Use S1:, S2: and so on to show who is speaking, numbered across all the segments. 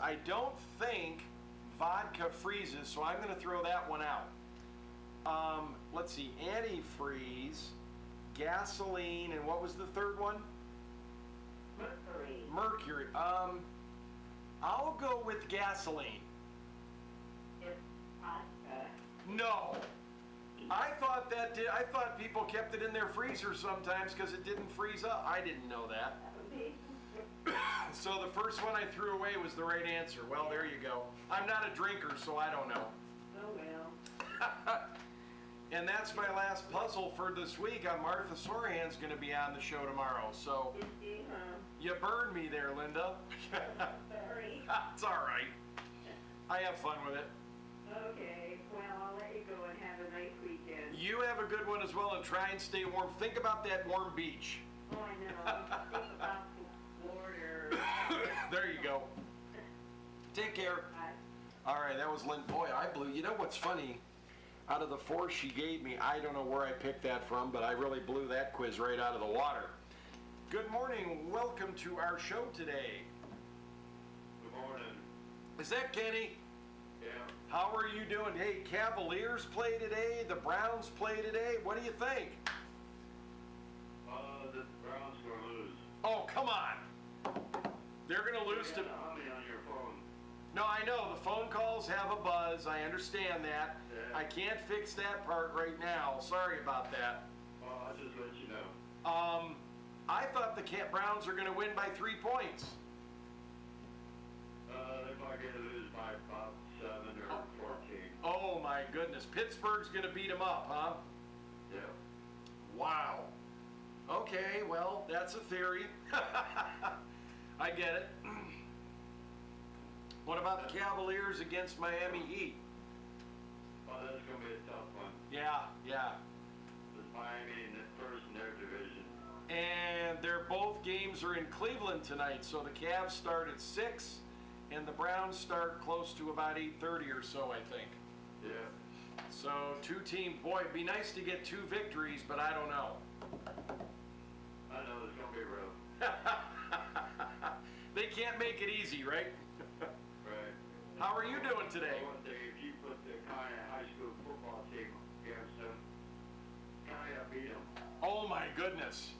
S1: I don't think vodka freezes, so I'm going to throw that one out. Let's see, antifreeze, gasoline, and what was the third one?
S2: Mercury.
S1: Mercury. I'll go with gasoline.
S2: It's vodka.
S1: No. I thought people kept it in their freezer sometimes because it didn't freeze up. I didn't know that. So the first one I threw away was the right answer. Well, there you go. I'm not a drinker, so I don't know.
S2: Oh well.
S1: And that's my last puzzle for this week. Martha Sorahan's going to be on the show tomorrow. So you burned me there, Linda.
S2: Sorry.
S1: It's all right. I have fun with it.
S2: Okay. Well, I'll let you go and have a nice weekend.
S1: You have a good one as well, and try and stay warm. Think about that warm beach.
S2: Oh, I know. Think about the water.
S1: There you go. Take care.
S2: Bye.
S1: All right, that was Lynn. Boy, I blew. You know what's funny? Out of the 4 she gave me, I don't know where I picked that from, but I really blew that quiz right out of the water. Good morning. Welcome to our show today.
S3: Good morning.
S1: Is that Kenny?
S3: Yeah.
S1: How are you doing? Hey, Cavaliers play today. The Browns play today. What do you think?
S3: The Browns gonna lose.
S1: Oh, come on. They're going to lose
S3: You
S1: to...
S3: got a honey on your phone.
S1: No, I know. The phone calls have a buzz. I understand that.
S3: Yeah.
S1: I can't fix that part right now. Sorry about that.
S3: Well, I'll just let you know.
S1: I thought the Browns are going to win by 3 points.
S3: They're probably gonna lose by about 7 or 14.
S1: Oh, my goodness. Pittsburgh's going to beat them up, huh?
S3: Yeah.
S1: Wow. Okay, well, that's a theory. I get it. What about the Cavaliers against Miami Heat?
S3: Well, that's gonna be a tough one.
S1: Yeah.
S3: With Miami in the first in their division.
S1: And both games are in Cleveland tonight, so the Cavs start at 6, and the Browns start close to about 8:30 or so, I think.
S3: Yeah.
S1: So 2 teams, boy, it'd be nice to get 2 victories, but I don't know.
S3: I know it's gonna be rough.
S1: They can't make it easy, right?
S3: Right.
S1: How are you doing today?
S3: One thing, if you put the County high school football team against them, County will beat them.
S1: Oh my goodness.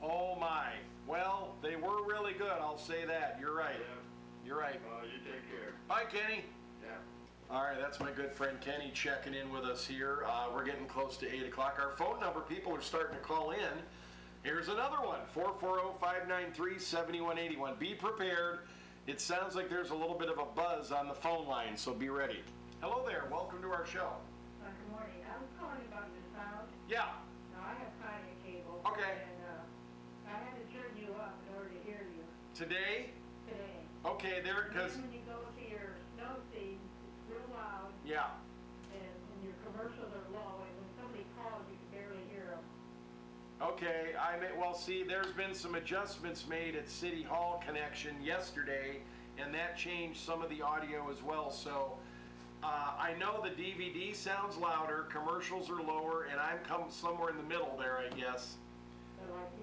S1: Oh my. Well, they were really good, I'll say that. You're right.
S3: Yeah.
S1: You're right.
S3: You take care.
S1: Bye, Kenny.
S3: Yeah.
S1: All right, that's my good friend Kenny checking in with us here. We're getting close to 8 o'clock. Our phone number, people are starting to call in. Here's another one, 440-593-7181. Be prepared. It sounds like there's a little bit of a buzz on the phone line, so be ready. Hello there. Welcome to our show.
S2: Good morning. I was calling about the sound.
S1: Yeah.
S2: Now, I have County cable.
S1: Okay.
S2: And I had to turn you up in order to hear you
S1: Today?
S2: today.
S1: Okay, there, because...
S2: When you go to your snow scene, it's real loud,
S1: Yeah.
S2: and your commercials are low, and when somebody calls, you can barely hear them.
S1: Okay, well, see, there's been some adjustments made at City Hall connection yesterday, and that changed some of the audio as well. So I know the DVD sounds louder, commercials are lower, and I'm somewhere in the middle there, I guess.
S2: So like,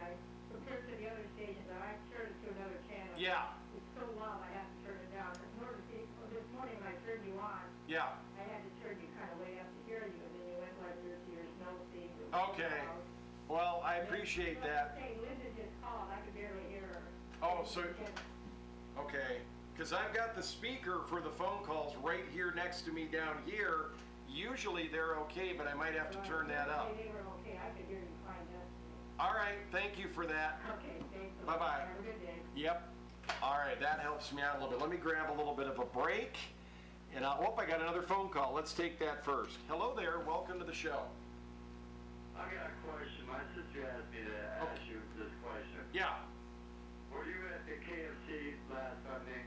S2: I compared to the other stations, I turned it to another channel.
S1: Yeah.
S2: It's so loud, I have to turn it down. This morning when I turned you on,
S1: Yeah.
S2: I had to turn you kind of way up to hear you, and then you went like this to your snow scene.
S1: Okay. Well, I appreciate that.
S2: Hey, Linda just called, I could barely hear her.
S1: Oh, so, okay. Because I've got the speaker for the phone calls right here next to me down here. Usually they're okay, but I might have to turn that up.
S2: They were okay, I could hear you fine yesterday.
S1: All right, thank you for that.
S2: Okay, thanks.
S1: Bye-bye.
S2: Have a good day.
S1: Yep. All right, that helps me out a little bit. Let me grab a little bit of a break. And I got another phone call. Let's take that first. Hello there. Welcome to the show.
S3: I got a question. My sister asked me to ask you this question.
S1: Yeah.
S3: Were you at the KFC last Sunday?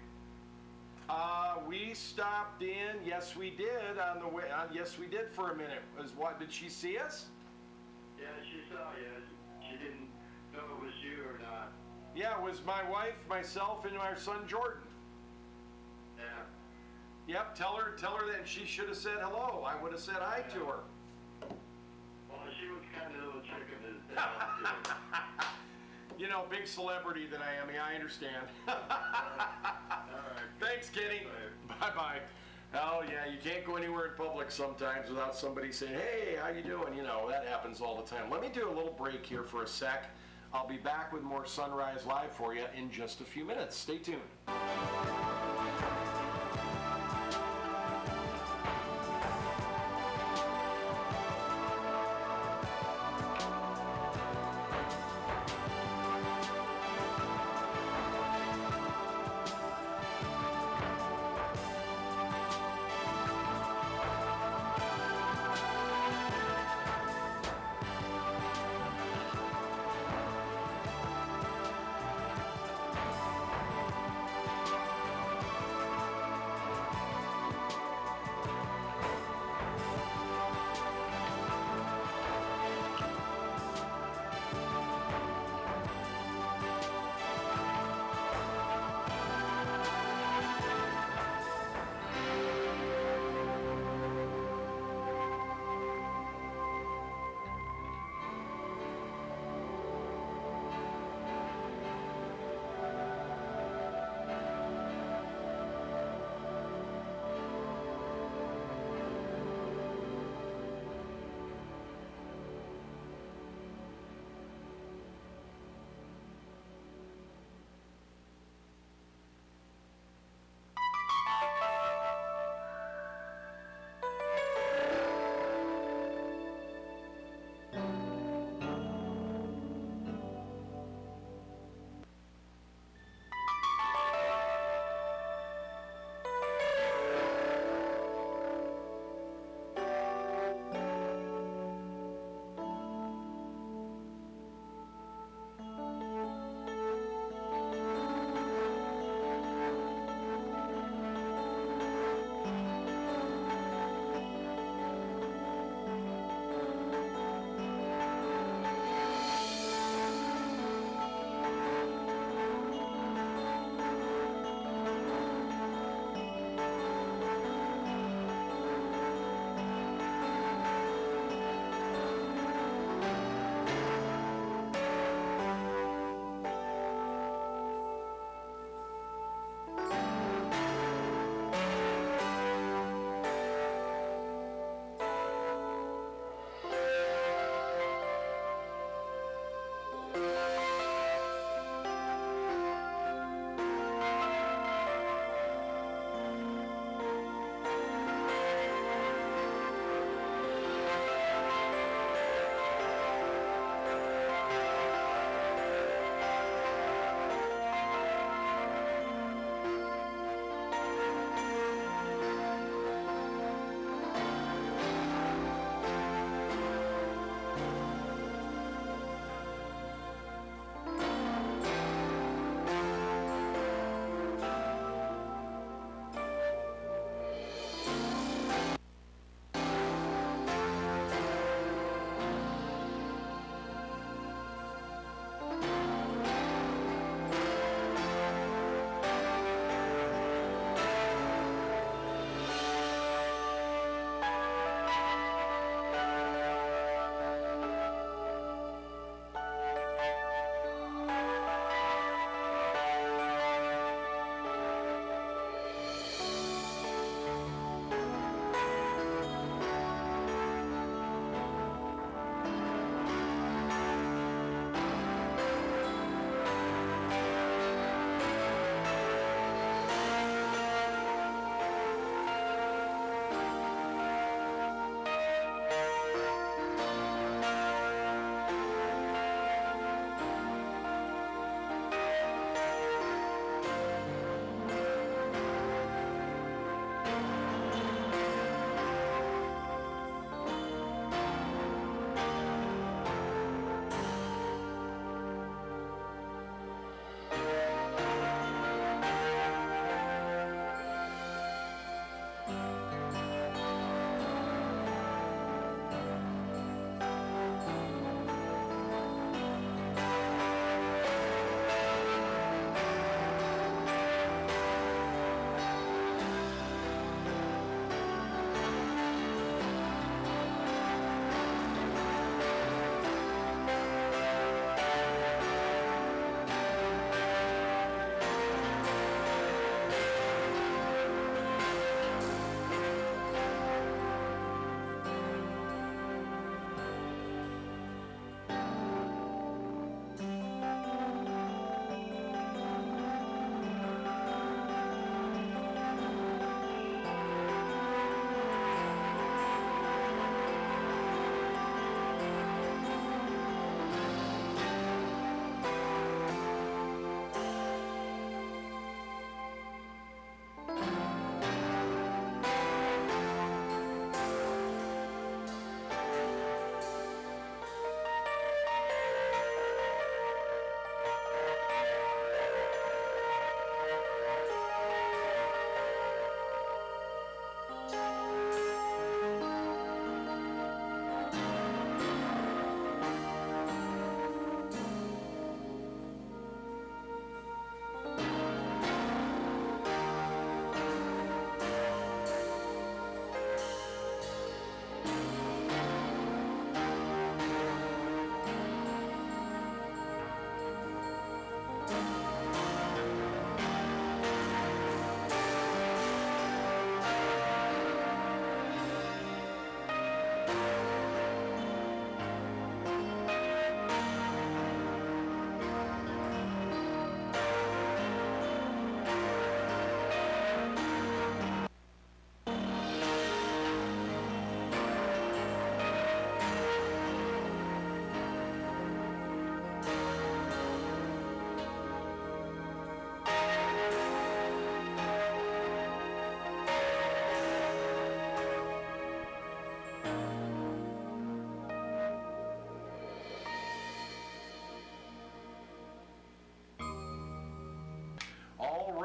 S1: We stopped in. Yes, we did on the way. Yes, we did for a minute. Did she see us?
S3: Yeah, she saw you. She didn't know it was you or not.
S1: Yeah, it was my wife, myself, and our son Jordan.
S3: Yeah.
S1: Yep. Tell her that she should have said hello. I would have said hi to her.
S3: Well, she was kind of a little chicken as that.
S1: You know, big celebrity that I am. I understand.
S3: All right.
S1: Thanks Kenny. Bye-bye. Oh, yeah, you can't go anywhere in public sometimes without somebody saying, hey, how you doing? You know, that happens all the time. Let me do a little break here for a sec. I'll be back with more Sunrise Live for you in just a few minutes. Stay tuned.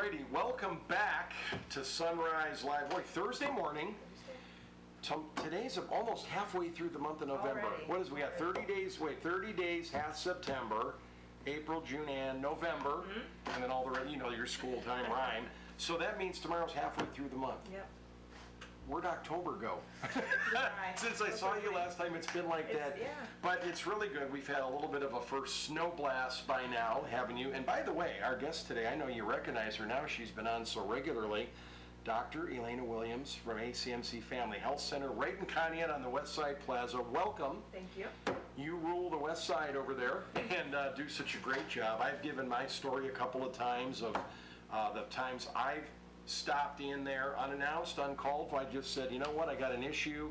S1: righty, welcome back to Sunrise Live. Boy, Thursday morning. Today's almost halfway through the month of November.
S4: Already.
S1: What is we got? 30 days. Wait, 30 days. Half September, April, June, and November, and then all the rest. Your school time rhyme. So that means tomorrow's halfway through the month.
S4: Yep.
S1: Where'd October go?
S4: Right.
S1: Since I saw you last time, it's been like that.
S4: Yeah.
S1: But it's really good. We've had a little bit of a first snow blast by now, haven't you? And by the way, our guest today, I know you recognize her now. She's been on so regularly. Dr. Elena Williams from ACMC Family Health Center, right in Conneaut on the West Side Plaza. Welcome.
S4: Thank you.
S1: You rule the West Side over there and do such a great job. I've given my story a couple of times of the times I've stopped in there unannounced, uncalled. I just said, you know what, I got an issue.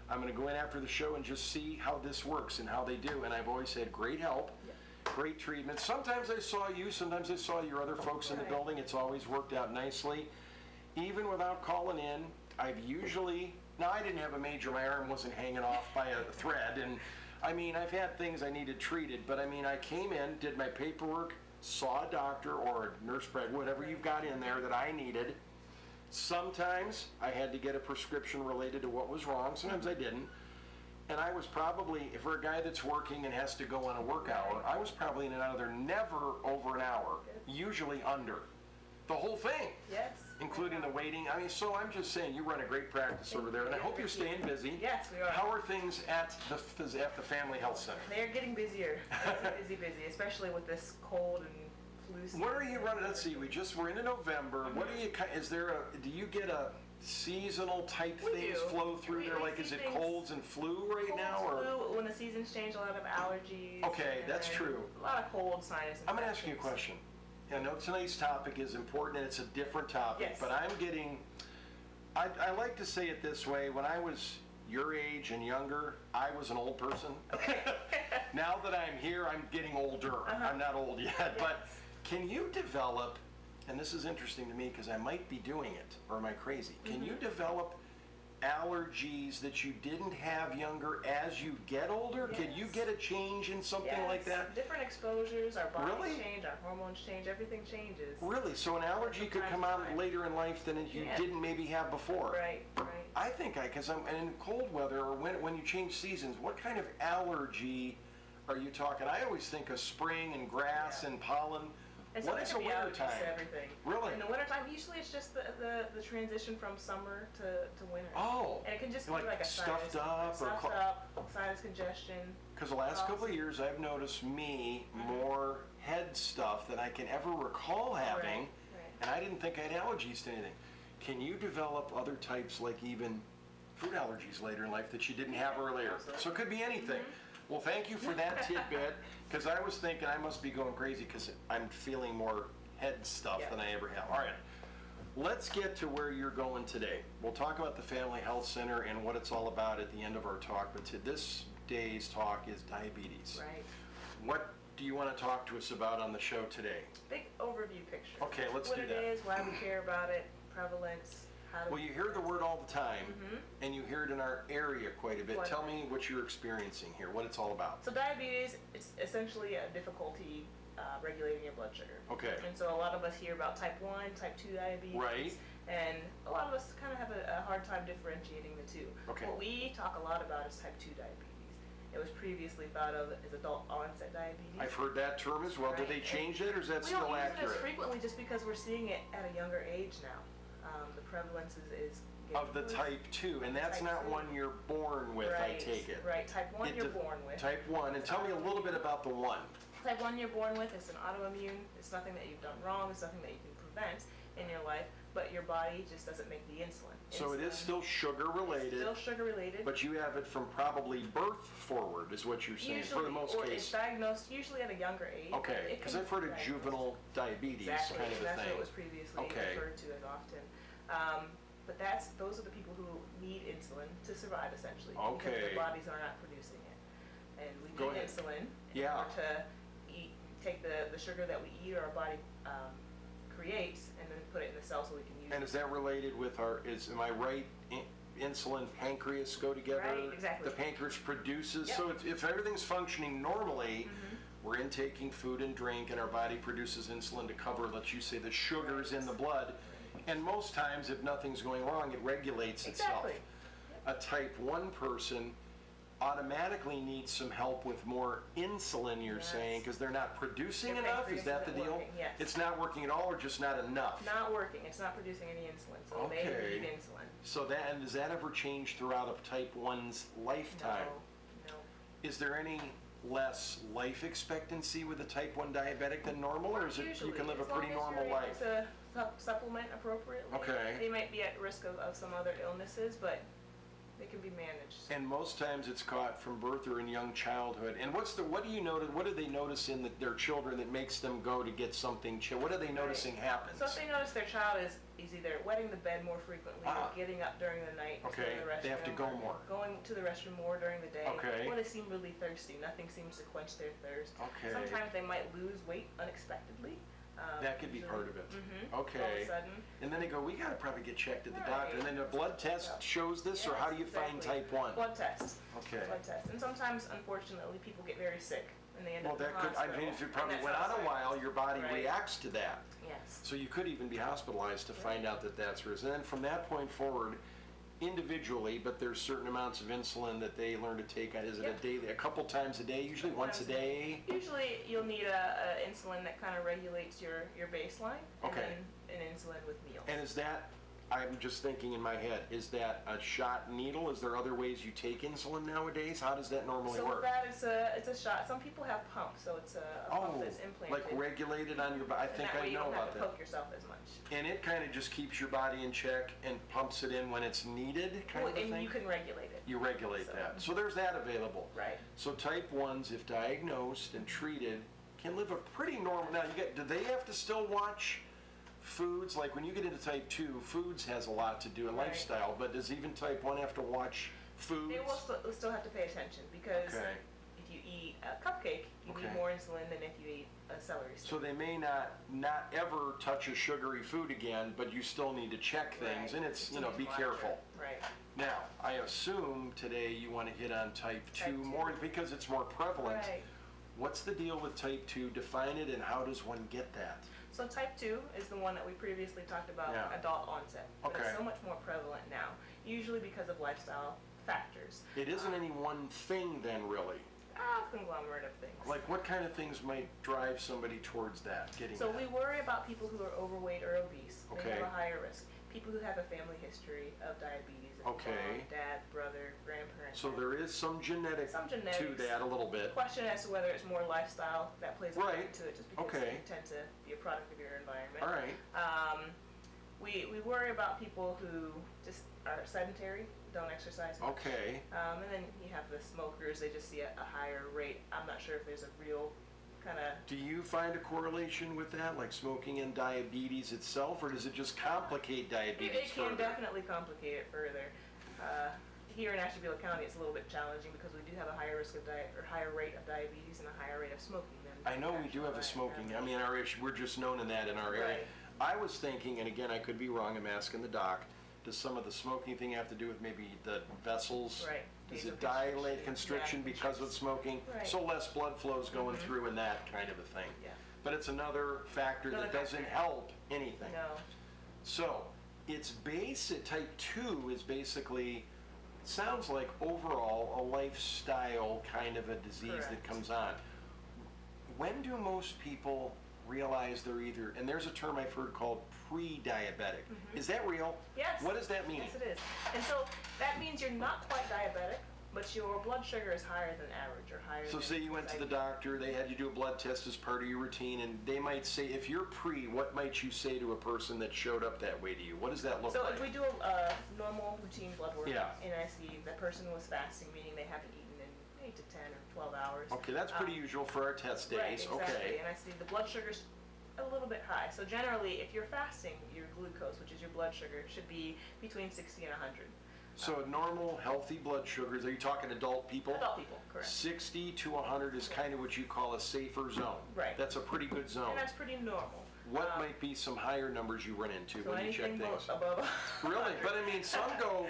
S1: I'm going to go in after the show and just see how this works and how they do. And I've always had great help, great treatment. Sometimes I saw you, sometimes I saw your other folks in the building. It's always worked out nicely. Even without calling in, I've usually, now I didn't have a major, my arm wasn't hanging off by a thread. And I mean, I've had things I needed treated, but I mean, I came in, did my paperwork, saw a doctor or a nurse, whatever you've got in there that I needed. Sometimes I had to get a prescription related to what was wrong. Sometimes I didn't. And I was probably, for a guy that's working and has to go on a work hour, I was probably in and out of there never over an hour, usually under. The whole thing.
S4: Yes.
S1: Including the waiting. I mean, so I'm just saying, you run a great practice over there, and I hope you're staying busy.
S4: Yes, we are.
S1: How are things at the Family Health Center?
S4: They're getting busier. busy, especially with this cold and flu season.
S1: What are you running? Let's see. We're into November. What are you? Is there do you get a seasonal type
S4: We
S1: things
S4: do.
S1: flow through
S4: We-
S1: there?
S4: we
S1: Like,
S4: see
S1: is it
S4: things-
S1: colds and flu right now, or?
S4: Flu, when the seasons change, a lot of allergies.
S1: Okay,
S4: and
S1: that's
S4: then
S1: true.
S4: A lot of cold, sinus.
S1: I'm going to ask you a question. I know tonight's topic is important and it's a different topic,
S4: Yes.
S1: but I'm getting. I like to say it this way. When I was your age and younger, I was an old person. Now that I'm here, I'm getting older. I'm not old yet, but can you develop, and this is interesting to me because I might be doing it, or am I crazy? Can you develop allergies that you didn't have younger as you get older? Can you
S4: Yes.
S1: get a change in something like
S4: Yes,
S1: that?
S4: different exposures, our bodies
S1: Really?
S4: change, our hormones change, everything changes.
S1: Really? So an allergy could come out later in life than you
S4: Yeah.
S1: didn't maybe have before?
S4: Right.
S1: I think because I'm in cold weather or when you change seasons, what kind of allergy are you talking? I always think of spring and grass and pollen.
S4: And so
S1: What
S4: there
S1: is a
S4: can be
S1: winter
S4: allergies
S1: time?
S4: to everything.
S1: Really?
S4: In the wintertime, usually it's just the transition from summer to winter.
S1: Oh,
S4: And it can just
S1: like
S4: be like a
S1: stuffed
S4: sinus,
S1: up or
S4: stuffed up, sinus congestion.
S1: because the last couple of years I've noticed me more head stuff than I can ever recall having,
S4: Right.
S1: and I didn't think I had allergies to anything. Can you develop other types like even food allergies later in life that you didn't have earlier? So it could be anything. Well, thank you for that tidbit, because I was thinking I must be going crazy because I'm feeling more head stuff
S4: Yeah.
S1: than I ever have. All right, let's get to where you're going today. We'll talk about the Family Health Center and what it's all about at the end of our talk, but this day's talk is diabetes.
S4: Right.
S1: What do you want to talk to us about on the show today?
S4: Big overview picture.
S1: Okay, let's
S4: what
S1: do
S4: it
S1: that.
S4: is, why we care about it, prevalence, how to.
S1: Well, you hear the word all the time, and you hear it in our area quite a bit.
S4: Quite a
S1: Tell
S4: bit.
S1: me what you're experiencing here, what it's all about.
S4: So diabetes is essentially a difficulty regulating your blood sugar.
S1: Okay.
S4: And so a lot of us hear about type 1, type 2 diabetes.
S1: Right.
S4: And a lot of us kind of have a hard time differentiating the two.
S1: Okay.
S4: What we talk a lot about is type 2 diabetes. It was previously thought of as adult onset diabetes.
S1: I've heard that term as well. Did they
S4: Right.
S1: change it, or is that
S4: We
S1: still
S4: don't use it as
S1: accurate?
S4: frequently just because we're seeing it at a younger age now. The prevalence is getting
S1: Of the
S4: worse.
S1: type 2, and that's
S4: Type
S1: not
S4: 2.
S1: one you're born with, I
S4: Right,
S1: take it.
S4: Right, type 1
S1: It
S4: you're
S1: de-
S4: born with.
S1: Type 1, and tell me a little bit about the 1.
S4: Type 1 you're born with is an autoimmune. It's nothing that you've done wrong. It's nothing that you can prevent in your life, but your body just doesn't make the insulin.
S1: So it is still sugar
S4: It's
S1: related,
S4: still sugar related.
S1: but you have it from probably birth forward, is what you're saying, for the most
S4: or
S1: case.
S4: it's diagnosed usually at a younger age.
S1: Okay,
S4: It
S1: because
S4: can
S1: I've heard
S4: be
S1: of
S4: diagnosed.
S1: juvenile diabetes
S4: Exactly,
S1: kind of a
S4: that's what
S1: thing.
S4: it was previously
S1: Okay.
S4: referred to as often. But those are the people who need insulin to survive essentially. Because
S1: Okay.
S4: their bodies are not producing it. And we
S1: Go
S4: need
S1: ahead.
S4: insulin in
S1: Yeah.
S4: order to take the sugar that we eat or our body creates and then put it in the cell so we can use
S1: And
S4: it.
S1: is that related with am I right, insulin, pancreas go together?
S4: Right, exactly.
S1: The pancreas produces,
S4: Yep.
S1: so if everything's functioning normally, we're intaking food and drink, and our body produces insulin to cover, let's you say, the sugars in the blood. And most times, if nothing's going wrong, it regulates itself.
S4: Exactly.
S1: A type 1 person automatically needs some help with more insulin, you're
S4: Yes.
S1: saying, because they're not producing
S4: Their
S1: enough?
S4: pancreas
S1: Is that the
S4: isn't
S1: deal?
S4: working, yes.
S1: It's not working at all, or just not enough?
S4: Not working, it's not producing any insulin, so
S1: Okay.
S4: they need insulin.
S1: So that, and does that ever change throughout a type 1's lifetime?
S4: No.
S1: Is there any less life expectancy with a type 1 diabetic than normal, or is it you
S4: Usually,
S1: can live a
S4: as long
S1: pretty
S4: as
S1: normal
S4: you're
S1: life?
S4: able to supplement appropriately.
S1: Okay.
S4: They might be at risk of some other illnesses, but they can be managed.
S1: And most times it's caught from birth or in young childhood. And what do you notice? What do they notice in their children that makes them go to get something? What are they noticing happens?
S4: So if they notice their child is either wetting the bed more frequently, or getting up during the night to
S1: Okay,
S4: go to the restroom,
S1: they have to go
S4: or
S1: more.
S4: going to the restroom more during the day,
S1: Okay.
S4: or they seem really thirsty, nothing seems to quench their thirst.
S1: Okay.
S4: Sometimes they might lose weight unexpectedly.
S1: That could be
S4: usually-
S1: part of it.
S4: Mhm. All of
S1: Okay.
S4: a sudden.
S1: And then they go, we got to probably get checked at the
S4: Right.
S1: doctor. And then the blood test shows this, or how do you
S4: Yes,
S1: find
S4: exactly.
S1: type 1?
S4: Blood test.
S1: Okay.
S4: Blood test. And sometimes, unfortunately, people get very sick and they end
S1: Well,
S4: up in
S1: that
S4: the
S1: could, I
S4: hospital.
S1: mean, if it
S4: And
S1: probably
S4: that's
S1: went on a
S4: outside.
S1: while, your body
S4: Right.
S1: reacts to that.
S4: Yes.
S1: So you could even be hospitalized to find out that that's risk. And then from that point forward, individually, but there's certain amounts of insulin that they learn to take. Is it a
S4: Yep.
S1: daily, a couple times a day, usually once a day?
S4: Usually, you'll need a insulin that kind of regulates your baseline, and
S1: Okay.
S4: then an insulin with meals.
S1: And is that, I'm just thinking in my head, is that a shot needle? Is there other ways you take insulin nowadays? How does that normally
S4: So with
S1: work?
S4: that, it's a shot. Some people have pumps, so it's a pump that's implanted.
S1: Like regulated on your body? I think I know
S4: And that way you don't
S1: about
S4: have to
S1: that.
S4: poke yourself as much.
S1: And it kind of just keeps your body in check and pumps it in when it's needed, kind
S4: Well,
S1: of a
S4: and
S1: thing?
S4: you can regulate it.
S1: You regulate
S4: So-
S1: that. So there's that available.
S4: Right.
S1: So type 1s, if diagnosed and treated, can live a pretty normal, now do they have to still watch foods? Like when you get into type 2, foods has a lot to do in
S4: Right.
S1: lifestyle, but does even type 1 have to watch foods?
S4: They will still have to pay attention because
S1: Okay.
S4: if you eat a cupcake, you
S1: Okay.
S4: need more insulin than if you eat a celery stick.
S1: So they may not ever touch a sugary food again, but you still need to check things,
S4: Right.
S1: and it's,
S4: Just need to
S1: be
S4: monitor.
S1: careful.
S4: Right.
S1: Now, I assume today you want to hit on type 2
S4: Type 2.
S1: more because it's more prevalent.
S4: Right.
S1: What's the deal with type 2? Define it, and how does one get that?
S4: So type 2 is the one that we previously talked about,
S1: Yeah.
S4: adult onset. But
S1: Okay.
S4: it's so much more prevalent now, usually because of lifestyle factors.
S1: It isn't any one thing then, really.
S4: Conglomerate of things.
S1: Like, what kind of things might drive somebody towards that, getting
S4: So
S1: that?
S4: we worry about people who are overweight or obese. They
S1: Okay.
S4: have a higher risk. People who have a family history of diabetes. If
S1: Okay.
S4: mom, dad, brother, grandparents.
S1: So there is some genetic
S4: Some
S1: to
S4: genetics.
S1: that a little bit.
S4: Question as to whether it's more lifestyle that plays a
S1: Right.
S4: part into it, just because
S1: Okay.
S4: you tend to be a product of your environment.
S1: All right.
S4: We worry about people who just are sedentary, don't exercise much.
S1: Okay.
S4: And then you have the smokers, they just see a higher rate. I'm not sure if there's a real kind of,
S1: Do you find a correlation with that, like smoking and diabetes itself, or does it just complicate diabetes
S4: it can
S1: further?
S4: definitely complicate it further. Here in Ashtabula County, it's a little bit challenging because we do have a higher risk of higher rate of diabetes and a higher rate of smoking than.
S1: I know we do have a
S4: actual
S1: smoking,
S4: average.
S1: I mean, our issue, we're just known in that in our area.
S4: Right.
S1: I was thinking, and again, I could be wrong, I'm asking the doc, does some of the smoking thing have to do with maybe the vessels?
S4: Right.
S1: Does it
S4: Vasoconstriction.
S1: dilate constriction
S4: Yeah.
S1: because of smoking?
S4: Right.
S1: So less blood flows going through and that kind of a thing.
S4: Yeah.
S1: But it's another factor
S4: Another
S1: that doesn't
S4: factor.
S1: help anything.
S4: No.
S1: So, its base at type 2 is basically, sounds like overall a lifestyle kind of a disease that
S4: Correct.
S1: comes on. When do most people realize they're either, and there's a term I've heard called pre-diabetic. Is that real?
S4: Yes.
S1: What does that mean?
S4: Yes, it is. And so that means you're not quite diabetic, but your blood sugar is higher than average or higher
S1: So
S4: than
S1: say you went to the
S4: diabetes.
S1: doctor, they had you do a blood test as part of your routine, and they might say, if you're pre, what might you say to a person that showed up that way to you? What does that look
S4: So
S1: like?
S4: if we do a normal routine blood work,
S1: Yeah.
S4: and I see the person was fasting, meaning they haven't eaten in 8 to 10 or 12 hours.
S1: Okay, that's pretty usual for our test days.
S4: Right, exactly.
S1: Okay.
S4: And I see the blood sugar's a little bit high. So generally, if you're fasting, your glucose, which is your blood sugar, should be between 60 and 100.
S1: So normal, healthy blood sugars, are you talking adult people?
S4: Adult people, correct.
S1: 60 to 100 is kind of what you call a safer zone.
S4: Right.
S1: That's a pretty good zone.
S4: And that's pretty normal.
S1: What might be some higher numbers you run into
S4: So
S1: when you check
S4: anything
S1: things?
S4: above
S1: Really? But I mean, some go,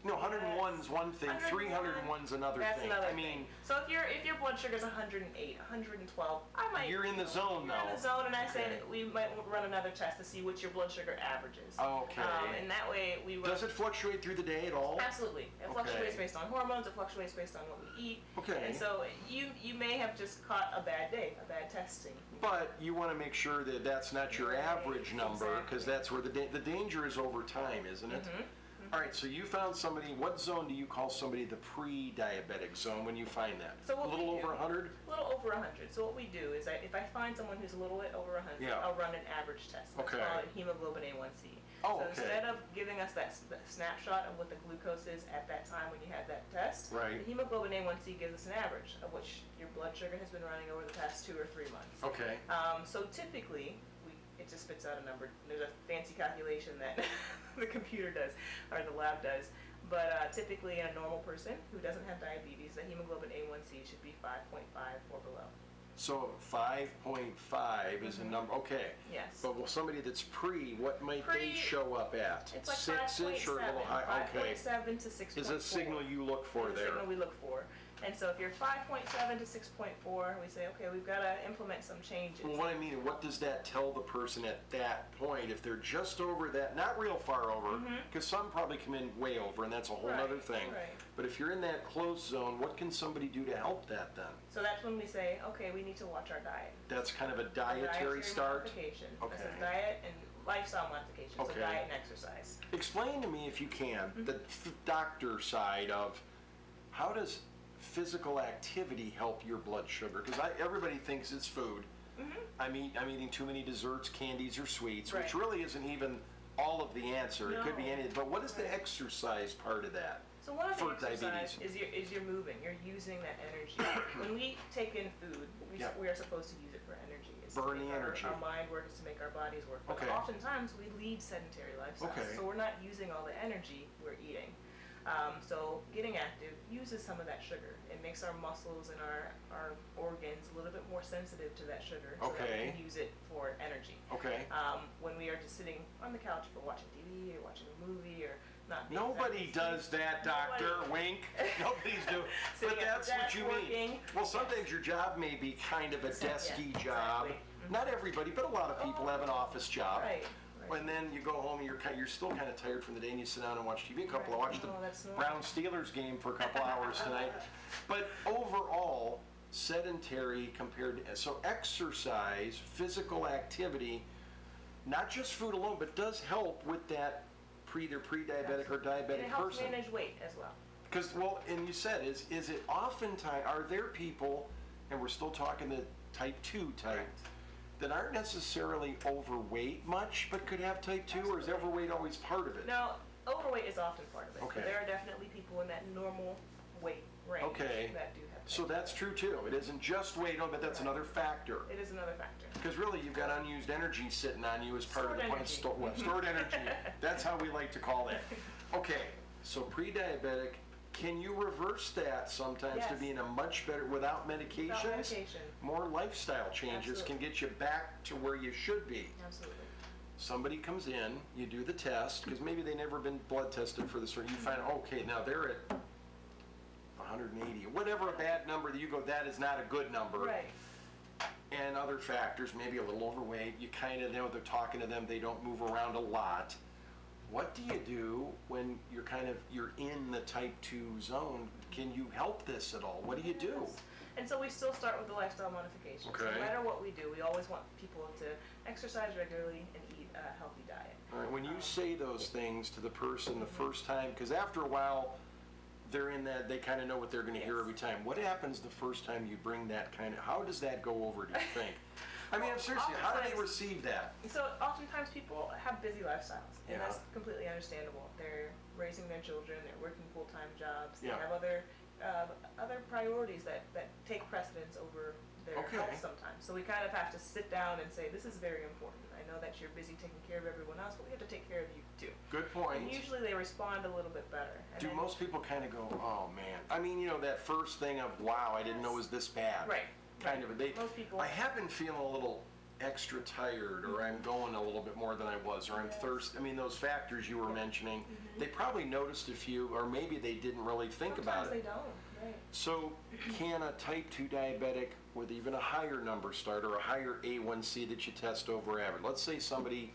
S1: No, 101's one thing, 301's another
S4: That's
S1: thing.
S4: another
S1: I mean,
S4: thing. So if your blood sugar's 108, 112, I might.
S1: you're in the zone
S4: You're in
S1: now.
S4: the zone, and I say
S1: Okay.
S4: that we might run another test to see what your blood sugar averages.
S1: Okay.
S4: And that way we run.
S1: Does it fluctuate through the day at all?
S4: Absolutely. It fluctuates based on hormones. It fluctuates based on what we eat.
S1: Okay.
S4: And so you may have just caught a bad day, a bad testing.
S1: But you want to make sure that that's not your
S4: Right,
S1: average number, because
S4: exactly.
S1: that's where the danger is over time, isn't it?
S4: Mm-hmm.
S1: All right, so you found somebody, what zone do you call somebody the pre-diabetic zone when you find that?
S4: So what
S1: A little
S4: we do-
S1: over 100?
S4: A little over 100. So what we do is if I find someone who's a little bit over 100,
S1: Yeah.
S4: I'll run an average test. Let's
S1: Okay.
S4: call it hemoglobin A1C.
S1: Oh,
S4: so
S1: okay.
S4: instead of giving us that snapshot of what the glucose is at that time when you had that test,
S1: Right.
S4: the hemoglobin A1C gives us an average of which your blood sugar has been running over the past 2 or 3 months.
S1: Okay.
S4: So typically, it just spits out a number. There's a fancy calculation that the computer does, or the lab does. But typically, in a normal person who doesn't have diabetes, the hemoglobin A1C should be 5.5 or below.
S1: So 5.5 is a number, okay.
S4: Yes.
S1: But well, somebody that's pre, what might they
S4: Pre-
S1: show up at?
S4: It's like
S1: 6-ish or a little high? Okay.
S4: 5.7 to 6.4.
S1: Is a signal you look for
S4: Is a
S1: there?
S4: signal we look for. And so if you're 5.7 to 6.4, we say, okay, we've got to implement some changes.
S1: Well, what I mean, what does that tell the person at that point? If they're just over that, not real far over, because some probably come in way over, and that's a whole
S4: Right,
S1: other thing.
S4: right.
S1: But if you're in that close zone, what can somebody do to help that then?
S4: So that's when we say, okay, we need to watch our diet.
S1: That's kind of a dietary start?
S4: Modification. This
S1: Okay.
S4: is diet and lifestyle modification.
S1: Okay.
S4: So diet and exercise.
S1: Explain to me, if you can, the doctor side of how does physical activity help your blood sugar? Because everybody thinks it's food. I'm eating too many desserts, candies, or sweets, which
S4: Right.
S1: really isn't even all of the answer. It could be
S4: No.
S1: any. But what is the
S4: Right.
S1: exercise part of that?
S4: So one of the
S1: For
S4: exercise
S1: diabetes.
S4: is you're moving, you're using that energy. When we take in food,
S1: Yeah.
S4: we are supposed to use it for energy. It's to
S1: Burn
S4: make
S1: the energy.
S4: Our mind work, is to make our bodies work. But
S1: Okay.
S4: oftentimes we lead sedentary lifestyles,
S1: Okay.
S4: so we're not using all the energy we're eating. So getting active uses some of that sugar. It makes our muscles and our organs a little bit more sensitive to that sugar, so that we
S1: Okay.
S4: can use it for energy.
S1: Okay.
S4: When we are just sitting on the couch for watching TV or watching a movie or not being
S1: Nobody
S4: exactly
S1: does that, doctor.
S4: Nobody.
S1: Wink. Nobody's doing.
S4: Sitting
S1: But
S4: at the
S1: that's what
S4: desk
S1: you mean.
S4: working.
S1: Well, sometimes your job may be kind of a
S4: Yeah,
S1: desky job.
S4: exactly.
S1: Not everybody, but a lot of people have an office job.
S4: Right.
S1: And then you go home and you're still kind of tired from the day, and you sit down and watch TV. I watched the
S4: Oh, that's normal.
S1: Brown Steelers game for a couple hours tonight. But overall, sedentary compared to, so exercise, physical activity, not just food alone, but does help with that either pre-diabetic or
S4: And
S1: diabetic
S4: it helps
S1: person.
S4: manage weight as well.
S1: Because, well, and you said, is it oftentimes, are there people, and we're still talking the type 2 type,
S4: Correct.
S1: that aren't necessarily overweight much, but could have type 2, or is
S4: Absolutely.
S1: overweight always part of it?
S4: No, overweight is often part of it.
S1: Okay.
S4: But there are definitely people in that normal weight range
S1: Okay.
S4: that do have
S1: So
S4: type
S1: that's true too. It isn't just weight, but that's
S4: Right.
S1: another factor.
S4: 2. It is another factor.
S1: Because really, you've got unused energy sitting on you as part of the
S4: Stored
S1: point.
S4: energy.
S1: Stored energy. That's how we like to call that. Okay, so pre-diabetic, can you reverse that sometimes to
S4: Yes.
S1: being a much better, without medications?
S4: Without medication.
S1: More lifestyle changes can
S4: Absolutely.
S1: get you back to where you should be.
S4: Absolutely.
S1: Somebody comes in, you do the test, because maybe they never been blood tested for this, or you find, okay, now they're at 180, whatever a bad number that you go, that is not a good number.
S4: Right.
S1: And other factors, maybe a little overweight, you kind of know they're talking to them, they don't move around a lot. What do you do when you're in the type 2 zone? Can you help this at all? What do you do?
S4: Yes. And so we still start with the lifestyle modifications.
S1: Okay.
S4: No matter what we do, we always want people to exercise regularly and eat a healthy diet.
S1: All right, when you say those things to the person the first time, because after a while, they're in that, they kind of know what they're going to hear
S4: Yes.
S1: every time. What happens the first time you bring that how does that go over, do you think? I mean, seriously, how do they
S4: Oftentimes-
S1: receive that?
S4: So oftentimes people have busy lifestyles, and
S1: Yeah.
S4: that's completely understandable. They're raising their children, they're working full-time jobs,
S1: Yeah.
S4: they have other priorities that take precedence over their
S1: Okay.
S4: health sometimes. So we kind of have to sit down and say, this is very important. I know that you're busy taking care of everyone else, but we have to take care of you too.
S1: Good point.
S4: And usually they respond a little bit better. And
S1: Do
S4: then-
S1: most people kind of go, oh man? I mean, that first thing of, wow, I didn't know it was this bad.
S4: Right.
S1: Kind of.
S4: Most people-
S1: I have been feeling a little extra tired, or I'm going a little bit more than I was, or I'm thirsty. I mean, those factors you were mentioning, they probably noticed a few, or maybe they didn't really think about
S4: Sometimes
S1: it.
S4: they don't, right.
S1: So can a type 2 diabetic with even a higher number start, or a higher A1C that you test over average? Let's say somebody,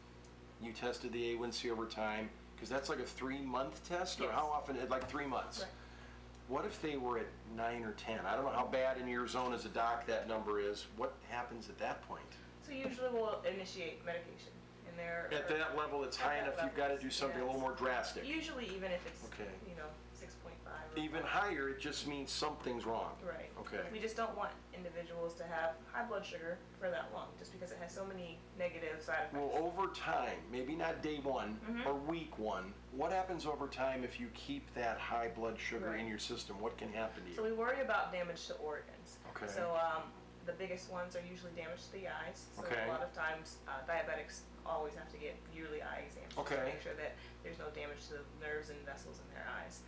S1: you tested the A1C over time, because that's like a 3-month test, or
S4: Yes.
S1: how often? Like 3 months.
S4: Right.
S1: What if they were at 9 or 10? I don't know how bad in your zone as a doc that number is. What happens at that point?
S4: So usually we'll initiate medication, and there.
S1: At that level, it's high
S4: At that
S1: enough, you've got to
S4: level,
S1: do something a little
S4: yes.
S1: more drastic.
S4: Usually, even if it's,
S1: Okay.
S4: 6.5. or
S1: Even
S4: 5.
S1: higher, it just means something's wrong.
S4: Right.
S1: Okay.
S4: We just don't want individuals to have high blood sugar for that long, just because it has so many negative side effects.
S1: Well, over time, maybe not day one or week one, what happens over time if you keep that high blood sugar in
S4: Right.
S1: your system? What can happen to
S4: So
S1: you?
S4: we worry about damage to organs.
S1: Okay.
S4: So the biggest ones are usually damage to the eyes. So
S1: Okay.
S4: a lot of times diabetics always have to get yearly eye exams just
S1: Okay.
S4: to make sure that there's no damage to the nerves and vessels in their eyes.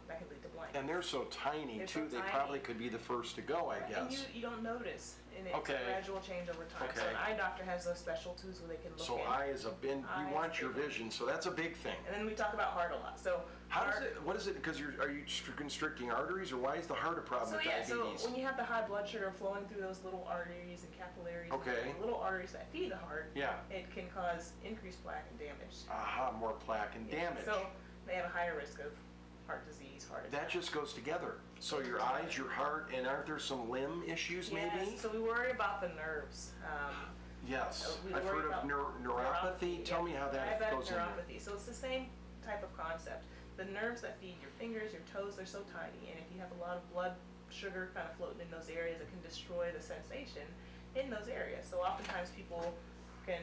S4: That can lead to blindness.
S1: And they're so tiny
S4: They're so
S1: too, they probably
S4: tiny.
S1: could be the first to go, I
S4: And
S1: guess.
S4: you don't notice, and it's
S1: Okay.
S4: a gradual change over time. So
S1: Okay.
S4: an eye doctor has those special tools where they can look
S1: So
S4: in.
S1: eye is a bin,
S4: Eye
S1: you
S4: is
S1: want your
S4: big.
S1: vision, so that's a big thing.
S4: And then we talk about heart a lot. So
S1: How does
S4: heart-
S1: it, what is it, because are you constricting arteries, or why is the heart a problem
S4: So
S1: with
S4: yeah, so
S1: diabetes?
S4: when you have the high blood sugar flowing through those little arteries and capillaries,
S1: Okay.
S4: and the little arteries that feed the heart,
S1: Yeah.
S4: it can cause increased plaque and damage.
S1: Aha, more plaque and
S4: Yeah,
S1: damage.
S4: So they have a higher risk of heart disease, heart
S1: That
S4: attack.
S1: just goes together. So your eyes, your heart, and aren't there some limb issues maybe?
S4: Yes, so we worry about the nerves.
S1: Yes,
S4: We
S1: I've
S4: worry
S1: heard of
S4: about
S1: neuropathy. Tell
S4: yeah.
S1: me how that
S4: Diabetic
S1: goes in there.
S4: neuropathy. So it's the same type of concept. The nerves that feed your fingers, your toes, they're so tiny, and if you have a lot of blood sugar kind of floating in those areas, it can destroy the sensation in those areas. So oftentimes people can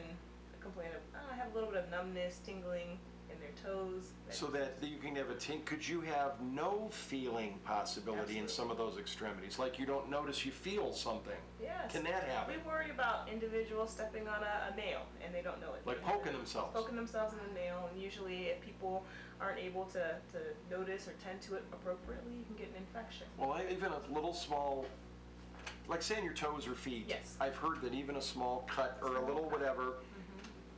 S4: complain of, I have a little bit of numbness, tingling in their toes.
S1: So that you can have could you have no feeling possibility in
S4: Absolutely.
S1: some of those extremities? Like you don't notice you feel something?
S4: Yes.
S1: Can that happen?
S4: We worry about individuals stepping on a nail and they don't know it.
S1: Like poking themselves?
S4: Poking themselves in the nail, and usually if people aren't able to notice or tend to it appropriately, you can get an infection.
S1: Well, even a little small, like say on your toes or feet.
S4: Yes.
S1: I've heard that even a small cut or a little whatever,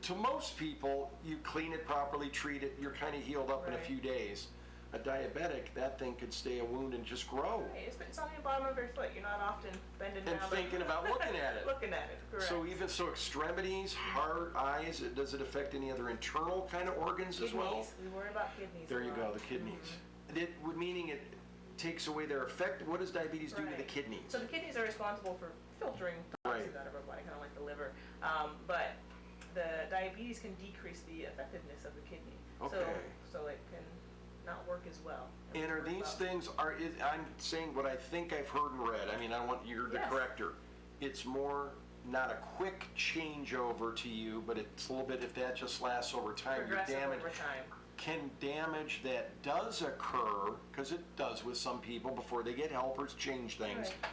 S1: to most people, you clean it properly, treat it, you're kind of healed up in a
S4: Right.
S1: few days. A diabetic, that thing could stay a wound and just grow.
S4: Right, it's on the bottom of your foot. You're not often bending
S1: And
S4: down.
S1: thinking about looking at it.
S4: Looking at it, correct.
S1: So even so, extremities, heart, eyes, does it affect any other internal kind of organs as well?
S4: Kidneys, we worry about kidneys.
S1: There
S4: a
S1: you
S4: lot.
S1: go, the kidneys. It would meaning it takes away their effect. What does diabetes do to the
S4: Right.
S1: kidneys?
S4: So the kidneys are responsible for filtering toxins
S1: Right.
S4: out of our body, kind of like the liver. But the diabetes can decrease the effectiveness of the kidney.
S1: Okay.
S4: So it can not work as well.
S1: And are these things, I'm saying what I think I've heard and read, I mean, you're the
S4: Yes.
S1: corrector. It's more, not a quick changeover to you, but it's a little bit, if that just lasts over time, your
S4: Progressive
S1: damage.
S4: over time.
S1: Can damage that does occur, because it does with some people before they get help or change things,
S4: Right.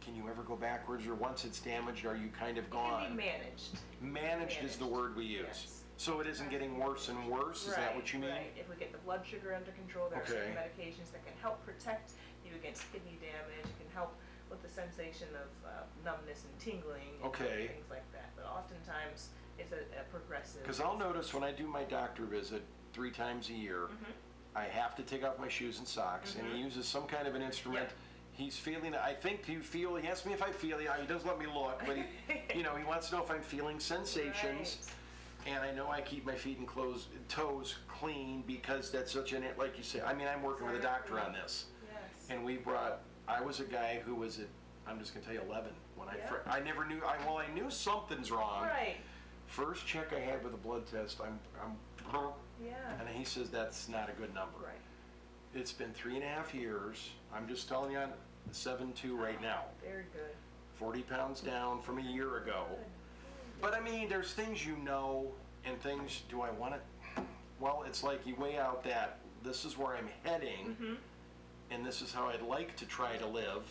S1: can you ever go backwards, or once it's damaged, are you kind of
S4: It
S1: gone?
S4: can be managed.
S1: Managed is the word we use.
S4: Yes.
S1: So it isn't getting worse and worse, is that what you mean?
S4: Right. If we get the blood sugar under control, there are certain
S1: Okay.
S4: medications that can help protect you against kidney damage. It can help with the sensation of numbness and tingling and
S1: Okay.
S4: things like that. But oftentimes it's a progressive.
S1: Because I'll notice when I do my doctor visit 3 times a year, I have to take off my shoes and socks, and he uses some kind of an instrument.
S4: Yep.
S1: He's feeling, I think, he asks me if I feel, he doesn't let me look, but he wants to know if I'm feeling sensations. And I know I keep my feet and toes clean because that's such like you say, I mean, I'm working with a doctor on this.
S4: Yes.
S1: And I was a guy who was I'm just gonna tell you 11 when
S4: Yeah.
S1: I never knew, I knew something's wrong.
S4: Right.
S1: First check I had with a blood test, I'm
S4: Yeah.
S1: and he says that's not a good number.
S4: Right.
S1: It's been 3.5 years. I'm just telling you, I'm 7'2" right now.
S4: Very good.
S1: 40 pounds down from a year ago.
S4: Good.
S1: But I mean, there's things and things, do I want it? Well, it's like you weigh out that this is where I'm heading, and this is how I'd like to try to live.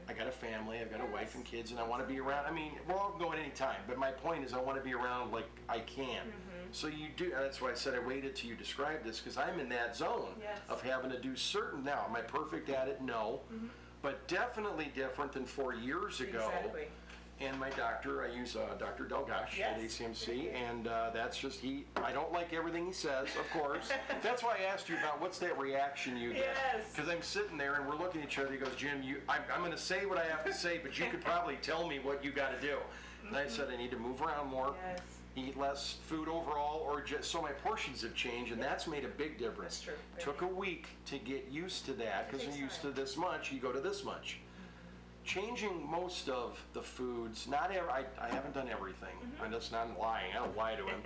S1: I got a family, I've got a wife and kids, and I want to be around. I mean, we're all going anytime, but my point is I want to be around like I can. So you do, and that's why I said I waited till you described this, because I'm in that zone
S4: Yes.
S1: of having to do certain, now, am I perfect at it? No. But definitely different than 4 years ago.
S4: Exactly.
S1: And my doctor, I use Dr. Delgash at
S4: Yes.
S1: ACMC, and that's just I don't like everything he says, of course. That's why I asked you about what's that reaction you get.
S4: Yes.
S1: Because I'm sitting there and we're looking at each other. He goes, Jim, I'm going to say what I have to say, but you could probably tell me what you got to do. And I said, I need to move around more,
S4: Yes.
S1: eat less food overall, or just so my portions have changed, and that's made a big difference.
S4: That's true.
S1: Took a week to get used to that, because
S4: takes
S1: you're used
S4: time.
S1: to this much, you go to this much. Changing most of the foods, not every, I haven't done everything. I'm just not lying, I don't lie to him.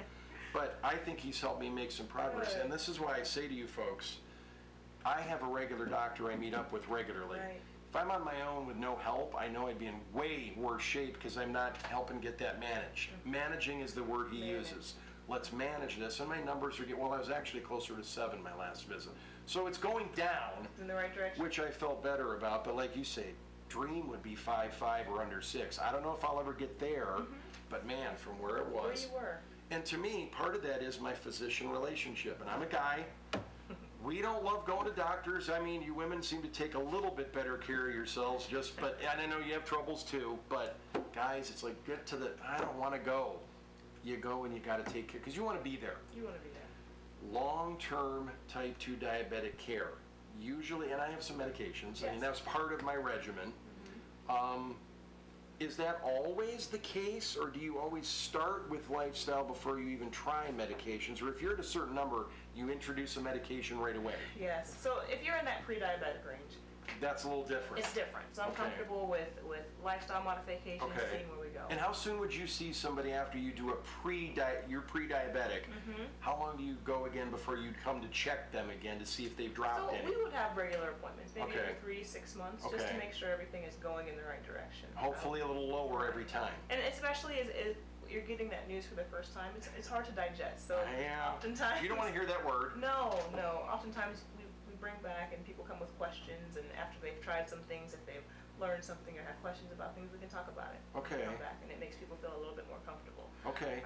S1: But I think he's helped me make some progress,
S4: Good.
S1: and this is why I say to you folks, I have a regular doctor I meet up with regularly.
S4: Right.
S1: If I'm on my own with no help, I know I'd be in way worse shape because I'm not helping get that managed. Managing is the word he
S4: Manage.
S1: uses. Let's manage this, and my numbers are well, I was actually closer to 7 my last visit. So it's going down,
S4: In the right direction.
S1: which I felt better about, but like you say, dream would be 5'5" or under 6. I don't know if I'll ever get there, but man, from where it
S4: Where
S1: was.
S4: you were.
S1: And to me, part of that is my physician relationship. And I'm a guy. We don't love going to doctors. I mean, you women seem to take a little bit better care of yourselves, and I know you have troubles too, but guys, it's like, I don't want to go. You go and you got to take care, because you want to be there.
S4: You want to be there.
S1: Long-term type 2 diabetic care, usually, and I have some medications, I mean,
S4: Yes.
S1: that's part of my regimen. Is that always the case, or do you always start with lifestyle before you even try medications? Or if you're at a certain number, you introduce a medication right away?
S4: Yes. So if you're in that pre-diabetic range,
S1: That's a little different.
S4: it's different. So I'm
S1: Okay.
S4: comfortable with lifestyle modifications,
S1: Okay.
S4: seeing where we go.
S1: And how soon would you see somebody after you do you're pre-diabetic? How long do you go again before you come to check them again to see if they've dropped
S4: So
S1: any?
S4: we would have regular appointments, maybe
S1: Okay.
S4: every 3 to 6 months, just
S1: Okay.
S4: to make sure everything is going in the right direction.
S1: Hopefully a little lower every time.
S4: And especially as you're getting that news for the first time, it's hard to digest. So
S1: Yeah.
S4: oftentimes
S1: You don't want to hear that word.
S4: No. Oftentimes we bring back and people come with questions, and after they've tried some things, if they've learned something or have questions about things, we can talk about it.
S1: Okay.
S4: Come back, and it makes people feel a little bit more comfortable.
S1: Okay.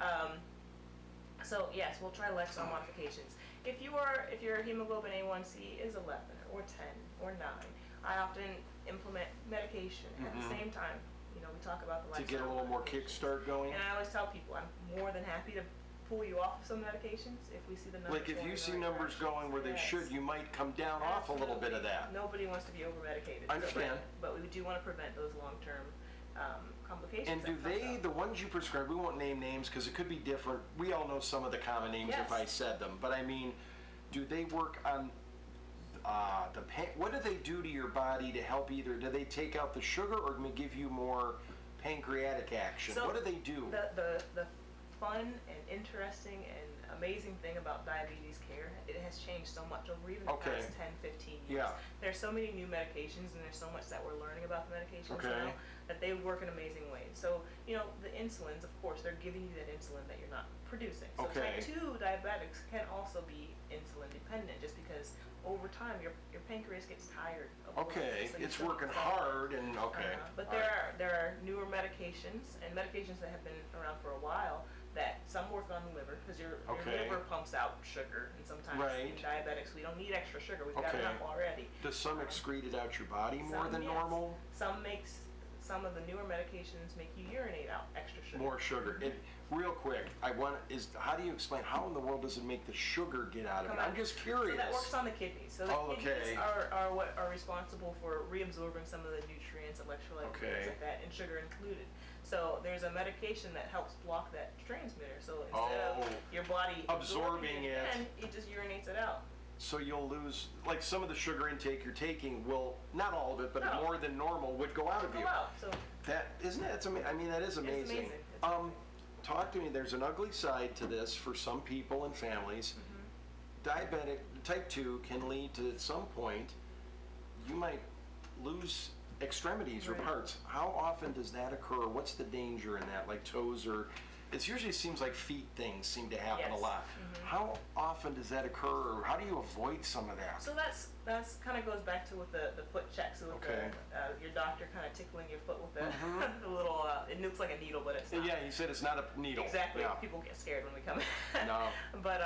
S4: So yes, we'll try lifestyle modifications. If your hemoglobin A1C is 11 or 10 or 9, I often implement medication at the same time. You know, we talk about the
S1: To
S4: lifestyle
S1: get a little more
S4: modifications.
S1: kickstart going?
S4: And I always tell people I'm more than happy to pull you off of some medications if we see the numbers.
S1: Like if
S4: going
S1: you
S4: in the
S1: see
S4: right
S1: numbers
S4: direction.
S1: going where they
S4: Yes.
S1: should, you might come down off a little bit of that.
S4: Nobody wants to be over medicated.
S1: I understand.
S4: But we do want to prevent those long-term complications.
S1: And do
S4: that come
S1: they,
S4: up.
S1: the ones you prescribe, we won't name names because it could be different. We all know some of the common names if
S4: Yes.
S1: I said them. But I mean, do they work on what do they do to your body to help either? Do they take out the sugar or do they give you more pancreatic action?
S4: So
S1: What do they do?
S4: The fun and interesting and amazing thing about diabetes care, it has changed so much over even the
S1: Okay.
S4: past 10, 15 years.
S1: Yeah.
S4: There's so many new medications and there's so much that we're learning about the medications
S1: Okay.
S4: now that they work in amazing ways. So, you know, the insulins, of course, they're giving you that insulin that you're not producing. So
S1: Okay.
S4: type 2 diabetics can also be insulin dependent just because over time your pancreas gets tired of working,
S1: Okay,
S4: so you
S1: it's
S4: still
S1: working
S4: need something.
S1: hard and okay.
S4: But
S1: All
S4: there
S1: right.
S4: are newer medications and medications that have been around for a while that some work on the liver because your
S1: Okay.
S4: liver pumps out sugar, and sometimes
S1: Right.
S4: in diabetics we don't need extra sugar, we've got
S1: Okay.
S4: enough already.
S1: Does some excrete it out your body more
S4: Some,
S1: than
S4: yes.
S1: normal?
S4: Some of the newer medications make you urinate out extra sugar.
S1: More sugar. And real quick, how do you explain, how in the world does it make the sugar get out of
S4: Come
S1: it?
S4: out.
S1: I'm just curious.
S4: So that works on the kidneys. So the
S1: Oh,
S4: kidneys
S1: okay.
S4: are what are responsible for reabsorbing some of the nutrients, electrolytes,
S1: Okay.
S4: things like that, and sugar included. So there's a medication that helps block that transmitter. So instead of your body
S1: Absorbing it.
S4: in, it just urinates it out.
S1: So you'll lose, like some of the sugar intake you're taking will, not all of it, but
S4: No.
S1: more than normal would go out of
S4: Go
S1: you.
S4: out. So
S1: That, isn't it, I mean, that is amazing.
S4: It's amazing. It's amazing.
S1: Talk to me, there's an ugly side to this for some people and families.
S4: Mm-hmm.
S1: Diabetic, type 2 can lead to, at some point, you might lose extremities or
S4: Right.
S1: parts. How often does that occur? What's the danger in that, like toes or, it usually seems like feet things seem to happen a
S4: Yes.
S1: lot. How often does that occur, or how do you avoid some of that?
S4: So that's kind of goes back to with the foot check. So with
S1: Okay.
S4: your doctor kind of tickling your foot with the,
S1: Mhm.
S4: the little, it looks like a needle, but it's not.
S1: Yeah, he said it's not a needle.
S4: Exactly.
S1: Yeah.
S4: People get scared when we come in.
S1: No.
S4: But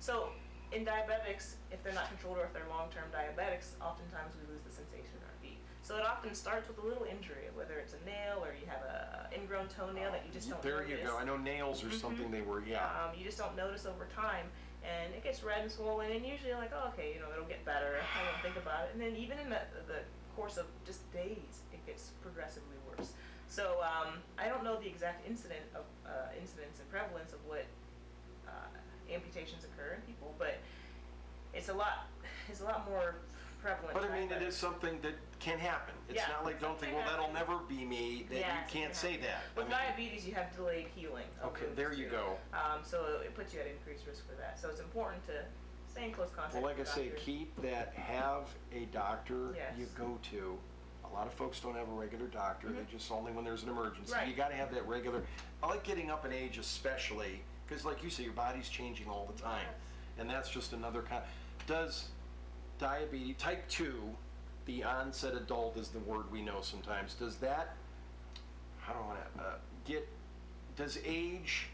S4: so in diabetics, if they're not controlled or if they're long-term diabetics, oftentimes we lose the sensation in our feet. So it often starts with a little injury, whether it's a nail or you have a ingrown toenail that you just don't
S1: There
S4: notice.
S1: you go. I know nails are something they were, yeah.
S4: You just don't notice over time, and it gets red and swollen, and usually you're like, oh, okay, it'll get better. I won't think about it. And then even in the course of just days, it gets progressively worse. So I don't know the exact incidence and prevalence of what amputations occur in people, but it's a lot more prevalent.
S1: But I mean, it
S4: diabetics.
S1: is something that can happen. It's
S4: Yeah,
S1: not like, don't think, well,
S4: something
S1: that'll never be me, that
S4: Yeah,
S1: you can't say
S4: something
S1: that.
S4: With
S1: I mean,
S4: diabetes, you have delayed healing. Of
S1: okay,
S4: wounds,
S1: there you
S4: too.
S1: go.
S4: So it puts you at increased risk for that. So it's important to stay in close contact
S1: Well, like I
S4: with
S1: say,
S4: doctors.
S1: keep that, have a doctor
S4: Yes.
S1: you go to. A lot of folks don't have a regular doctor, they just only when there's an emergency.
S4: Right.
S1: You gotta have that regular, I like getting up in age especially, because like you say, your body's changing all the time. And that's just another does diabetes, type 2, the onset adult is the word we know sometimes, does that, how do I wanna, does age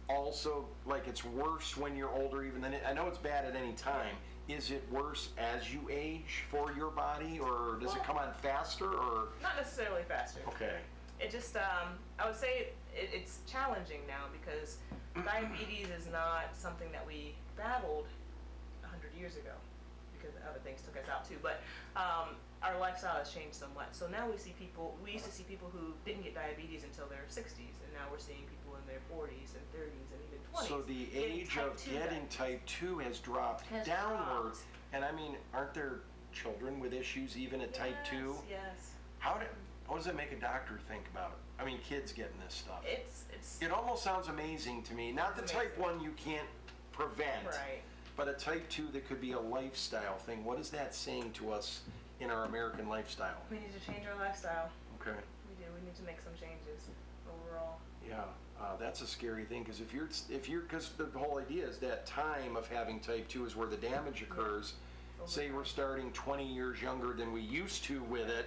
S1: also, like it's worse when you're older even than I know it's bad at any time. Is it worse as you age for your body, or does it come on faster, or?
S4: Not necessarily faster.
S1: Okay.
S4: It just, I would say it's challenging now because diabetes is not something that we battled 100 years ago because other things took us out too. But our lifestyle has changed somewhat. So now we used to see people who didn't get diabetes until their 60s, and now we're seeing people in their 40s and 30s and even 20s.
S1: So the
S4: getting
S1: age
S4: type
S1: of
S4: 2
S1: getting
S4: diabetes.
S1: type 2 has dropped
S4: Has
S1: downward.
S4: dropped.
S1: And I mean, aren't there children with issues even at type 2?
S4: Yes.
S1: What does it make a doctor think about it? I mean, kids getting this stuff.
S4: It's
S1: It almost sounds amazing to me. Not the
S4: It's
S1: type
S4: amazing.
S1: 1 you can't prevent,
S4: right.
S1: but a type 2 that could be a lifestyle thing. What is that saying to us in our American lifestyle?
S4: We need to change our lifestyle.
S1: Okay.
S4: We do. We need to make some changes overall.
S1: Yeah, that's a scary thing because because the whole idea is that time of having type 2 is where the damage occurs. Say we're starting 20 years younger than we used to with it,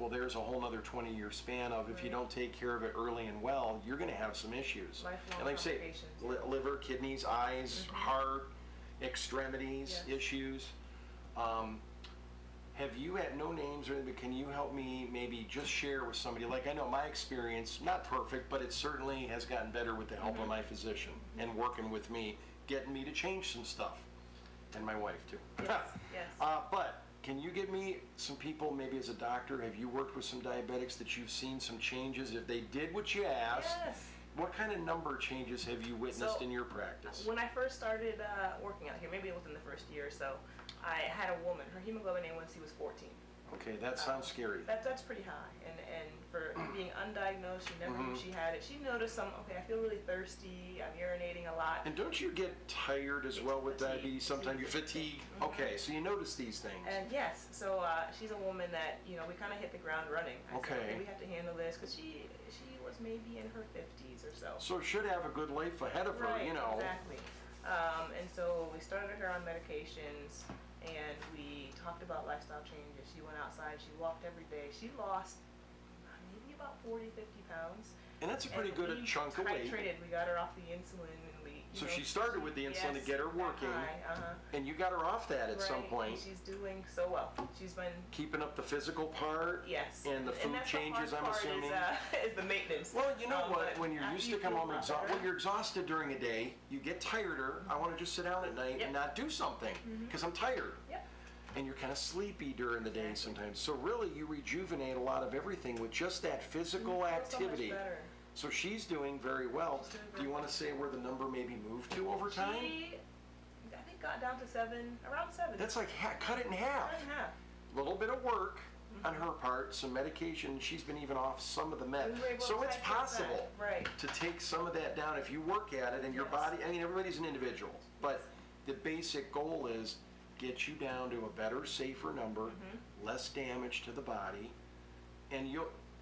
S1: well, there's a whole nother 20-year span of if you don't take care of it early and well, you're going to have some issues.
S4: Lifelong
S1: And like I say,
S4: complications.
S1: liver, kidneys, eyes, heart, extremities,
S4: Yes.
S1: issues. Have you had no names or anything, but can you help me maybe just share with somebody? Like I know my experience, not perfect, but it certainly has gotten better with the help of my physician and working with me, getting me to change some stuff. And my wife too.
S4: Yes, yes.
S1: But can you give me some people, maybe as a doctor, have you worked with some diabetics that you've seen some changes? If they did what you asked,
S4: Yes.
S1: what kind of number changes have you witnessed
S4: So,
S1: in your practice?
S4: When I first started working out here, maybe within the first year or so, I had a woman. Her hemoglobin A1C was 14.
S1: Okay, that sounds scary.
S4: That's pretty high. And for being undiagnosed, she never knew she had it. She noticed I feel really thirsty, I'm urinating a lot.
S1: And don't you get tired as well with
S4: Fatigue.
S1: diabetes? Sometimes you fatigue. Okay, so you notice these things.
S4: And yes, so she's a woman that, we kind of hit the ground running. I said,
S1: Okay.
S4: we have to handle this because she was maybe in her 50s or so.
S1: So should have a good life ahead of her,
S4: Right,
S1: you know.
S4: exactly. And so we started her on medications, and we talked about lifestyle changes. She went outside, she walked every day. She lost maybe about 40, 50 pounds.
S1: And that's a pretty
S4: And
S1: good
S4: we
S1: chunk of weight.
S4: titrated. We got her off the insulin, and we.
S1: So she started with the insulin to
S4: yes,
S1: get her
S4: that
S1: working,
S4: high,
S1: and you got her off that at some
S4: Right,
S1: point.
S4: and she's doing so well. She's been.
S1: Keeping up the physical part.
S4: Yes.
S1: And the food
S4: that's
S1: changes,
S4: the
S1: I'm
S4: hard part
S1: assuming.
S4: Is the maintenance.
S1: Well, you know what?
S4: but
S1: When you're
S4: after
S1: used
S4: you
S1: to come
S4: feel
S1: home
S4: a lot
S1: exhausted,
S4: better-
S1: when you're exhausted during a day, you get tireder. I want to just sit down at night
S4: Yep.
S1: and not do something because I'm tired.
S4: Yep.
S1: And you're kind of sleepy during the day
S4: Exactly.
S1: sometimes. So really, you rejuvenate a lot of everything with just that physical
S4: Feel so much
S1: activity.
S4: better.
S1: So she's doing very well.
S4: She's doing
S1: Do
S4: very
S1: you want to say where the number maybe moved to over time?
S4: She, I think, got down to around 7.
S1: That's like cut it in half.
S4: Cut in half.
S1: Little bit of work on her part, some medication. She's been even off some of the med.
S4: We were able
S1: So
S4: to
S1: it's
S4: titrate that.
S1: possible
S4: Right.
S1: to take some of that down if you work at it and your
S4: Yes.
S1: body. I mean, everybody's an individual, but the basic goal is get you down to a better, safer number, less damage to the body, and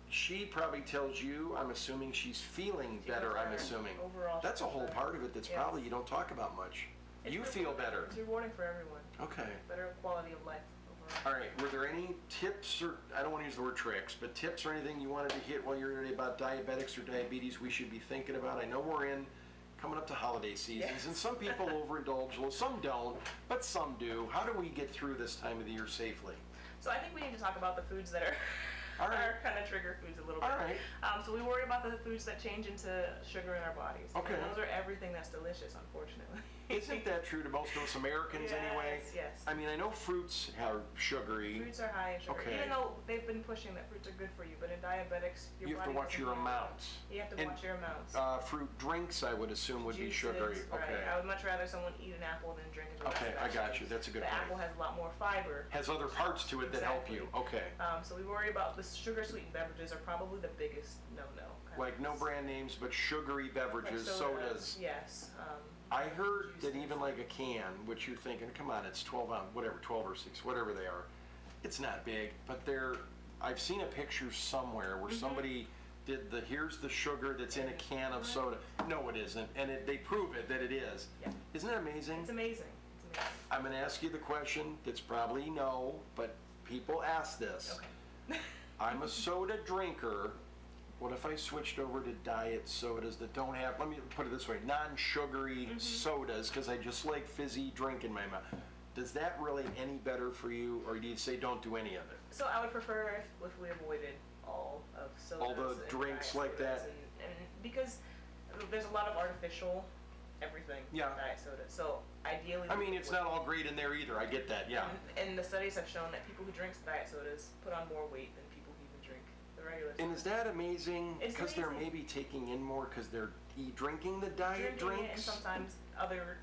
S1: she probably tells you, I'm assuming she's feeling
S4: She
S1: better,
S4: feels
S1: I'm
S4: better.
S1: assuming.
S4: Overall, she
S1: That's a
S4: feels
S1: whole
S4: better.
S1: part of it that's
S4: Yes.
S1: probably you don't talk about much.
S4: It's
S1: You feel
S4: rewarding.
S1: better.
S4: It's rewarding for everyone.
S1: Okay.
S4: Better quality of life overall.
S1: All right, were there any tips, or I don't want to use the word tricks, but tips or anything you wanted to hit while you're today about diabetics or diabetes we should be thinking about? I know we're in coming up to holiday seasons,
S4: Yes.
S1: and some people overindulge, well, some don't, but some do. How do we get through this time of the year safely?
S4: So I think we need to talk about the foods that are
S1: All right.
S4: are kind of trigger foods a little bit.
S1: All right.
S4: So we worry about the foods that change into sugar in our bodies.
S1: Okay.
S4: And those are everything that's delicious, unfortunately.
S1: Isn't that true to most of us Americans anyway?
S4: Yes.
S1: I mean, I know fruits are sugary.
S4: Fruits are high in sugar,
S1: Okay.
S4: even though they've been pushing that fruits are good for you. But in diabetics, your
S1: You have to
S4: body
S1: watch
S4: doesn't
S1: your
S4: have-
S1: amounts.
S4: You have to
S1: And,
S4: watch your amounts.
S1: Fruit drinks, I would assume, would be
S4: Juices,
S1: sugary.
S4: right.
S1: Okay.
S4: I would much rather someone eat an apple than drink a glass
S1: Okay,
S4: of
S1: I
S4: that
S1: got
S4: juice.
S1: you. That's a good
S4: The
S1: point.
S4: apple has a lot more fiber.
S1: Has other parts to it that help you.
S4: Exactly.
S1: Okay.
S4: So we worry about the sugar-sweetened beverages are probably the biggest no-no.
S1: Like no brand names, but sugary beverages, sodas.
S4: Yes.
S1: I heard that
S4: juices.
S1: even like a can, which you're thinking, come on, it's 12 ounce, whatever, 12 or 6, whatever they are. It's not big, but I've seen a picture somewhere where somebody did here's the sugar that's in a can of soda. No, it isn't. And they prove it that it is.
S4: Yeah.
S1: Isn't that amazing?
S4: It's amazing. It's amazing.
S1: I'm going to ask you the question that's probably no, but people ask this.
S4: Okay.
S1: I'm a soda drinker. What if I switched over to diet sodas that don't have, let me put it this way, non-sugary sodas, because I just like fizzy drink in my mouth. Does that really any better for you, or do you say don't do any of it?
S4: So I would prefer if we avoided all of sodas.
S1: All the
S4: and
S1: drinks
S4: diet
S1: like
S4: sodas
S1: that?
S4: And because there's a lot of artificial everything
S1: Yeah.
S4: in diet soda. So ideally.
S1: I mean, it's not all great in there either, I get that, yeah.
S4: And the studies have shown that people who drink diet sodas put on more weight than people who even drink the regular soda.
S1: And is that amazing?
S4: It's
S1: Because they're
S4: amazing.
S1: maybe taking in more because they're drinking the diet
S4: Drinking it, and
S1: drinks?
S4: sometimes they're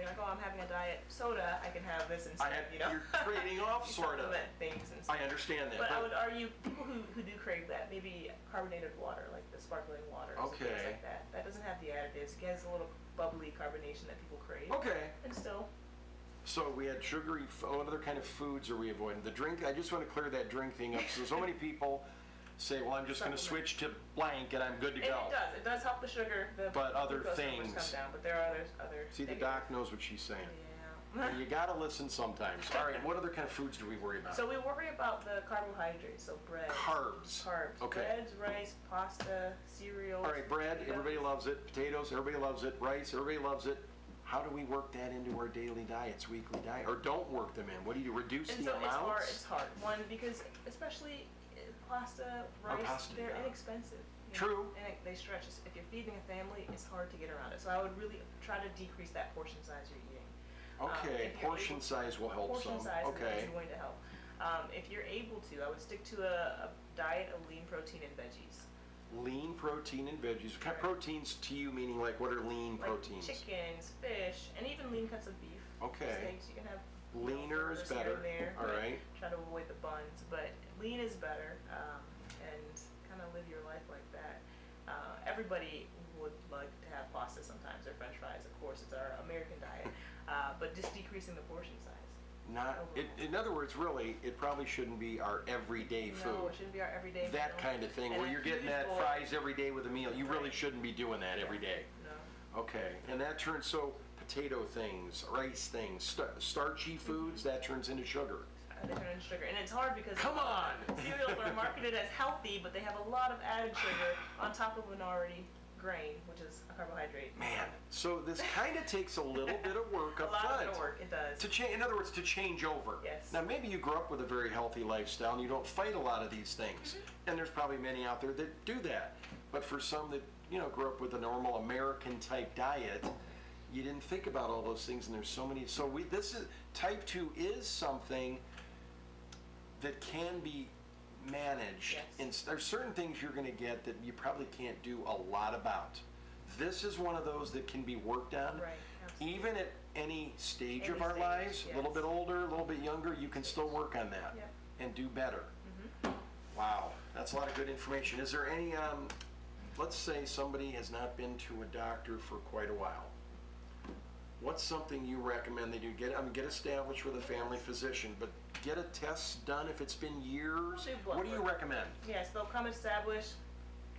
S4: like, oh, I'm having a diet soda, I can have this instead, you know?
S1: You're trading off,
S4: You
S1: sort of.
S4: supplement things and stuff.
S1: I understand that.
S4: But I would argue people who do crave that, maybe carbonated water, like the sparkling waters and things
S1: Okay.
S4: like that. That doesn't have the additives. It has a little bubbly carbonation that people crave.
S1: Okay.
S4: And still,
S1: So we had sugary, what other kind of foods are we avoiding? The drink, I just want to clear that drink thing up. So many people say, well, I'm just going to
S4: Supplement.
S1: switch to blank and I'm good to
S4: and
S1: go.
S4: it does help the sugar, the
S1: But other
S4: glucose numbers
S1: things.
S4: come down, but there are other
S1: See, the
S4: negative-
S1: doc knows what she's saying.
S4: Yeah.
S1: And you got to listen sometimes. All right, what other kind of foods do we worry about?
S4: So we worry about the carbohydrates, so bread.
S1: Carbs.
S4: Carbs.
S1: Okay.
S4: Breads, rice, pasta, cereals.
S1: All right, bread,
S4: potatoes.
S1: everybody loves it. Potatoes, everybody loves it. Rice, everybody loves it. How do we work that into our daily diets, weekly diet? Or don't work them in? What do you reduce
S4: And
S1: the
S4: so
S1: amounts?
S4: it's hard. One, because especially pasta, rice,
S1: pasta,
S4: they're
S1: yeah.
S4: inexpensive. you know,
S1: True.
S4: And they stretch. If you're feeding a family, it's hard to get around it. So I would really try to decrease that portion size you're eating.
S1: Okay,
S4: if you're
S1: portion
S4: able-
S1: size will help
S4: Portion
S1: some.
S4: size
S1: Okay.
S4: is going to help. If you're able to, I would stick to a diet of lean protein and veggies.
S1: Lean protein and veggies. What kind of proteins to you, meaning like what are lean
S4: Like
S1: proteins?
S4: chickens, fish, and even lean cuts of beef.
S1: Okay.
S4: Steaks, you can have
S1: Leaner is
S4: fillers here
S1: better.
S4: and there,
S1: All
S4: but
S1: right.
S4: Try to avoid the buns, but lean is better, and kind of live your life like that. Everybody would like to have pasta sometimes, or French fries, of course, it's our American diet, but just decreasing the portion size.
S1: In other words, really, it probably shouldn't be our everyday
S4: No,
S1: food.
S4: it shouldn't be our everyday
S1: That
S4: meal.
S1: kind of thing,
S4: And
S1: where
S4: a
S1: you're getting
S4: huge
S1: that
S4: bowl-
S1: fries every day with a meal. You really
S4: Right.
S1: shouldn't be doing that every day.
S4: No.
S1: Okay, and that turns, so potato things, rice things, starchy foods, that turns into sugar.
S4: They turn into sugar, and it's hard because
S1: Come on!
S4: cereals are marketed as healthy, but they have a lot of added sugar on top of an already grain, which is a carbohydrate.
S1: Man, so this kind of takes a little bit of work
S4: A
S1: up
S4: lot
S1: front.
S4: of work, it does.
S1: To change, in other words, to change over.
S4: Yes.
S1: Now, maybe you grew up with a very healthy lifestyle and you don't fight a lot of these things.
S4: Mm-hmm.
S1: And there's probably many out there that do that. But for some that, grew up with a normal American type diet, you didn't think about all those things, and there's so many. So type 2 is something that can be managed.
S4: Yes.
S1: And there's certain things you're going to get that you probably can't do a lot about. This is one of those that can be worked on.
S4: Right, absolutely.
S1: Even at any stage
S4: Any
S1: of our
S4: stage,
S1: lives, a little
S4: yes.
S1: bit older, a little bit younger, you can still work on that
S4: Yep.
S1: and do better.
S4: Mm-hmm.
S1: Wow, that's a lot of good information. Is there any, let's say somebody has not been to a doctor for quite a while. What's something you recommend they do? Get established with a family physician, but get a test done if it's been years.
S4: Do blood
S1: What do you
S4: work.
S1: recommend?
S4: Yes, they'll come established.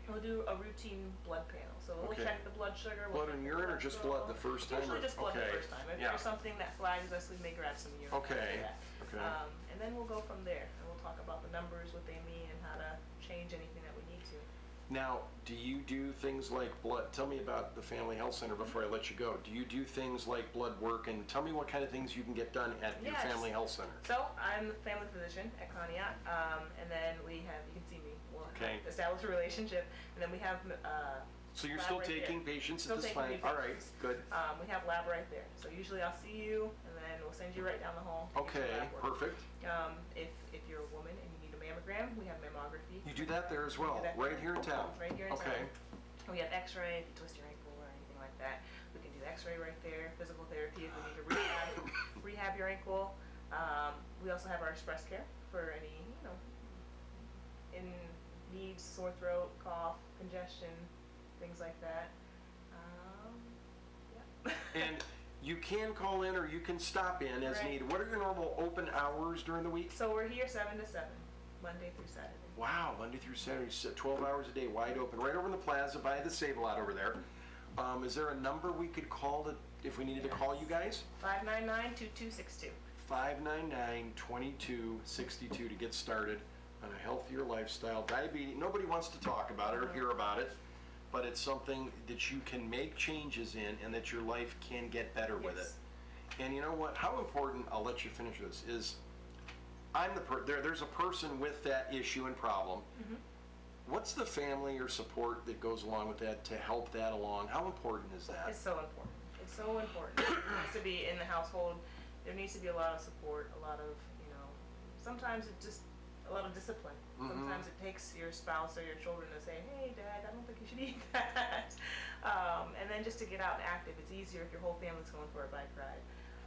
S4: We'll do a routine blood panel. So we'll
S1: Okay.
S4: check the blood sugar. we'll
S1: Blood
S4: check
S1: and
S4: the
S1: urine or just blood the
S4: cholesterol.
S1: first time?
S4: Usually
S1: or-
S4: just blood
S1: okay.
S4: the first time. If
S1: Yeah.
S4: there's something that flags us, we may grab some urine.
S1: Okay.
S4: after that.
S1: Okay.
S4: And then we'll go from there. And we'll talk about the numbers, what they mean, and how to change anything that we need to.
S1: Now, do you do things like blood? Tell me about the Family Health Center before I let you go. Do you do things like blood work? And tell me what kind of things you can get done at your
S4: Yes.
S1: Family Health Center.
S4: So I'm the family physician at Conneaut, and then we have, you can see me, we'll
S1: Okay.
S4: establish a relationship, and then we have,
S1: So you're
S4: lab
S1: still
S4: right
S1: taking
S4: there.
S1: patients
S4: Still
S1: at this
S4: taking
S1: time?
S4: new
S1: All right,
S4: patients.
S1: good.
S4: We have lab right there. So usually I'll see you, and then we'll send you right down the hall. to get your
S1: Okay,
S4: lab work.
S1: perfect.
S4: If you're a woman and you need a mammogram, we have mammography.
S1: You do that there as
S4: We do
S1: well,
S4: that
S1: right
S4: there.
S1: here in town?
S4: Right here in
S1: Okay.
S4: town. We have x-ray, if you twist your ankle or anything like that, we can do x-ray right there, physical therapy if we need to rehab your ankle. We also have our express care for any, in needs, sore throat, cough, congestion, things like that. Yeah.
S1: And you can call in or you can stop in as
S4: Right.
S1: needed. What are your normal open hours during the week?
S4: So we're here 7 to 7, Monday through Saturday.
S1: Wow, Monday through Saturday, 12 hours a day, wide open, right over in the plaza by the Save-A-Lot over there. Is there a number we could call if we needed to call you guys?
S4: 599-2262.
S1: 599-2262 to get started on a healthier lifestyle. Diabetes, nobody wants to talk about it or hear about it, but it's something that you can make changes in and that your life can get better with it.
S4: Yes.
S1: And you know what? How important, I'll let you finish this, is there's a person with that issue and problem.
S4: Mm-hmm.
S1: What's the family or support that goes along with that to help that along? How important is that?
S4: It's so important. It's so important. It needs to be in the household. There needs to be a lot of support, a lot of, sometimes it just, a lot of discipline.
S1: Mhm.
S4: Sometimes it takes your spouse or your children to say, hey, Dad, I don't think you should eat that. And then just to get out and active. It's easier if your whole family's going for a bike ride.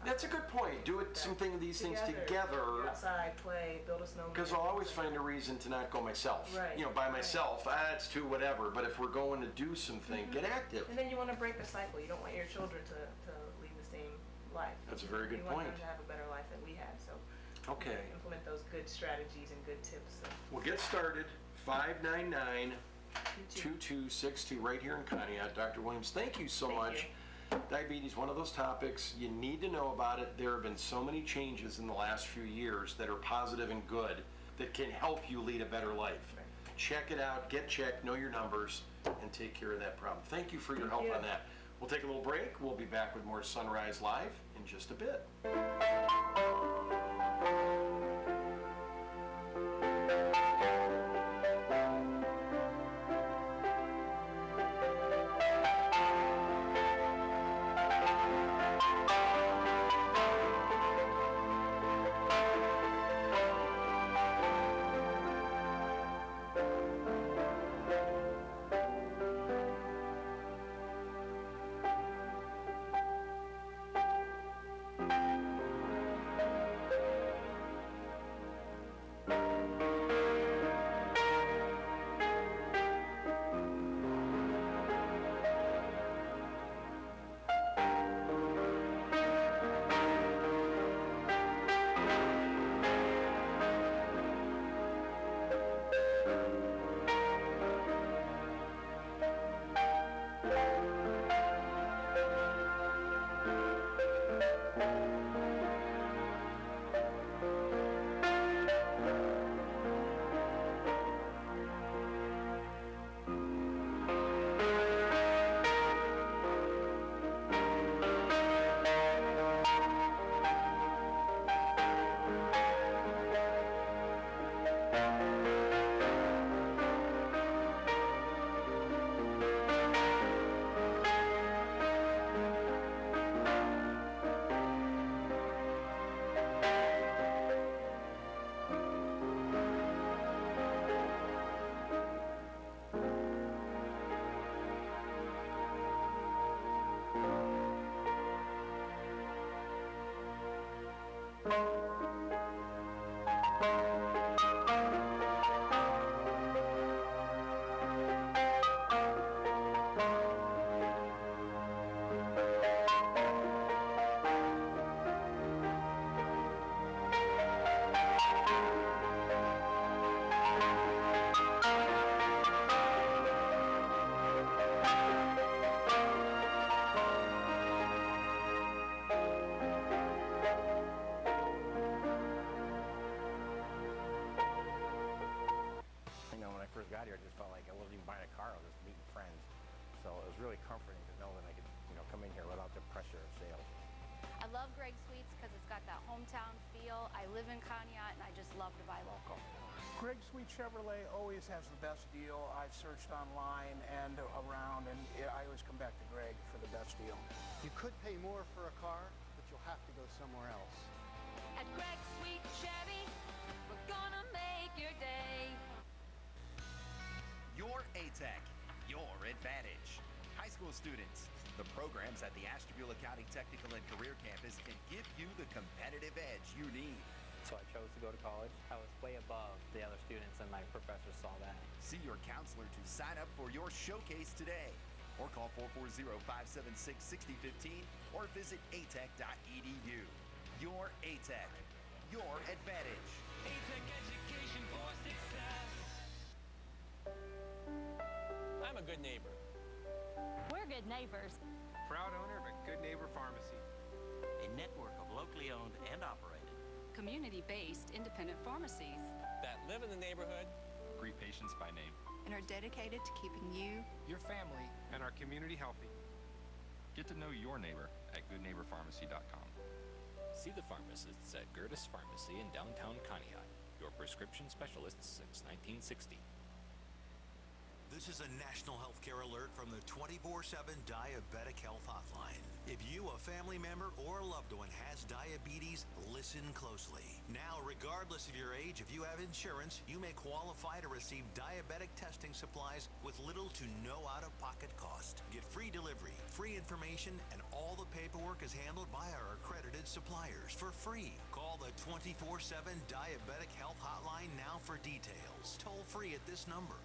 S1: That's a good point. Do it, something of these things
S4: Get
S1: together.
S4: outside, play, build a snowman.
S1: Because I'll always find a reason to not go myself.
S4: Right,
S1: By
S4: right.
S1: myself, it's too whatever. But if we're going to do something, get active.
S4: And then you want to break the cycle. You don't want your children to lead the same life.
S1: That's a very good
S4: You want
S1: point.
S4: them to have a better life than we had. So
S1: Okay.
S4: implement those good strategies and good tips. So.
S1: We'll get started. 599-2262 right here in Conneaut. Dr. Williams, thank you so
S4: Thank
S1: much. Diabetes, one of those topics, you need to know about it. There have been so many changes in the last few years that are positive and good that can help you lead a better life.
S4: Right.
S1: Check it out, get checked, know your numbers, and take care of that problem. Thank you for your
S4: Thank
S1: help
S4: you.
S1: on that. We'll take a little break. We'll be back with more Sunrise Live in just a bit.
S5: hometown feel. I live in Conneaut, and I just love to buy local.
S6: Greg Sweet Chevrolet always has the best deal. I've searched online and around, and I always come back to Greg for the best deal.
S7: You could pay more for a car, but you'll have to go somewhere else.
S8: At Greg Sweet Chevy, we're gonna make your day.
S9: Your ATEC, your advantage. High school students, the programs at the Ashtabula County Technical and Career Campus can give you the competitive edge you need.
S10: So I chose to go to college. I was way above the other students, and my professors saw that.
S9: See your counselor to sign up for your showcase today, or call 440-576-6015, or visit atech.edu. Your ATEC, your advantage.
S11: ATEC education for success. I'm a good neighbor.
S8: We're good neighbors.
S12: Proud owner of a Good Neighbor Pharmacy.
S13: A network of locally owned and operated
S14: community-based independent pharmacies
S11: that live in the neighborhood,
S12: greet patients by name,
S14: and are dedicated to keeping you,
S12: your family, and our community healthy. Get to know your neighbor at goodneighborpharmacy.com.
S15: See the pharmacists at Gertis Pharmacy in downtown Conneaut, your prescription specialists since 1960.
S16: This is a national healthcare alert from the 24/7 Diabetic Health Hotline. If you, a family member, or a loved one has diabetes, listen closely. Now, regardless of your age, if you have insurance, you may qualify to receive diabetic testing supplies with little to no out-of-pocket cost. Get free delivery, free information, and all the paperwork is handled by our accredited suppliers for free. Call the 24/7 Diabetic Health Hotline now for details. Toll free at this number.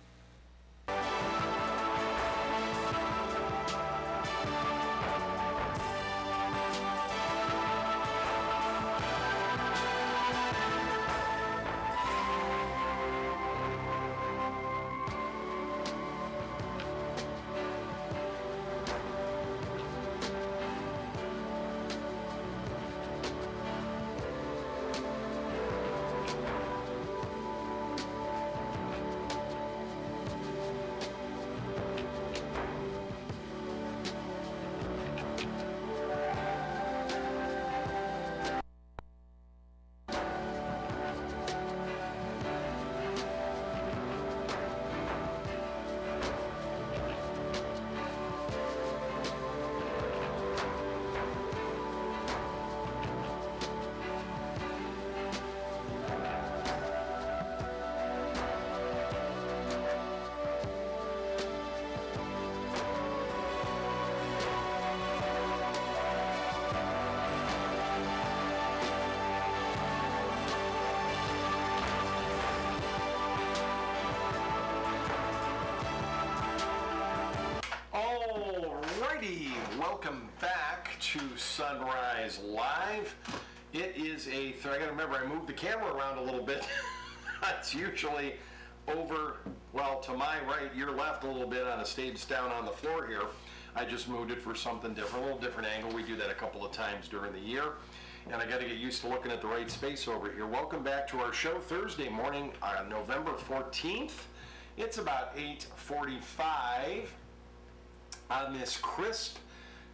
S1: Welcome back to Sunrise Live. It is I gotta remember, I moved the camera around a little bit. It's usually over, well, to my right, your left a little bit on a stage down on the floor here. I just moved it for something different, a little different angle. We do that a couple of times during the year. And I gotta get used to looking at the right space over here. Welcome back to our show Thursday morning on November 14th. It's about 8:45 on this crisp,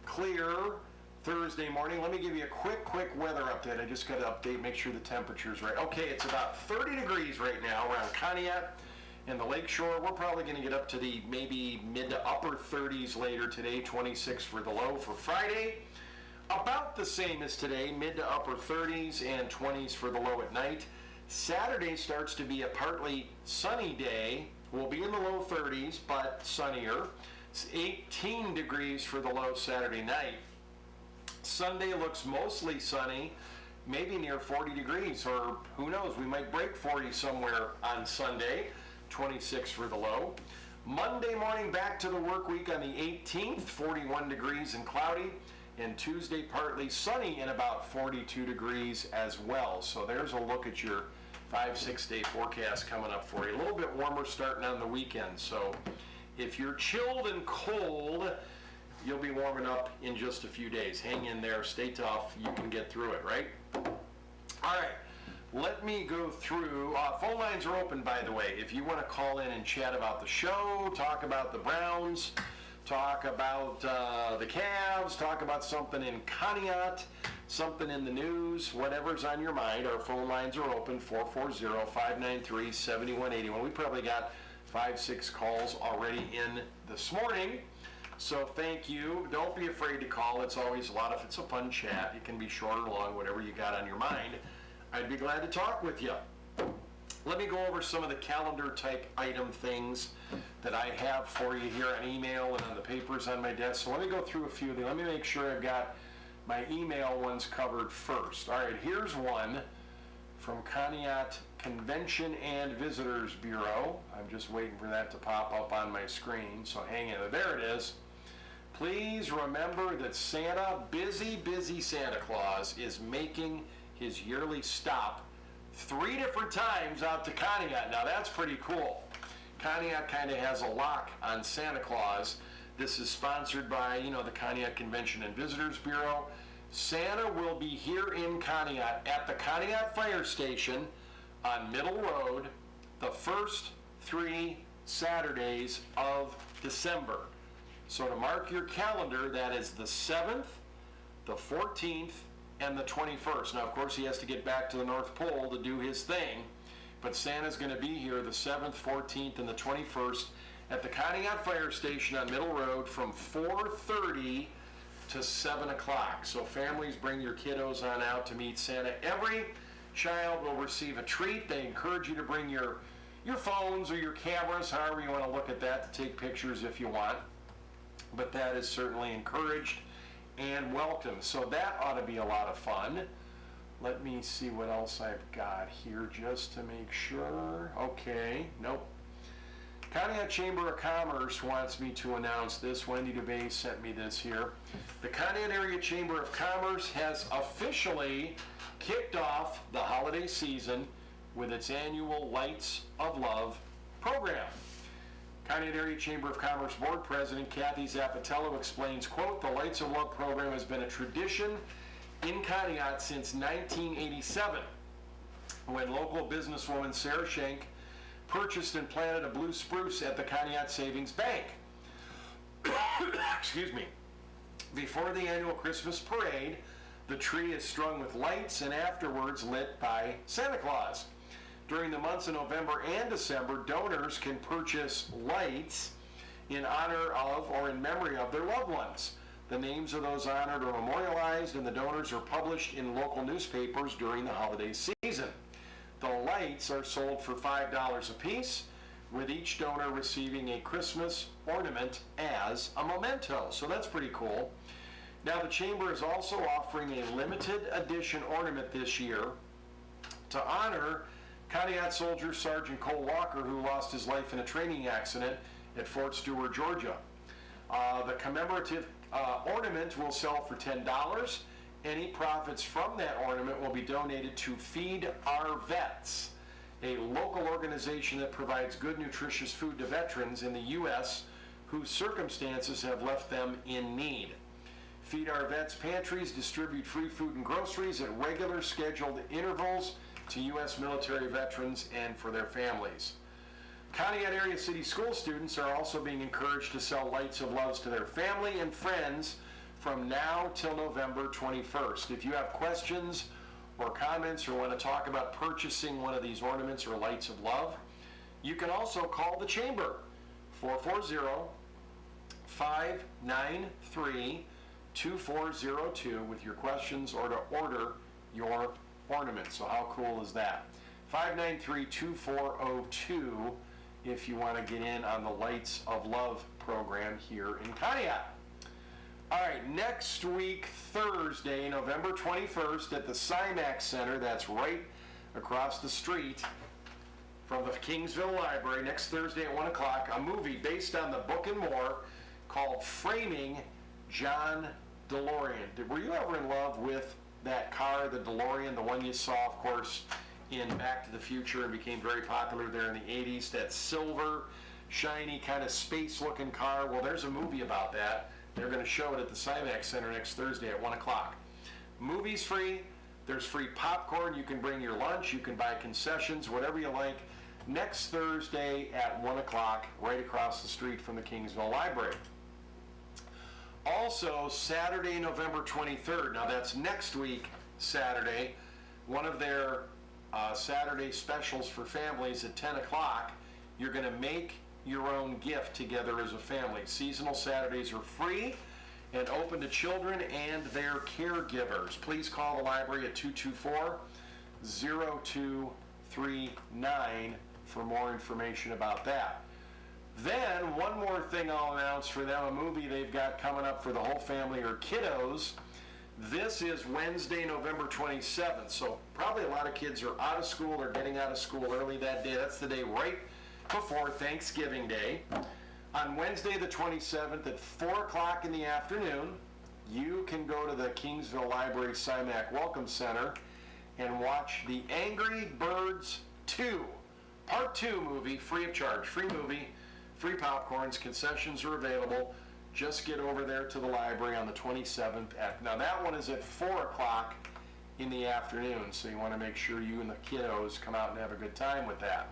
S1: clear Thursday morning. Let me give you a quick weather update. I just got to update, make sure the temperature's right. Okay, it's about 30 degrees right now around Conneaut and the lakeshore. We're probably going to get up to the maybe mid to upper 30s later today, 26 for the low for Friday. About the same as today, mid to upper 30s and 20s for the low at night. Saturday starts to be a partly sunny day. We'll be in the low 30s, but sunnier. It's 18 degrees for the low Saturday night. Sunday looks mostly sunny, maybe near 40 degrees, or who knows, we might break 40 somewhere on Sunday, 26 for the low. Monday morning back to the work week on the 18th, 41 degrees and cloudy, and Tuesday partly sunny and about 42 degrees as well. So there's a look at your 5-6 day forecast coming up for you. A little bit warmer starting on the weekend, so if you're chilled and cold, you'll be warming up in just a few days. Hang in there, stay tough, you can get through it, right? All right, let me go through, phone lines are open, by the way. If you want to call in and chat about the show, talk about the Browns, talk about the Cavs, talk about something in Conneaut, something in the news, whatever's on your mind. Our phone lines are open, 440-593-7181. We probably got 5-6 calls already in this morning. So thank you. Don't be afraid to call. It's always it's a fun chat. It can be short or long, whatever you got on your mind. I'd be glad to talk with you. Let me go over some of the calendar type item things that I have for you here on email and on the papers on my desk. So let me go through a few of them. Let me make sure I've got my email ones covered first. All right, here's one from Conneaut Convention and Visitors Bureau. I'm just waiting for that to pop up on my screen, so hang in there. There it is. Please remember that Santa, busy Santa Claus, is making his yearly stop 3 different times out to Conneaut. Now that's pretty cool. Conneaut kind of has a lock on Santa Claus. This is sponsored by, the Conneaut Convention and Visitors Bureau. Santa will be here in Conneaut at the Conneaut Fire Station on Middle Road the first 3 Saturdays of December. So to mark your calendar, that is the 7th, the 14th, and the 21st. Now, of course, he has to get back to the North Pole to do his thing, but Santa's going to be here the 7th, 14th, and the 21st at the Conneaut Fire Station on Middle Road from 4:30 to 7 o'clock. So families, bring your kiddos on out to meet Santa. Every child will receive a treat. They encourage you to bring your phones or your cameras, however you want to look at that, to take pictures if you want. But that is certainly encouraged and welcome. So that ought to be a lot of fun. Let me see what else I've got here just to make sure. Okay, nope. Conneaut Chamber of Commerce wants me to announce this. Wendy DeBay sent me this here. The Conneaut Area Chamber of Commerce has officially kicked off the holiday season with its annual Lights of Love program. Conneaut Area Chamber of Commerce Board President Kathy Zappatello explains, quote, the Lights of Love program has been a tradition in Conneaut since 1987, when local businesswoman Sarah Schenk purchased and planted a blue spruce at the Conneaut Savings Bank. Excuse me. Before the annual Christmas parade, the tree is strung with lights and afterwards lit by Santa Claus. During the months of November and December, donors can purchase lights in honor of or in memory of their loved ones. The names of those honored are memorialized and the donors are published in local newspapers during the holiday season. The lights are sold for $5 a piece, with each donor receiving a Christmas ornament as a memento. So that's pretty cool. Now the Chamber is also offering a limited edition ornament this year to honor Conneaut soldier Sergeant Cole Walker, who lost his life in a training accident at Fort Stewart, Georgia. The commemorative ornament will sell for $10. Any profits from that ornament will be donated to Feed Our Vets, a local organization that provides good, nutritious food to veterans in the U.S. whose circumstances have left them in need. Feed Our Vets pantries distribute free food and groceries at regular scheduled intervals to U.S. military veterans and for their families. Conneaut area city school students are also being encouraged to sell Lights of Loves to their family and friends from now till November 21st. If you have questions or comments or want to talk about purchasing one of these ornaments or Lights of Love, you can also call the Chamber, 440-593-2402 with your questions or to order your ornament. So how cool is that? 593-2402 if you want to get in on the Lights of Love program here in Conneaut. All right, next week, Thursday, November 21st at the Cymax Center, that's right across the street from the Kingsville Library, next Thursday at 1 o'clock, a movie based on the book and more called Framing John DeLorean. Were you ever in love with that car, the DeLorean, the one you saw, of course, in Back to the Future and became very popular there in the 80s, that silver, shiny, kind of space-looking car? Well, there's a movie about that. They're going to show it at the Cymax Center next Thursday at 1 o'clock. Movie's free. There's free popcorn. You can bring your lunch. You can buy concessions, whatever you like. Next Thursday at 1 o'clock, right across the street from the Kingsville Library. Also, Saturday, November 23rd, now that's next week, Saturday, one of their Saturday specials for families at 10 o'clock, you're going to make your own gift together as a family. Seasonal Saturdays are free and open to children and their caregivers. Please call the library at 224-0239 for more information about that. Then, one more thing I'll announce for them, a movie they've got coming up for the whole family or kiddos. This is Wednesday, November 27th, so probably a lot of kids are out of school or getting out of school early that day. That's the day right before Thanksgiving Day. On Wednesday the 27th at 4 o'clock in the afternoon, you can go to the Kingsville Library CIMAC Welcome Center and watch The Angry Birds 2, Part 2 movie, free of charge. Free movie, free popcorns, concessions are available. Just get over there to the library on the 27th. Now that one is at 4 o'clock in the afternoon, so you want to make sure you and the kiddos come out and have a good time with that.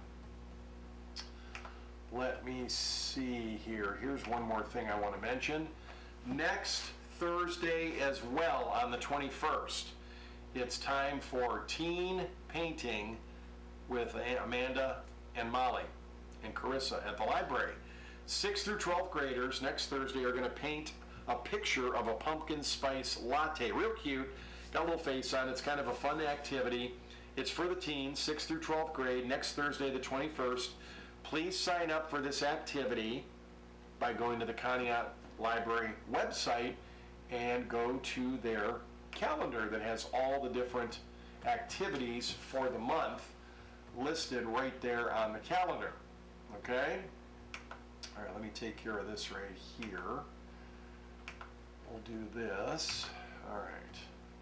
S1: Let me see here. Here's one more thing I want to mention. Next Thursday as well, on the 21st, it's time for teen painting with Amanda and Molly and Carissa at the library. 6th through 12th graders next Thursday are going to paint a picture of a pumpkin spice latte. Real cute. Got a little face on it. It's kind of a fun activity. It's for the teens, 6th through 12th grade, next Thursday the 21st. Please sign up for this activity by going to the Conneaut Library website and go to their calendar that has all the different activities for the month listed right there on the calendar. Okay? All right, let me take care of this right here. We'll do this. All right,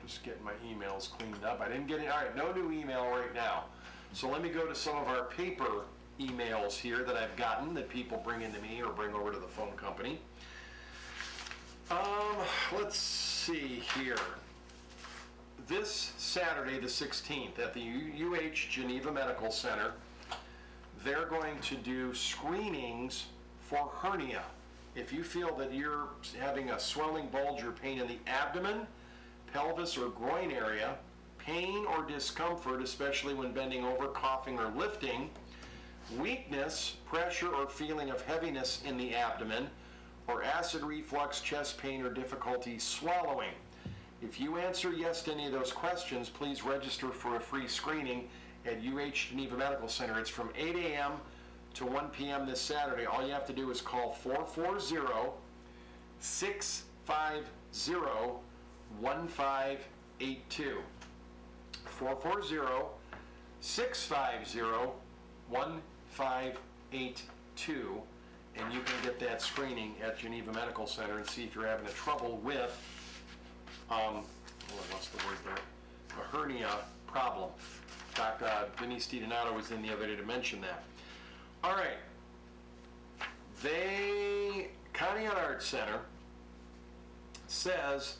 S1: just getting my emails cleaned up. I didn't get it. All right, no new email right now. So let me go to some of our paper emails here that I've gotten that people bring into me or bring over to the phone company. Let's see here. This Saturday, the 16th, at the UH Geneva Medical Center, they're going to do screenings for hernia. If you feel that you're having a swelling, bulge, or pain in the abdomen, pelvis, or groin area, pain or discomfort, especially when bending over, coughing, or lifting, weakness, pressure, or feeling of heaviness in the abdomen, or acid reflux, chest pain, or difficulty swallowing. If you answer yes to any of those questions, please register for a free screening at UH Geneva Medical Center. It's from 8 a.m. to 1 p.m. this Saturday. All you have to do is call 440-650-1582. 440-650-1582. And you can get that screening at Geneva Medical Center and see if you're having a trouble with, what's the word there? A hernia problem. Dr. Denise DiDonato was in the other day to mention that. All right. Conneaut Arts Center says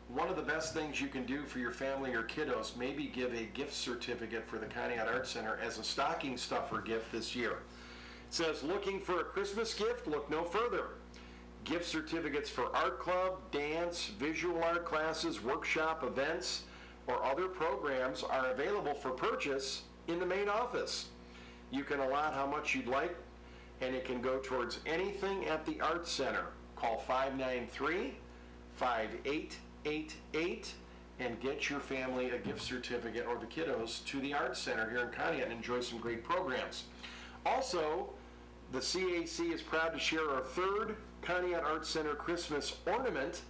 S1: one of the best things you can do for your family or kiddos, maybe give a gift certificate for the Conneaut Arts Center as a stocking stuffer gift this year. It says, looking for a Christmas gift? Look no further. Gift certificates for art club, dance, visual art classes, workshop events, or other programs are available for purchase in the main office. You can allot how much you'd like, and it can go towards anything at the Arts Center. Call 593-5888 and get your family a gift certificate or the kiddos to the Arts Center here in Conneaut and enjoy some great programs. Also, the CAC is proud to share our third Conneaut Arts Center Christmas ornament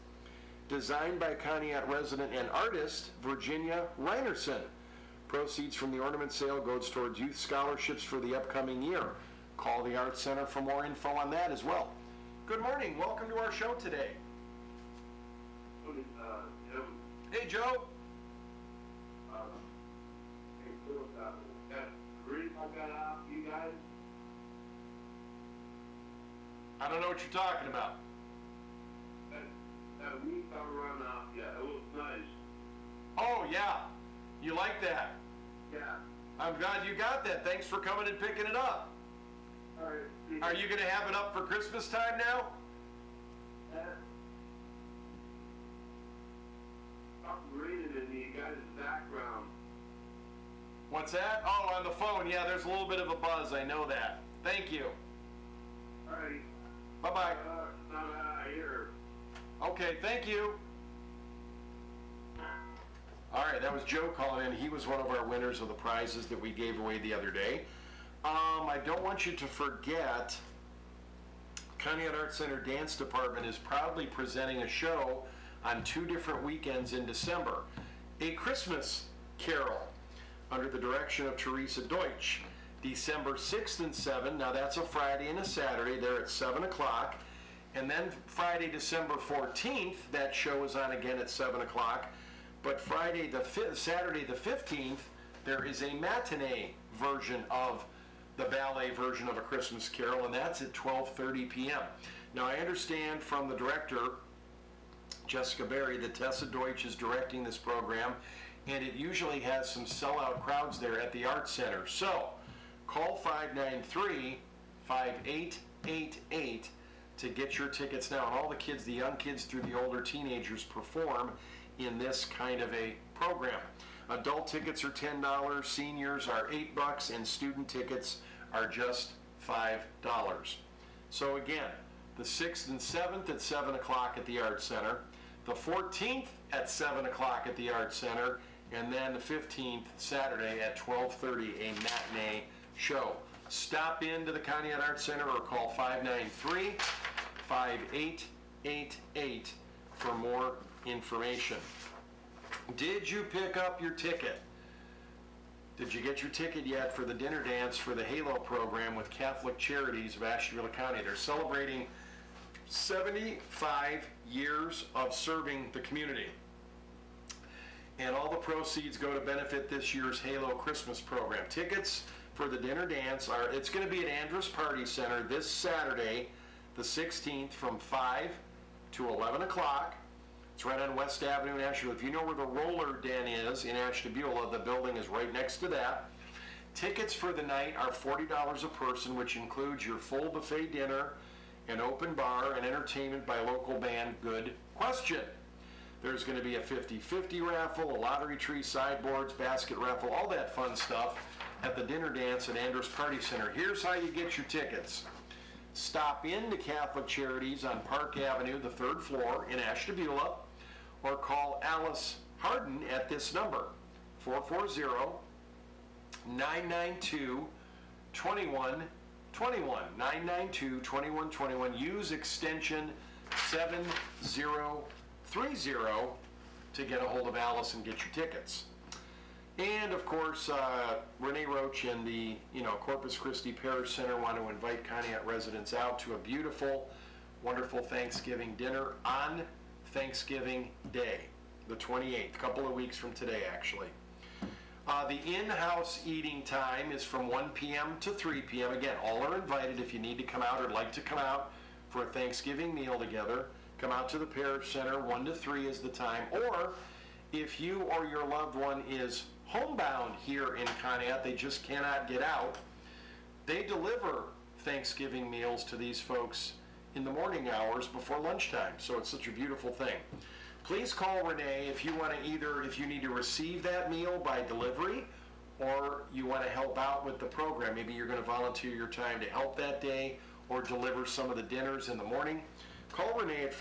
S1: designed by Conneaut resident and artist Virginia Reinerson. Proceeds from the ornament sale goes towards youth scholarships for the upcoming year. Call the Arts Center for more info on that as well. Good morning. Welcome to our show today. Hey, Joe. I don't know what you're talking about.
S3: That wheat got run out, yeah, it was nice.
S1: Oh, yeah. You like that?
S3: Yeah.
S1: I'm glad you got that. Thanks for coming and picking it up.
S3: All right.
S1: Are you going to have it up for Christmas time now?
S3: I'm reading in the guy's background.
S1: What's that? Oh, on the phone. Yeah, there's a little bit of a buzz. I know that. Thank you.
S3: All right.
S1: Bye-bye.
S3: Here.
S1: Okay, thank you. All right, that was Joe calling in. He was one of our winners of the prizes that we gave away the other day. I don't want you to forget, Conneaut Art Center Dance Department is proudly presenting a show on 2 different weekends in December. A Christmas Carol under the direction of Teresa Deutsch. December 6th and 7th, now that's a Friday and a Saturday, they're at 7 o'clock. And then Friday, December 14th, that show is on again at 7 o'clock. But Saturday the 15th, there is a matinee version of the ballet version of A Christmas Carol, and that's at 12:30 p.m. Now, I understand from the director, Jessica Berry, that Tessa Deutsch is directing this program, and it usually has some sellout crowds there at the Art Center. So, call 593-5888 to get your tickets now. And all the kids, the young kids through the older teenagers, perform in this kind of a program. Adult tickets are $10, seniors are $8, and student tickets are just $5. So again, the 6th and 7th at 7 o'clock at the Art Center, the 14th at 7 o'clock at the Art Center, and then the 15th, Saturday at 12:30, a matinee show. Stop into the Conneaut Art Center or call 593-5888 for more information. Did you pick up your ticket? Did you get your ticket yet for the dinner dance for the Halo program with Catholic Charities of Ashtabula County? They're celebrating 75 years of serving the community. And all the proceeds go to benefit this year's Halo Christmas program. Tickets for the dinner dance it's going to be at Andrus Party Center this Saturday, the 16th, from 5 to 11 o'clock. It's right on West Avenue in Ashtabula. If you know where the Roller Den is in Ashtabula, the building is right next to that. Tickets for the night are $40 a person, which includes your full buffet dinner, an open bar, and entertainment by local band Good Question. There's going to be a 50-50 raffle, a lottery tree, sideboards, basket raffle, all that fun stuff at the dinner dance at Andrus Party Center. Here's how you get your tickets. Stop into Catholic Charities on Park Avenue, the 3rd floor in Ashtabula, or call Alice Harden at this number, 440-992-2121, 992-2121. Use extension 7030 to get a hold of Alice and get your tickets. And of course, Renee Roach and the Corpus Christi Parish Center want to invite Conneaut residents out to a beautiful, wonderful Thanksgiving dinner on Thanksgiving Day, the 28th, a couple of weeks from today actually. The in-house eating time is from 1 p.m. to 3 p.m. Again, all are invited. If you need to come out or like to come out for a Thanksgiving meal together, come out to the Parish Center. 1 to 3 is the time. Or if you or your loved one is homebound here in Conneaut, they just cannot get out, they deliver Thanksgiving meals to these folks in the morning hours before lunchtime. So it's such a beautiful thing. Please call Renee if you want to if you need to receive that meal by delivery, or you want to help out with the program. Maybe you're going to volunteer your time to help that day or deliver some of the dinners in the morning. Call Renee at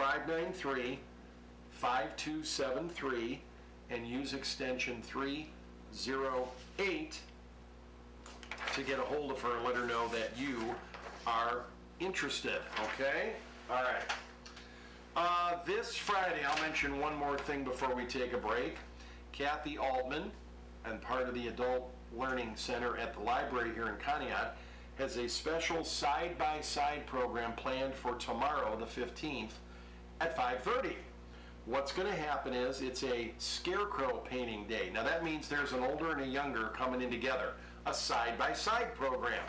S1: 593-5273 and use extension 308 to get a hold of her and let her know that you are interested, okay? All right. This Friday, I'll mention one more thing before we take a break. Kathy Altman, and part of the Adult Learning Center at the library here in Conneaut, has a special side-by-side program planned for tomorrow, the 15th, at 5:30. What's going to happen is it's a scarecrow painting day. Now that means there's an older and a younger coming in together, a side-by-side program.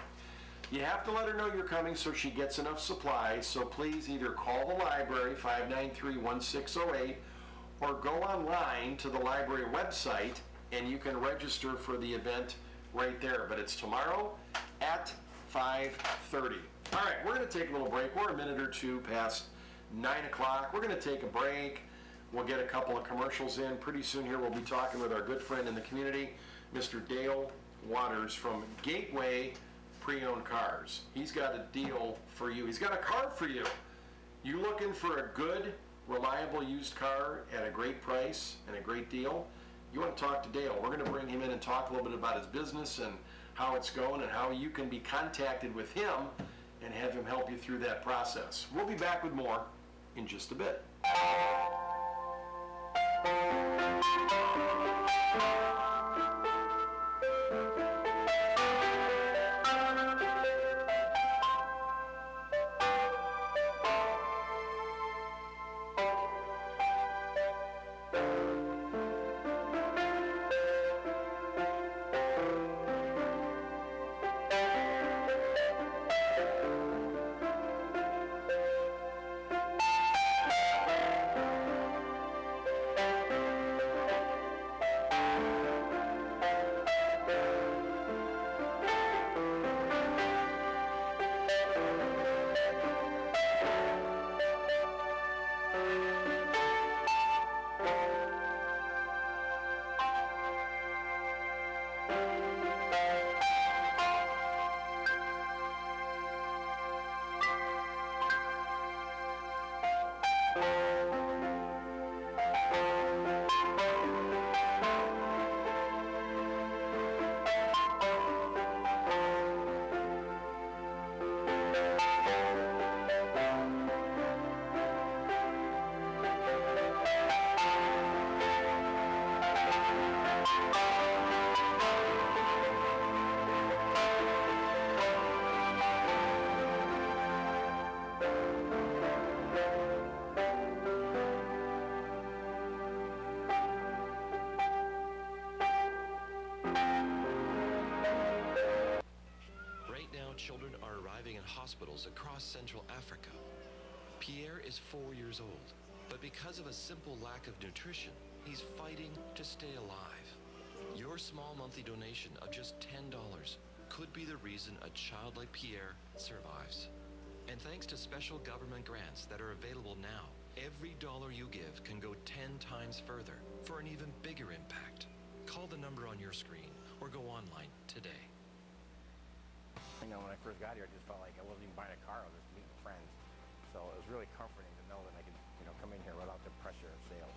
S1: You have to let her know you're coming so she gets enough supplies, so please either call the library, 593-1608, or go online to the library website and you can register for the event right there. But it's tomorrow at 5:30. All right, we're going to take a little break. We're a minute or two past 9 o'clock. We're going to take a break. We'll get a couple of commercials in. Pretty soon here we'll be talking with our good friend in the community, Mr. Dale Waters from Gateway Pre-Owned Cars. He's got a deal for you. He's got a car for you. You looking for a good, reliable used car at a great price and a great deal? You want to talk to Dale. We're going to bring him in and talk a little bit about his business and how it's going and how you can be contacted with him and have him help you through that process. We'll be back with more in just a bit.
S17: Children are arriving in hospitals across Central Africa. Pierre is 4 years old, but because of a simple lack of nutrition, he's fighting to stay alive. Your small monthly donation of just $10 could be the reason a child like Pierre survives. And thanks to special government grants that are available now, every dollar you give can go 10 times further for an even bigger impact. Call the number on your screen or go online today.
S18: You know, when I first got here, I just felt like I wasn't even buying a car, I was just meeting friends. So it was really comforting to know that I could, come in here without the pressure of sales.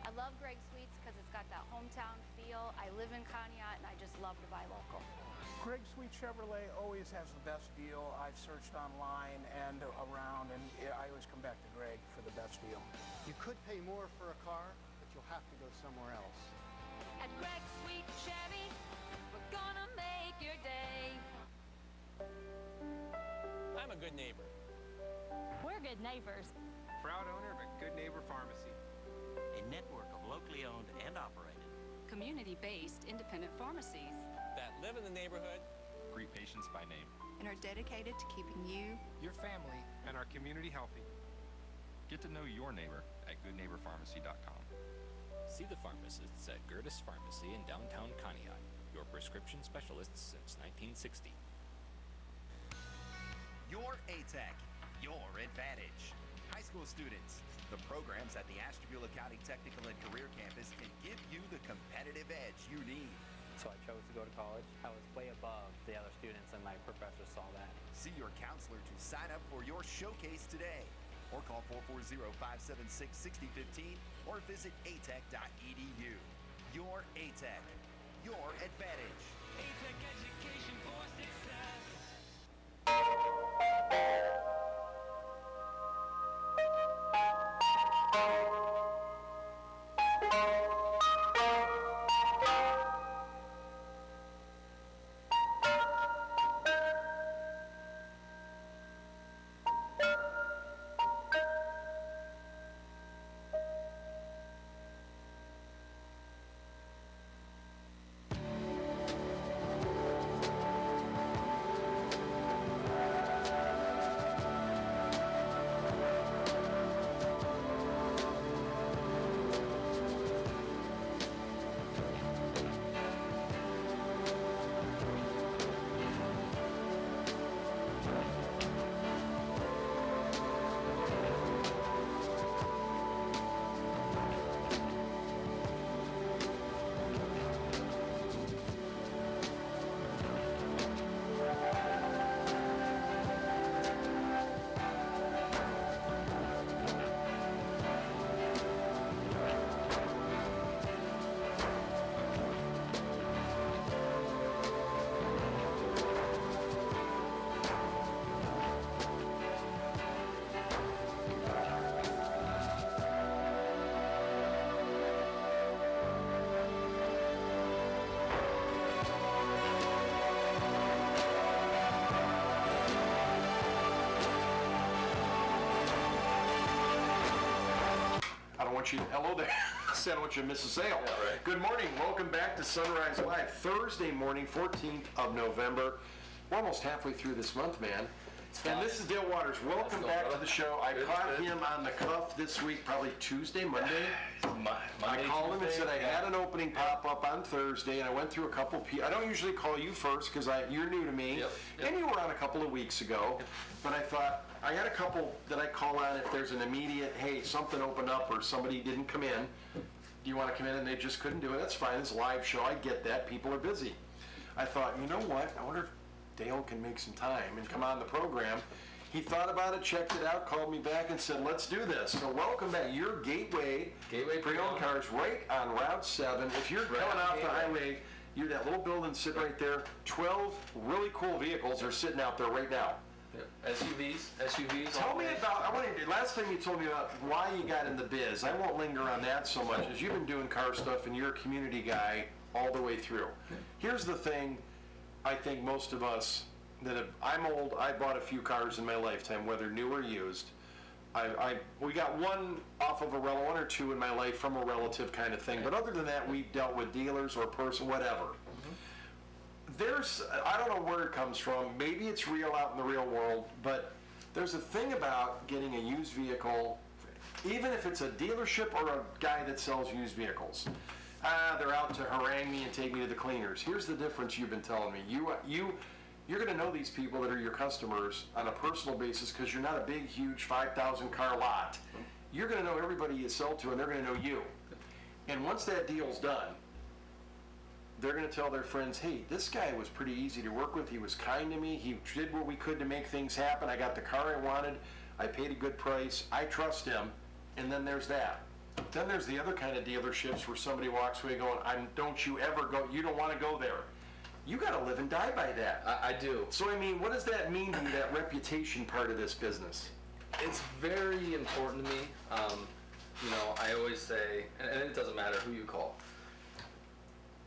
S5: I love Greg Sweets because it's got that hometown feel. I live in Conneaut and I just love to buy local.
S6: Greg Sweet Chevrolet always has the best deal. I've searched online and around, and I always come back to Greg for the best deal.
S7: You could pay more for a car, but you'll have to go somewhere else.
S8: At Greg Sweet Chevy, we're gonna make your day.
S11: I'm a good neighbor.
S8: We're good neighbors.
S12: Proud owner of a Good Neighbor Pharmacy.
S13: A network of locally owned and operated
S14: community-based independent pharmacies
S11: That live in the neighborhood.
S12: Greet patients by name.
S14: and are dedicated to keeping you,
S12: Your family. And our community healthy. Get to know your neighbor at goodneighborpharmacy.com.
S15: See the pharmacists at Gertis Pharmacy in downtown Conneaut, your prescription specialists since 1960.
S9: Your ATEC, your advantage. High school students, the programs at the Ashtabula County Technical and Career Campus can give you the competitive edge you need.
S10: So I chose to go to college. I was way above the other students, and my professors saw that.
S9: See your counselor to sign up for your showcase today. Or call 440-576-6015 or visit atech.edu. Your ATEC, your advantage.
S11: ATEC education for success.
S1: want you, hello there, sandwich and Mrs. Sale.
S19: Yeah, right.
S1: Good morning, welcome back to Sunrise Live, Thursday morning, 14th of November. We're almost halfway through this month, man. And this is Dale Waters. Welcome back to the show. I caught him on the cuff this week, probably Tuesday, Monday. I called him and said I had an opening pop up on Thursday, and I went through a couple people. I don't usually call you first because you're new to me, and you were on a couple of weeks ago. But I thought I had a couple that I call on if there's an immediate, hey, something opened up or somebody didn't come in. Do you want to come in? And they just couldn't do it. That's fine. It's a live show. I get that. People are busy. I thought, you know what? I wonder if Dale can make some time and come on the program. He thought about it, checked it out, called me back and said, let's do this. So welcome back. Your Gateway pre-owned cars right on Route 7. If you're coming off the highway, you're that little building sitting right there. 12 really cool vehicles are sitting out there right now.
S19: SUVs.
S1: Tell me about, last time you told me about why you got in the biz. I won't linger on that so much, as you've been doing car stuff and you're a community guy all the way through. Here's the thing, I think most of us I'm old, I bought a few cars in my lifetime, whether new or used. We got one off of one or two in my life from a relative kind of thing, but other than that, we've dealt with dealers or person, whatever. I don't know where it comes from, maybe it's real out in the real world, but there's a thing about getting a used vehicle, even if it's a dealership or a guy that sells used vehicles. They're out to harangue me and take me to the cleaners. Here's the difference you've been telling me. You're going to know these people that are your customers on a personal basis because you're not a big, huge 5,000 car lot. You're going to know everybody you sell to, and they're going to know you. And once that deal's done, they're going to tell their friends, hey, this guy was pretty easy to work with. He was kind to me. He did what we could to make things happen. I got the car I wanted. I paid a good price. I trust him. And then there's that. Then there's the other kind of dealerships where somebody walks away going, don't you ever go, you don't want to go there. You got to live and die by that.
S19: I do.
S1: So, I mean, what does that mean to you, that reputation part of this business?
S19: It's very important to me. I always say, and it doesn't matter who you call.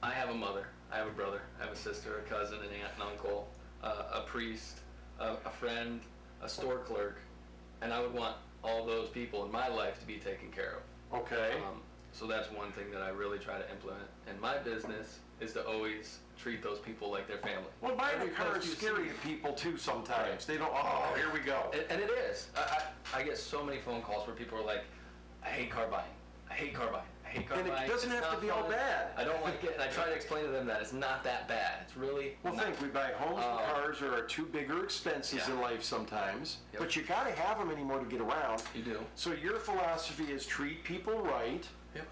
S19: I have a mother, I have a brother, I have a sister, a cousin, an aunt, an uncle, a priest, a friend, a store clerk, and I would want all those people in my life to be taken care of.
S1: Okay.
S19: So that's one thing that I really try to implement in my business is to always treat those people like their family.
S1: Well, buying a car is scary to people too sometimes. Right. They don't, here we go.
S19: And it is. I get so many phone calls where people are like, I hate car buying. I hate car buying. I hate car buying.
S1: And it doesn't have to be all bad.
S19: I don't like it. And I try to explain to them that it's not that bad. It's really
S1: we buy homes and cars are our two bigger expenses in life sometimes. Yep. But you got to have them anymore to get around.
S19: You do.
S1: So your philosophy is treat people right.
S19: Yep.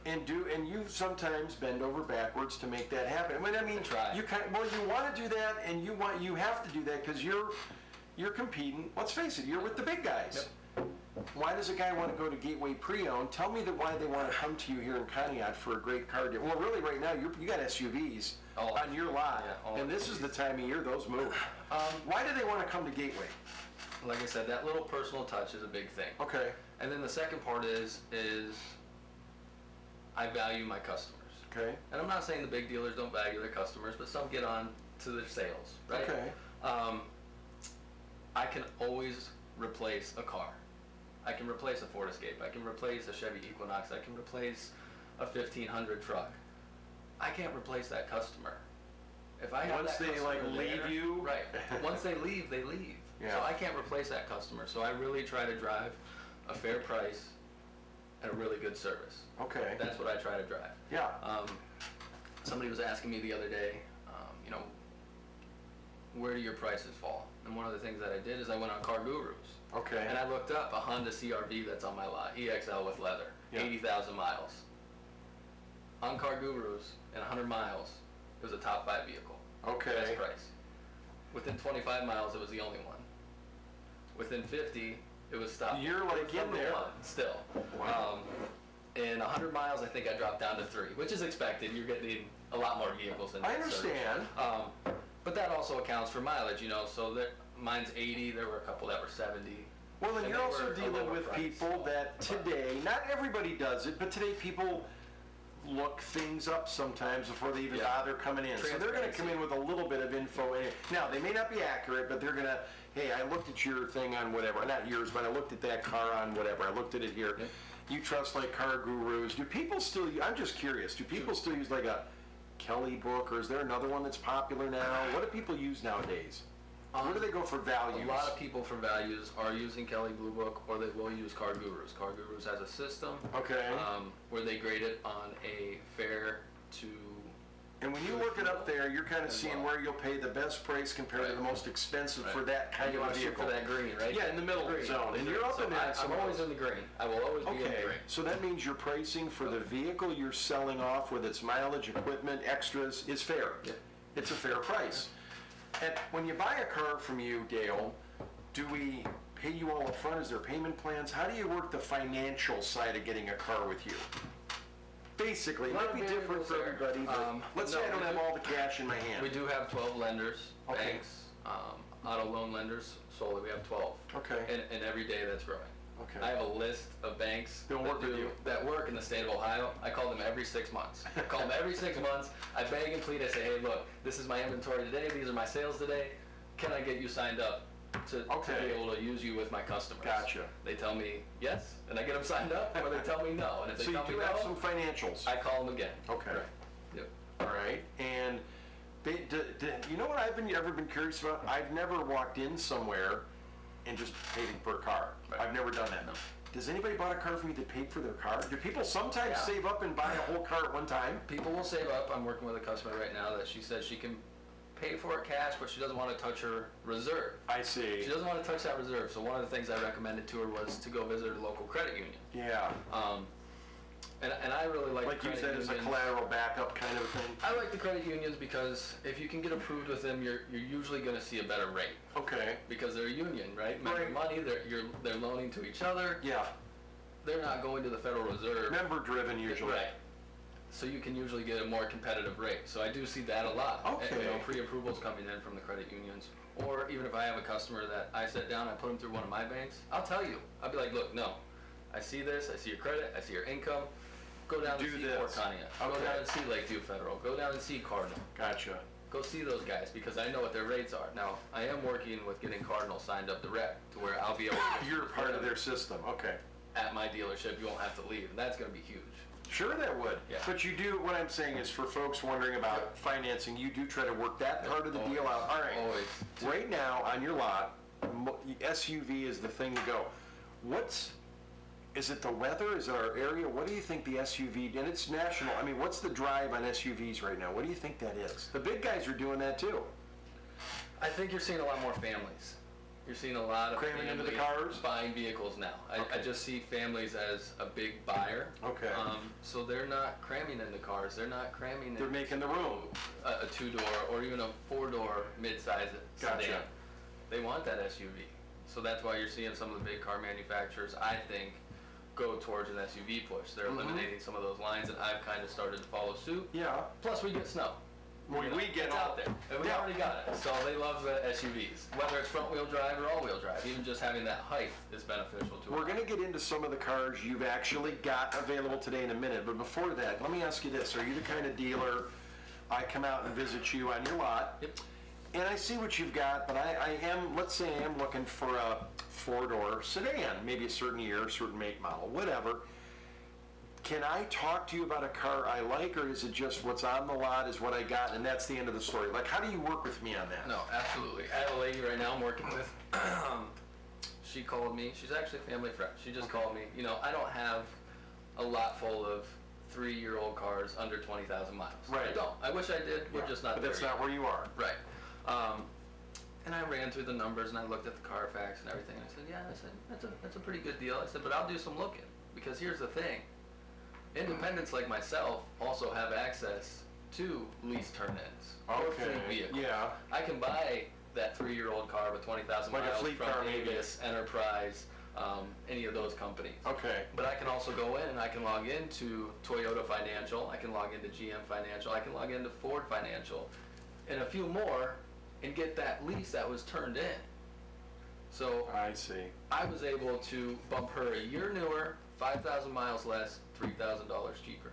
S19: And
S1: you sometimes bend over backwards to make that happen. I mean, you want to do that, and you have to do that because you're competing. Let's face it, you're with the big guys.
S19: Yep.
S1: Why does a guy want to go to Gateway Pre-Owned? Tell me why they want to come to you here in Conneaut for a great car deal. Well, really, right now you got SUVs on your lot, and this is the time of year those move. Why do they want to come to Gateway?
S19: Like I said, that little personal touch is a big thing.
S1: Okay.
S19: And then the second part is I value my customers.
S1: Okay.
S19: And I'm not saying the big dealers don't value their customers, but some get on to their sales, right?
S1: Okay.
S19: I can always replace a car. I can replace a Ford Escape. I can replace a Chevy Equinox. I can replace a 1500 truck. I can't replace that customer. If I have
S1: once
S19: that
S1: they
S19: customer
S1: leave
S19: there,
S1: you,
S19: right? Once they leave, they leave.
S1: Yeah.
S19: So I can't replace that customer. So I really try to drive a fair price and a really good service.
S1: Okay.
S19: That's what I try to drive.
S1: Yeah.
S19: Somebody was asking me the other day, where do your prices fall? And one of the things that I did is I went on Car Gurus.
S1: Okay.
S19: And I looked up a Honda CR-V that's on my lot, EXL with leather, 80,000 miles. On Car Gurus, in 100 miles, it was a top 5 vehicle.
S1: Okay.
S19: Best price. Within 25 miles, it was the only one. Within 50, it was stopped.
S1: You're like in there.
S19: Still.
S1: Wow.
S19: In 100 miles, I think I dropped down to 3, which is expected. You're getting a lot more vehicles in
S1: I understand.
S19: But that also accounts for mileage, so mine's 80, there were a couple that were 70.
S1: Well, then you're also dealing with people that today, not everybody does it, but today people look things up sometimes before they even bother coming in. So they're going to come in with a little bit of info. Now, they may not be accurate, but they're going to, hey, I looked at your thing on whatever, not yours, but I looked at that car on whatever. I looked at it here. You trust like Car Gurus. Do people still, I'm just curious, do people still use like a Kelly book, or is there another one that's popular now? What do people use nowadays? Where do they go for values?
S19: A lot of people for values are using Kelley Blue Book, or they will use Car Gurus. Car Gurus has a system where they grade it on a fair to...
S1: And when you look it up there, you're kind of seeing where you'll pay the best price compared to the most expensive for that kind of vehicle.
S19: For that green, right?
S1: Yeah, in the middle zone. And you're up in that.
S19: I'm always in the green. I will always be in the green.
S1: So that means your pricing for the vehicle you're selling off with its mileage, equipment, extras is fair.
S19: Yeah.
S1: It's a fair price. And when you buy a car from you, Dale, do we pay you all up front? Is there payment plans? How do you work the financial side of getting a car with you? Basically, it might be different for everybody, but let's say I don't have all the cash in my hand.
S19: We do have 12 lenders, banks, auto loan lenders, solely we have 12.
S1: Okay.
S19: And every day that's growing.
S1: Okay.
S19: I have a list of banks that work in the state of Ohio. I call them every 6 months. I call them every 6 months. I beg and plead. I say, hey, look, this is my inventory today. These are my sales today. Can I get you signed up to be able to use you with my customers?
S1: Gotcha.
S19: They tell me yes, and I get them signed up, or they tell me no. And if they
S1: So you
S19: tell me
S1: do
S19: no,
S1: have some financials.
S19: I call them again.
S1: Okay.
S19: Right. Yep.
S1: All right. And you know what I've ever been curious about? I've never walked in somewhere and just paid per car.
S19: Right.
S1: I've never done that.
S19: No.
S1: Does anybody bought a car from you that paid for their car? Do people sometimes save up and buy a whole car at one time?
S19: People will save up. I'm working with a customer right now that she says she can pay for it cash, but she doesn't want to touch her reserve.
S1: I see.
S19: She doesn't want to touch that reserve. So one of the things I recommended to her was to go visit a local credit union.
S1: Yeah.
S19: And I really like
S1: use that as a collateral backup kind of thing?
S19: I like the credit unions because if you can get approved with them, you're usually going to see a better rate.
S1: Okay.
S19: Because they're a union, right? Member money, they're loaning to each other.
S1: Yeah.
S19: They're not going to the Federal Reserve.
S1: Member driven usually.
S19: Right. So you can usually get a more competitive rate. So I do see that a lot.
S1: Okay.
S19: And, pre-approvals coming in from the credit unions. Or even if I have a customer that I sit down, I put them through one of my banks, I'll tell you. I'll be like, look, no, I see this, I see your credit, I see your income. Go down and see Fort Pontiac. Go down and see Lakeview Federal. Go down and see Cardinal.
S1: Gotcha.
S19: Go see those guys because I know what their rates are. Now, I am working with getting Cardinal signed up direct to where I'll be able to...
S1: You're part of their system, okay.
S19: At my dealership, you won't have to leave, and that's going to be huge.
S1: Sure that would.
S19: Yeah.
S1: But you do, what I'm saying is for folks wondering about financing, you do try to work that part of the deal out. All right.
S19: Always.
S1: Right now, on your lot, SUV is the thing to go. Is it the weather? Is it our area? What do you think the SUV, and it's national, I mean, what's the drive on SUVs right now? What do you think that is? The big guys are doing that too.
S19: I think you're seeing a lot more families. You're seeing a lot of
S1: cramming into the
S19: families
S1: cars?
S19: buying vehicles now. I just see families as a big buyer.
S1: Okay.
S19: So they're not cramming into cars. They're not cramming
S1: They're making the room.
S19: A two-door or even a four-door mid-size
S1: Gotcha.
S19: sedan. They want that SUV. So that's why you're seeing some of the big car manufacturers, I think, go towards an SUV push. They're eliminating some of those lines, and I've kind of started to follow suit.
S1: Yeah.
S19: Plus, we get snow.
S1: We get
S19: it's out there. And we already got it. So they love the SUVs. Whether it's front-wheel drive or all-wheel drive, even just having that height is beneficial to
S1: We're going to get into some of the cars you've actually got available today in a minute, but before that, let me ask you this. Are you the kind of dealer, I come out and visit you on your lot,
S19: Yep.
S1: and I see what you've got, but let's say I am looking for a four-door sedan, maybe a certain year, a certain make, model, whatever. Can I talk to you about a car I like, or is it just what's on the lot is what I got, and that's the end of the story? Like, how do you work with me on that?
S19: No, absolutely. I have a lady right now I'm working with. She called me. She's actually a family friend. She just called me. You know, I don't have a lot full of 3-year-old cars under 20,000 miles.
S1: Right.
S19: I don't. I wish I did. We're just not
S1: But
S19: there
S1: that's
S19: yet.
S1: not where you are.
S19: Right. And I ran through the numbers and I looked at the Carfax and everything. I said, yeah, that's a pretty good deal. I said, but I'll do some looking because here's the thing. Independents like myself also have access to lease turn-ins or fleet vehicles.
S1: Yeah.
S19: I can buy that 3-year-old car with 20,000
S1: Like a
S19: miles
S1: fleet
S19: from
S1: car, maybe.
S19: Avis, Enterprise, any of those companies.
S1: Okay.
S19: But I can also go in and I can log into Toyota Financial, I can log into GM Financial, I can log into Ford Financial, and a few more, and get that lease that was turned in. So
S1: I see.
S19: I was able to bump her a year newer, 5,000 miles less, $3,000 cheaper.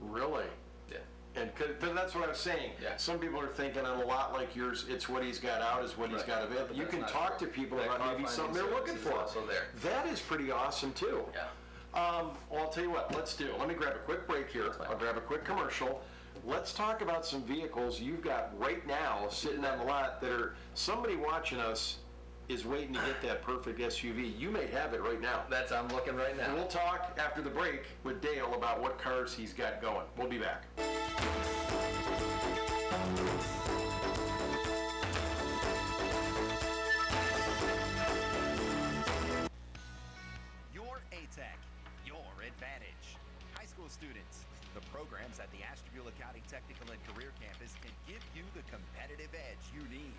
S1: Really?
S19: Yeah.
S1: And but that's what I was saying.
S19: Yeah.
S1: Some people are thinking on a lot like yours, it's what he's got out is what he's got available.
S19: But
S1: You
S19: that's
S1: can
S19: not
S1: talk
S19: true.
S1: to people
S19: That
S1: about
S19: car
S1: maybe something
S19: financing
S1: they're looking
S19: is
S1: for.
S19: also there.
S1: That is pretty awesome too.
S19: Yeah.
S1: Well, I'll tell you what, let's do. Let me grab a quick break here. I'll grab a quick commercial. Let's talk about some vehicles you've got right now sitting on the lot that are, somebody watching us is waiting to get that perfect SUV. You may have it right now.
S19: I'm looking right now.
S1: And we'll talk after the break with Dale about what cars he's got going. We'll be back.
S9: Your ATEC, your advantage. High school students, the programs at the Ashtabula County Technical and Career Campus can give you the competitive edge you need.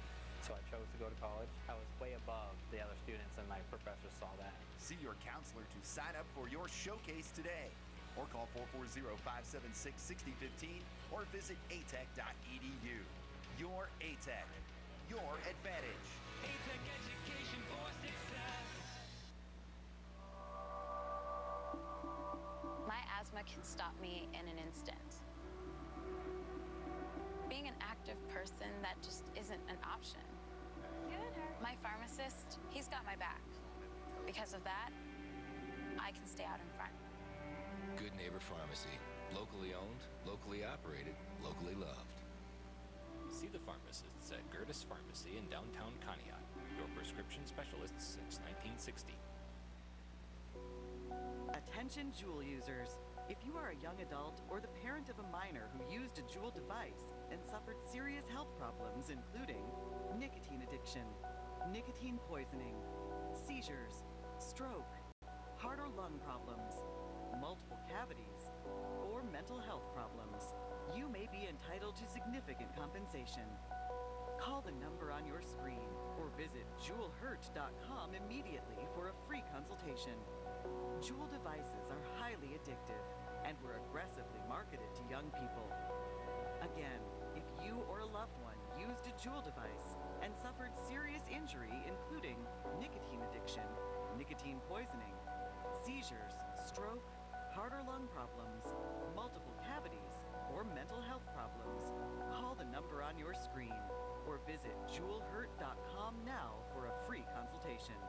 S10: So I chose to go to college. I was way above the other students, and my professors saw that.
S9: See your counselor to sign up for your showcase today. Or call 440-576-6015 or visit atech.edu. Your ATEC, your advantage.
S11: ATEC education for success.
S5: My asthma can stop me in an instant. Being an active person, that just isn't an option. My pharmacist, he's got my back. Because of that, I can stay out in front.
S15: Good Neighbor Pharmacy. Locally owned, locally operated, locally loved. See the pharmacists at Gertis Pharmacy in downtown Conneaut. Your prescription specialists since 1960.
S20: Attention Juul users. If you are a young adult or the parent of a minor who used a Juul device and suffered serious health problems including nicotine addiction, nicotine poisoning, seizures, stroke, heart or lung problems, multiple cavities, or mental health problems, you may be entitled to significant compensation. Call the number on your screen or visit JuulHurt.com immediately for a free consultation. Juul devices are highly addictive and were aggressively marketed to young people. Again, if you or a loved one used a Juul device and suffered serious injury including nicotine addiction, nicotine poisoning, seizures, stroke, heart or lung problems, multiple cavities, or mental health problems, call the number on your screen or visit JuulHurt.com now for a free consultation.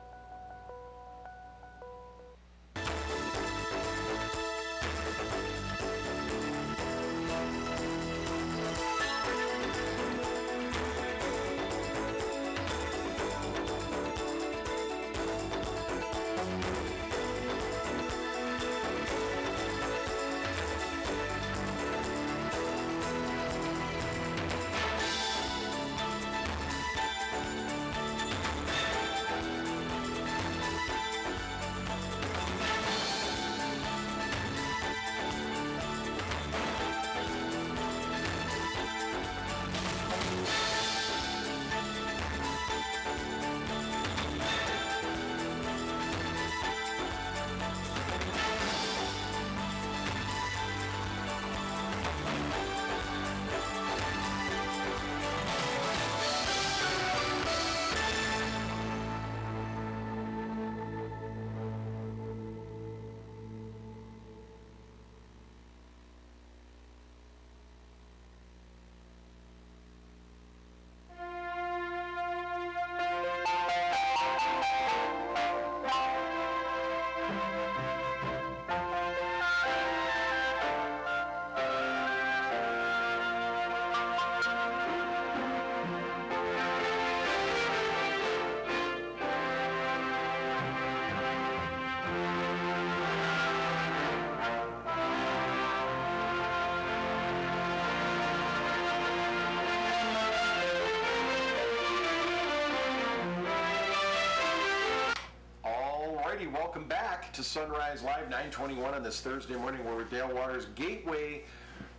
S1: Welcome back to Sunrise Live 921 on this Thursday morning. We're with Dale Waters, Gateway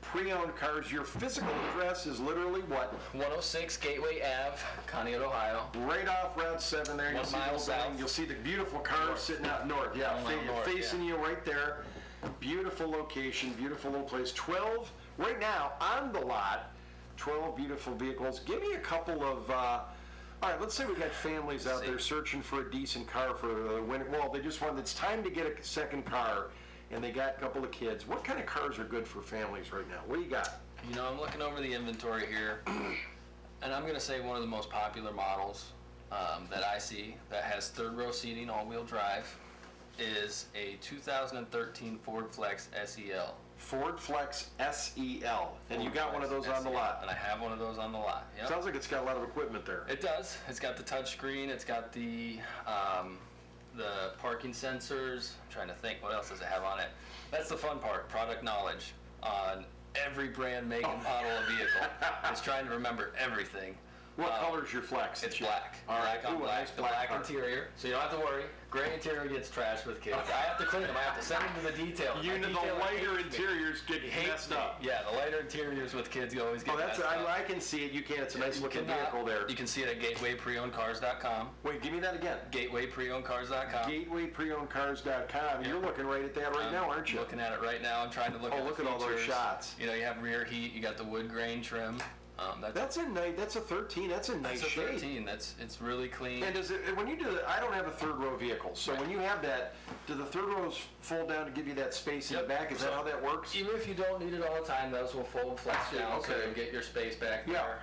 S1: Pre-Owned Cars. Your physical address is literally what?
S19: 106 Gateway Ave, Conneaut, Ohio.
S1: Right off Route 7 there.
S19: 1 mile south.
S1: You'll see the beautiful cars sitting out north. Yeah, facing you right there. Beautiful location, beautiful little place. 12, right now, on the lot, 12 beautiful vehicles. Give me a couple of... all right, let's say we've got families out there searching for a decent car for the winter. Well, they just want, it's time to get a second car, and they got a couple of kids. What kind of cars are good for families right now? What do you got?
S19: You know, I'm looking over the inventory here, and I'm going to say one of the most popular models that I see that has third row seating, all-wheel drive, is a 2013 Ford Flex SEL.
S1: Ford Flex SEL. And you got one of those on the lot.
S19: And I have one of those on the lot. Yep.
S1: Sounds like it's got a lot of equipment there.
S19: It does. It's got the touch screen. It's got the parking sensors. I'm trying to think, what else does it have on it? That's the fun part, product knowledge on every brand, make, and model of vehicle. I was trying to remember everything.
S1: What color is your Flex?
S19: It's black.
S1: All right.
S19: Black on
S1: Ooh, a
S19: black.
S1: nice
S19: The
S1: black
S19: black interior. So you don't have to worry. Gray interior gets trashed with kids. I have to clean them. I have to send them to the detailer.
S1: You know, the lighter interiors get messed up.
S19: Yeah, the lighter interiors with kids, you always get
S1: that's
S19: messed up.
S1: I can see it. You can. It's a nice looking vehicle there.
S19: You can see it at gatewaypreownedcars.com.
S1: Wait, give me that again.
S19: Gatewaypreownedcars.com.
S1: Gatewaypreownedcars.com. You're looking right at that right now, aren't you?
S19: Looking at it right now. I'm trying to look at the
S1: look at all those
S19: features.
S1: shots.
S19: You know, you have rear heat. You got the wood grain trim.
S1: That's a 13. That's a nice shape.
S19: That's a 13. It's really clean.
S1: And does it, when you do that, I don't have a third row vehicle, so when you have that, do the third rows fold down to give you that space in the back? Is that how that works?
S19: Even if you don't need it all the time, those will fold flex down, so you'll get your space back there.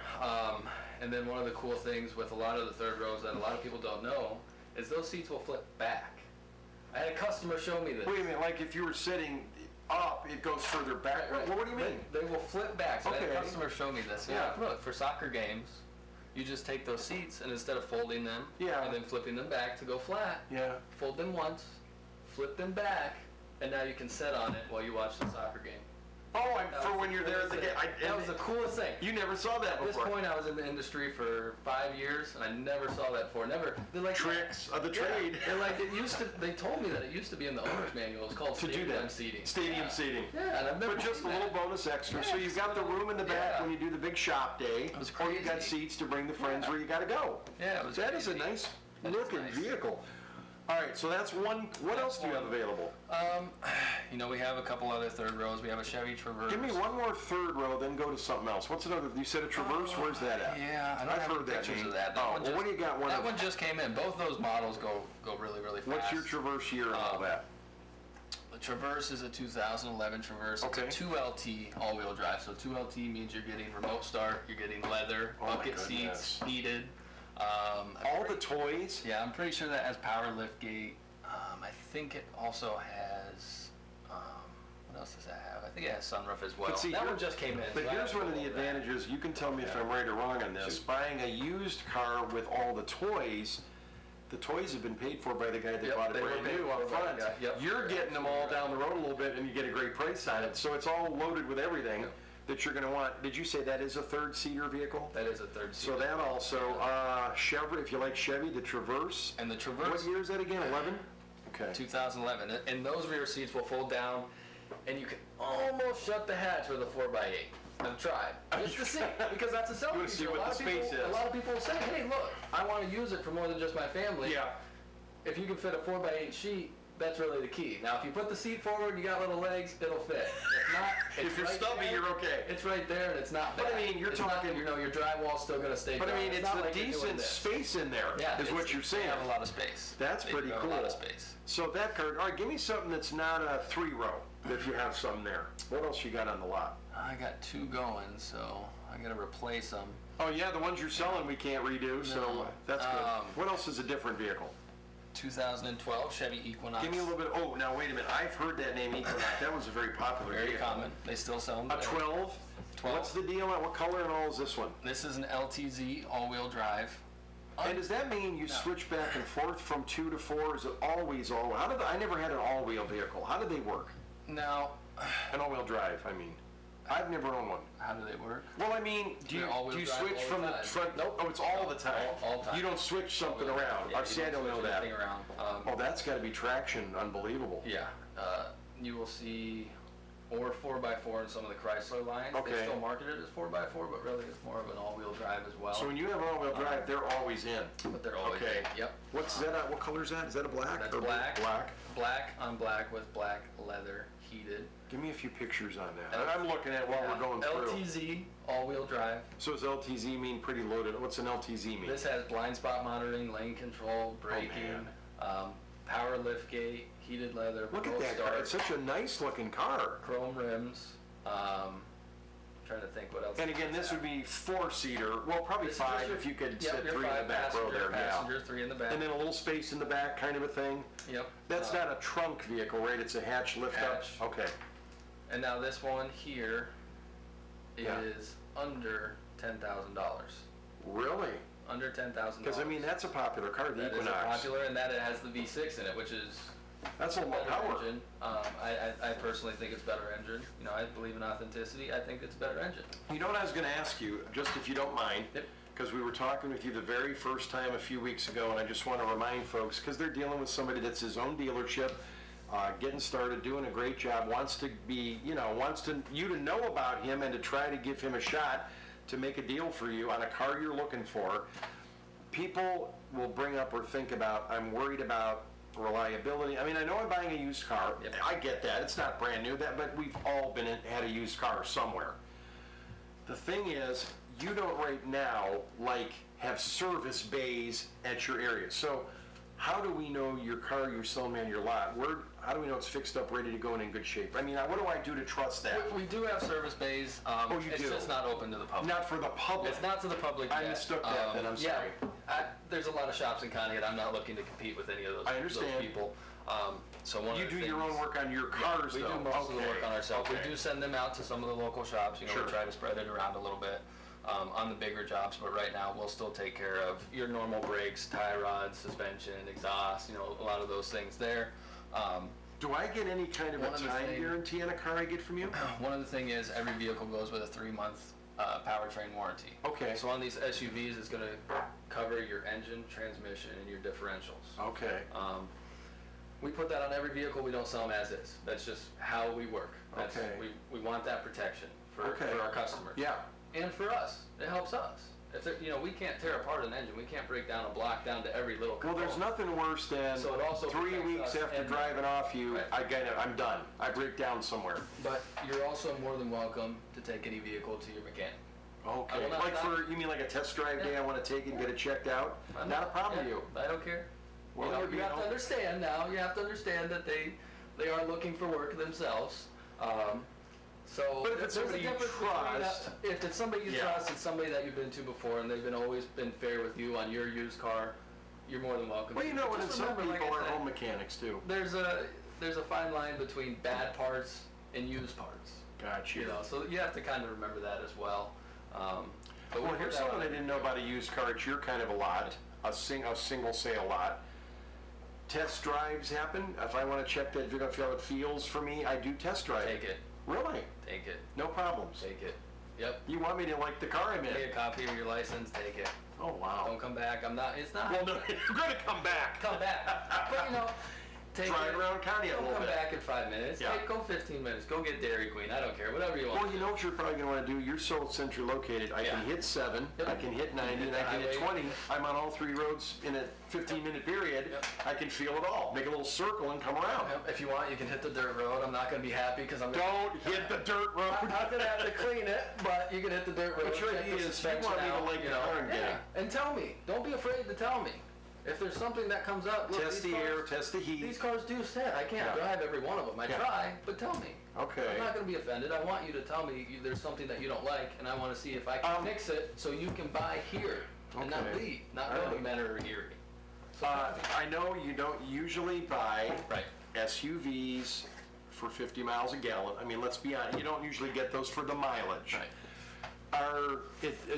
S19: And then one of the cool things with a lot of the third rows that a lot of people don't know is those seats will flip back. I had a customer show me this.
S1: Wait a minute, like if you were sitting up, it goes further back.
S19: Right.
S1: Well, what do you mean?
S19: They will flip back. So I had a
S1: Okay.
S19: customer show me this.
S1: Yeah.
S19: Look, for soccer games, you just take those seats and instead of folding them and then flipping them back to go flat, fold them once, flip them back, and now you can sit on it while you watch the soccer game.
S1: Oh, for when you're there at the game.
S19: That was the coolest thing.
S1: You never saw that before.
S19: At this point, I was in the industry for 5 years, and I never saw that before. Never. They're like
S1: tricks of the trade.
S19: They're like it used to. They told me that it used to be in the owner's manual. It's called stadium seating.
S1: Stadium seating.
S19: Yeah, and I've never.
S1: But just a little bonus extra. So you've got the room in the back when you do the big shop day, or you got seats to bring the friends where you got to go.
S19: Yeah, it was.
S1: That is a nice looking vehicle. All right, so that's one. What else do you have available?
S19: You know, we have a couple other third rows. We have a Chevy Traverse.
S1: Give me one more third row, then go to something else. What's another? You said a Traverse. Where's that at?
S19: Yeah, I don't have
S1: heard that
S19: pictures
S1: name.
S19: of that.
S1: Oh, well, what do you got?
S19: That one just came in. Both those models go really, really fast.
S1: What's your Traverse year and all that?
S19: The Traverse is a 2011 Traverse.
S1: Okay.
S19: It's a 2LT all-wheel drive. So 2LT means you're getting remote start, you're getting leather, bucket seats, heated.
S1: All the toys?
S19: Yeah, I'm pretty sure that has power lift gate. I think it also has, what else does that have? I think it has sunroof as well.
S1: But see,
S19: that one just came in.
S1: But
S19: so I
S1: here's
S19: have
S1: one of
S19: to
S1: the
S19: hold that.
S1: advantages. You can tell me if I'm right or wrong on this. Buying a used car with all the toys have been paid for by the guy that bought it
S19: they were
S1: brand
S19: paid
S1: new
S19: for
S1: up
S19: by the
S1: front.
S19: guy. Yep.
S1: You're getting them all down the road a little bit, and you get a great price on it. So it's all loaded with everything that you're going to want. Did you say that is a third-seater vehicle?
S19: That is a third-seater.
S1: So that also, Chevy, if you like Chevy, the Traverse.
S19: And the Traverse.
S1: What year is that again? 11? Okay.
S19: 2011. And those rear seats will fold down, and you can almost shut the hatch with a 4x8. And try just to see, because that's a selling feature.
S1: See what the space is.
S19: A lot of people say, hey, look, I want to use it for more than just my family.
S1: Yeah.
S19: If you can fit a 4x8 sheet, that's really the key. Now, if you put the seat forward, you got little legs, it'll fit. If not,
S1: If you're
S19: right
S1: stubby,
S19: there.
S1: you're okay.
S19: It's right there, and it's not bad.
S1: But I mean, you're
S19: It's
S1: talking-
S19: not, you know, your drywall's still going to stay
S1: But I
S19: dry.
S1: mean, it's
S19: not
S1: a
S19: like you're doing
S1: decent
S19: this.
S1: space in there,
S19: Yeah,
S1: is what you're saying.
S19: They have a lot of space.
S1: That's
S19: They
S1: pretty
S19: have
S1: cool.
S19: A lot of space.
S1: So that car, all right, give me something that's not a 3-row, if you have some there. What else you got on the lot?
S19: I got 2 going, so I got to replace them.
S1: Oh yeah, the ones you're selling we can't redo, so
S19: No.
S1: that's good. What else is a different vehicle?
S19: 2012 Chevy Equinox.
S1: Give me a little bit, oh, now wait a minute, I've heard that name Equinox, that was a very popular
S19: Very
S1: vehicle.
S19: common. They still sell them
S1: A
S19: today.
S1: 12?
S19: 12.
S1: What's the deal on, what color and all is this one?
S19: This is an LTZ all-wheel drive.
S1: And does that mean you switch back and forth from 2 to 4, or is it always all, I never had an all-wheel vehicle, how do they work?
S19: Now,
S1: An all-wheel drive, I mean. I've never owned one.
S19: how do they work?
S1: Well, I mean, do
S19: They're
S1: you
S19: all-wheel
S1: switch
S19: drive all
S1: from
S19: the
S1: the
S19: time.
S1: front?
S19: Nope.
S1: Oh, it's all the time.
S19: All time.
S1: You don't switch something
S19: All-wheel
S1: around.
S19: drive. Yeah,
S1: See, I
S19: you
S1: don't know
S19: switch
S1: that.
S19: anything around.
S1: Oh, that's got to be traction, unbelievable.
S19: Yeah. You will see or 4x4 in some of the Chrysler lines.
S1: Okay.
S19: They still market it as 4x4, but really it's more of an all-wheel drive as well.
S1: So when you have an all-wheel drive, they're always in.
S19: But they're always
S1: Okay.
S19: in. Yep.
S1: What's that? What color is that? Is that a black?
S19: That's
S1: or
S19: black.
S1: Black.
S19: Black on black with black leather heated.
S1: Give me a few pictures on that. I'm looking at while we're going through.
S19: LTZ all-wheel drive.
S1: So does LTZ mean pretty loaded? What's an LTZ mean?
S19: This has blind spot monitoring, lane control, braking, power lift gate, heated leather,
S1: Look at
S19: remote
S1: that car.
S19: start,
S1: It's such a nice looking car.
S19: chrome rims. Trying trying to think what else.
S1: And again, this would be 4-seater, well, probably
S19: This is just
S1: 5
S19: your-
S1: if you could
S19: yep,
S1: sit
S19: your
S1: 3 in the back row there, yeah.
S19: passenger, 3 in the back.
S1: And then a little space in the back, kind of a thing?
S19: Yep.
S1: That's not a trunk vehicle, right? It's a hatch lift up?
S19: Hatch.
S1: Okay.
S19: And now this one here is
S1: Yeah.
S19: under $10,000.
S1: Really?
S19: Under $10,000.
S1: Because, I mean, that's a popular car, the
S19: That is
S1: Equinox.
S19: a popular, and that it has the V6 in it, which is
S1: That's a lot
S19: better
S1: of power.
S19: engine. I personally think it's better engine. You know, I believe in authenticity. I think it's a better engine.
S1: You know what I was going to ask you, just if you don't mind?
S19: Yep.
S1: Because we were talking with you the very first time a few weeks ago, and I just want to remind folks, because they're dealing with somebody that's his own dealership, getting started, doing a great job, wants to be, you know, you to know about him and to try to give him a shot to make a deal for you on a car you're looking for. People will bring up or think about, I'm worried about reliability. I mean, I know I'm buying a used car.
S19: Yep.
S1: I get that. It's not brand new, but we've all had a used car somewhere. The thing is, you don't right now, have service bays at your area. So how do we know your car you're selling me on your lot? How do we know it's fixed up, ready to go, and in good shape? I mean, what do I do to trust that?
S19: We do have service bays.
S1: Oh, you
S19: it's
S1: do?
S19: just not open to the public.
S1: Not for the public?
S19: It's not to the public
S1: I
S19: yet.
S1: mistook that then, I'm sorry.
S19: Yeah, there's a lot of shops in Conneaut. I'm not looking to compete with any of those,
S1: I understand.
S19: those people. So one
S1: You
S19: of the
S1: do your own
S19: things-
S1: work on your cars,
S19: we
S1: though?
S19: do most of the work
S1: Okay.
S19: on ourselves.
S1: Okay.
S19: We do send them out to some of the local shops. You know,
S1: Sure.
S19: we try to spread it around a little bit on the bigger jobs. But right now, we'll still take care of your normal brakes, tie rods, suspension, exhaust. You know, a lot of those things there.
S1: Do I get any kind of a
S19: One of the
S1: time
S19: thing-
S1: guarantee on a car I get from you?
S19: One of the thing is every vehicle goes with a 3-month powertrain warranty.
S1: Okay.
S19: So on these SUVs, it's going to cover your engine, transmission, and your differentials.
S1: Okay.
S19: We put that on every vehicle. We don't sell them as is. That's just how we work. That's,
S1: Okay.
S19: We want that protection for
S1: Okay.
S19: our customers.
S1: Yeah.
S19: And for us, it helps us. If you know, we can't tear apart an engine. We can't break down a block down to every little
S1: Well,
S19: component.
S1: there's nothing worse than
S19: So it also
S1: 3
S19: protects
S1: weeks
S19: us
S1: after
S19: and-
S1: driving off you,
S19: Right.
S1: I'm done. I break down somewhere.
S19: But you're also more than welcome to take any vehicle to your mechanic. I
S1: Okay.
S19: will not-
S1: You mean like a test drive day I want to take it and get it checked out?
S19: I'm
S1: Not a problem to
S19: yeah,
S1: you.
S19: I don't care.
S1: Well,
S19: you know,
S1: you're
S19: you have to
S1: being-
S19: understand now. You have to understand that they are looking for work themselves. So
S1: But if it's
S19: there's a
S1: somebody you
S19: difference between
S1: trust-
S19: if it's somebody you
S1: Yeah.
S19: trust, it's somebody that you've been to before, and they've always been fair with you on your used car. You're more than welcome.
S1: Well, you know,
S19: But
S1: and
S19: just
S1: some
S19: remember,
S1: people
S19: like I
S1: are
S19: said,
S1: home mechanics too.
S19: There's a fine line between bad parts and used parts.
S1: Gotcha.
S19: You know, so you have to kind of remember that as well. But we
S1: Well,
S19: put
S1: here's
S19: that
S1: something
S19: on
S1: I didn't know about a used car. It's your kind of a lot, a single sale lot. Test drives happen. If I want to check that vehicle, feel how it feels for me, I do test drive.
S19: Take it.
S1: Really?
S19: Take it.
S1: No problems.
S19: Take it. Yep.
S1: You want me to like the car I'm in?
S19: Take a copy of your license, take it.
S1: Oh, wow.
S19: Don't come back. It's not.
S1: Well, no, you're going to come back.
S19: Come back. But, you know, take
S1: Drive
S19: it.
S1: around Conneaut a
S19: Don't
S1: little
S19: come
S1: bit.
S19: back in 5 minutes.
S1: Yeah.
S19: Go 15 minutes. Go get Dairy Queen. I don't care. Whatever you want.
S1: Well, you know what you're probably going to want to do? You're so centrally located. I can hit 7,
S19: Yep.
S1: I can hit 90, and I can hit 20. I'm on all 3 roads in a 15-minute period.
S19: Yep.
S1: I can feel it all. Make a little circle and come around.
S19: If you want, you can hit the dirt road. I'm not going to be happy because I'm
S1: Don't hit the dirt road.
S19: I'm going to have to clean it, but you can hit the dirt road.
S1: But your
S19: check the
S1: idea is you
S19: suspension
S1: want me to
S19: out,
S1: like
S19: you
S1: the
S19: know.
S1: car and get
S19: Yeah.
S1: it.
S19: And tell me. Don't be afraid to tell me. If there's something that comes up, look,
S1: Test
S19: these
S1: the air,
S19: cars-
S1: test the heat.
S19: These cars do set. I can't
S1: Yeah.
S19: drive every one of them. I
S1: Yeah.
S19: try, but tell me.
S1: Okay.
S19: I'm not going to be offended. I want you to tell me there's something that you don't like, and I want to see if I can fix it so you can buy here and not
S1: Okay.
S19: leave, not
S1: All
S19: go to
S1: right.
S19: Menor or Erie. So
S1: I know you don't usually buy
S19: Right.
S1: SUVs for 50 miles a gallon. I mean, let's be honest, you don't usually get those for the mileage.
S19: Right.
S1: Are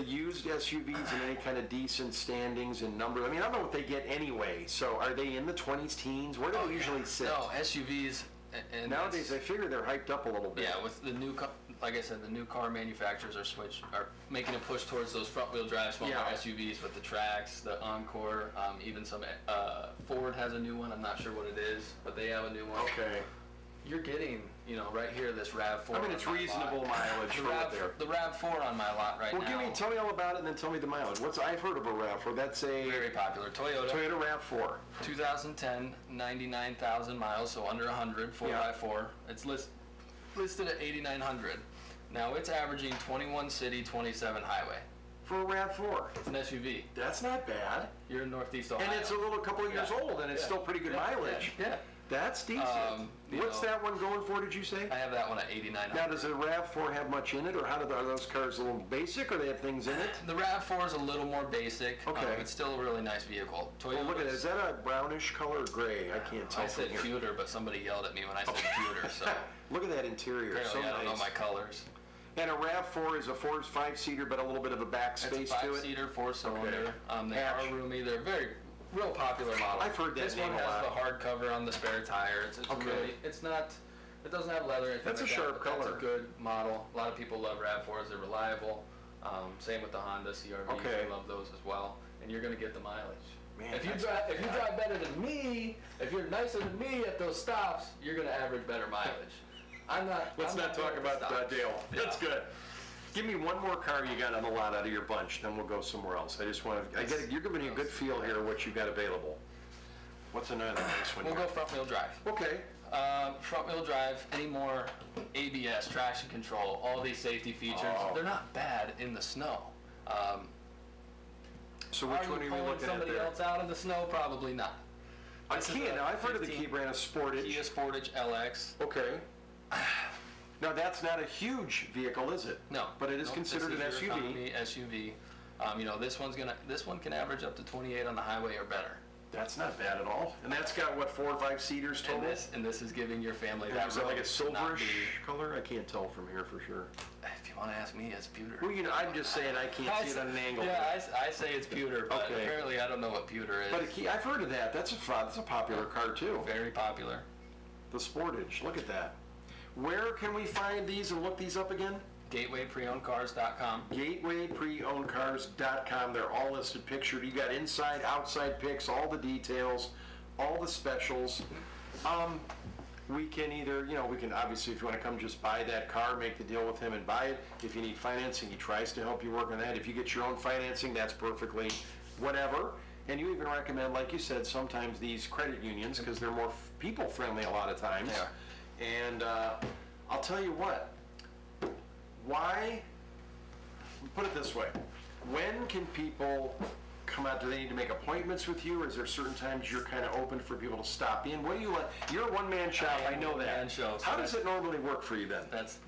S1: used SUVs in any kind of decent standings and number? I mean, I don't know what they get anyway. So are they in the 20s, teens? Where do they usually sit?
S19: No, SUVs. And
S1: Nowadays, I figure they're hyped up a little bit.
S19: Yeah, with the new, like I said, the new car manufacturers are making a push towards those front-wheel drive smaller
S1: Yeah.
S19: SUVs with the Trax, the Encore, even some Ford has a new one. I'm not sure what it is, but they have a new one.
S1: Okay.
S19: You're getting, you know, right here this RAV4.
S1: I mean, it's
S19: on my
S1: reasonable
S19: lot.
S1: mileage
S19: The
S1: for what they're.
S19: The RAV4 on my lot right
S1: Well,
S19: now.
S1: tell me all about it, and then tell me the mileage. I've heard of a RAV4. That's a
S19: Very popular Toyota.
S1: Toyota RAV4.
S19: 2010, 99,000 miles, so under 100, 4x4. It's listed at 8,900. Now it's averaging 21 city, 27 highway.
S1: For a RAV4.
S19: It's an SUV.
S1: That's not bad.
S19: You're in Northeast Ohio.
S1: And it's a couple of years old, and it's still pretty good mileage.
S19: Yeah.
S1: That's decent. What's that one going for, did you say?
S19: I have that one at $8,900.
S1: Now, does the RAV4 have much in it, or are those cars a little basic, or they have things in it?
S19: The RAV4 is a little more basic.
S1: Okay.
S19: It's still a really nice vehicle.
S1: Oh, look at that. Is that a brownish color or gray? I can't tell.
S19: I said
S1: from here.
S19: pewter, but somebody yelled at me when I said pewter, so.
S1: Look at that interior.
S19: Apparently
S1: So
S19: I don't
S1: nice.
S19: know my colors.
S1: And a RAV4 is a 5-seater, but a little bit of a back space
S19: It's a
S1: to it?
S19: 5-seater, 4-cylinder.
S1: Okay.
S19: They are roomy. They're real popular model.
S1: I've heard that
S19: This
S1: name
S19: one
S1: a
S19: has
S1: lot.
S19: the hard cover on the spare tire. It's
S1: Okay.
S19: really, it doesn't have leather or anything
S1: That's
S19: like
S1: a sharp
S19: that, but
S1: color.
S19: That's a good model. A lot of people love RAV4s. They're reliable. Same with the Honda CR-Vs.
S1: Okay.
S19: I love those as well. And you're going to get the mileage.
S1: Man,
S19: if you
S1: that's
S19: drive better than me, if you're nicer than me at those stops, you're going to average better mileage.
S1: Let's not talk about that, Dale. That's good. Give me one more car you got on the lot out of your bunch, then we'll go somewhere else. I just want to, you're giving me a good feel here of what you got available. What's another nice one?
S19: We'll go front wheel drive.
S1: Okay.
S19: Front wheel drive, any more ABS, traction control, all these safety features, they're not bad in the snow.
S1: So which one are you
S19: pulling
S1: looking at
S19: somebody
S1: there?
S19: else out of the snow? Probably not.
S1: A
S19: This is
S1: Kia.
S19: a
S1: Now, I've heard of the
S19: 15
S1: Kia brand of Sportage.
S19: Kia Sportage LX.
S1: Okay. Now, that's not a huge vehicle, is it?
S19: No.
S1: But it is
S19: Nope,
S1: considered an
S19: this is your
S1: SUV.
S19: economy SUV. This one can average up to 28 on the highway or better.
S1: That's not bad at all. And that's got, what, 4 or 5 seaters total?
S19: And this is giving your family
S1: Yeah, is it like a
S19: road to not
S1: silverish color? I can't tell from here for sure.
S19: If you want to ask me, it's pewter.
S1: Well, I'm just saying I can't see it on an angle.
S19: Yeah, I say it's pewter, but
S1: Okay.
S19: apparently I don't know what pewter is.
S1: But a Kia, I've heard of that. That's a popular car too.
S19: Very popular.
S1: The Sportage. Look at that. Where can we find these and look these up again?
S19: GatewayPreOwnedCars.com.
S1: GatewayPreOwnedCars.com. They're all listed, pictured. You got inside, outside pics, all the details, all the specials. We can either, we can obviously, if you want to come just buy that car, make the deal with him and buy it. If you need financing, he tries to help you work on that. If you get your own financing, that's perfectly whatever. And you even recommend, like you said, sometimes these credit unions, because they're more people-friendly a lot of times.
S19: They are.
S1: And I'll tell you what, put it this way, when can people come out? Do they need to make appointments with you, or is there certain times you're kind of open for people to stop in? What do you like? You're a one-man shop, I know that.
S19: One-man show, so
S1: How does it normally work for you then?
S19: It's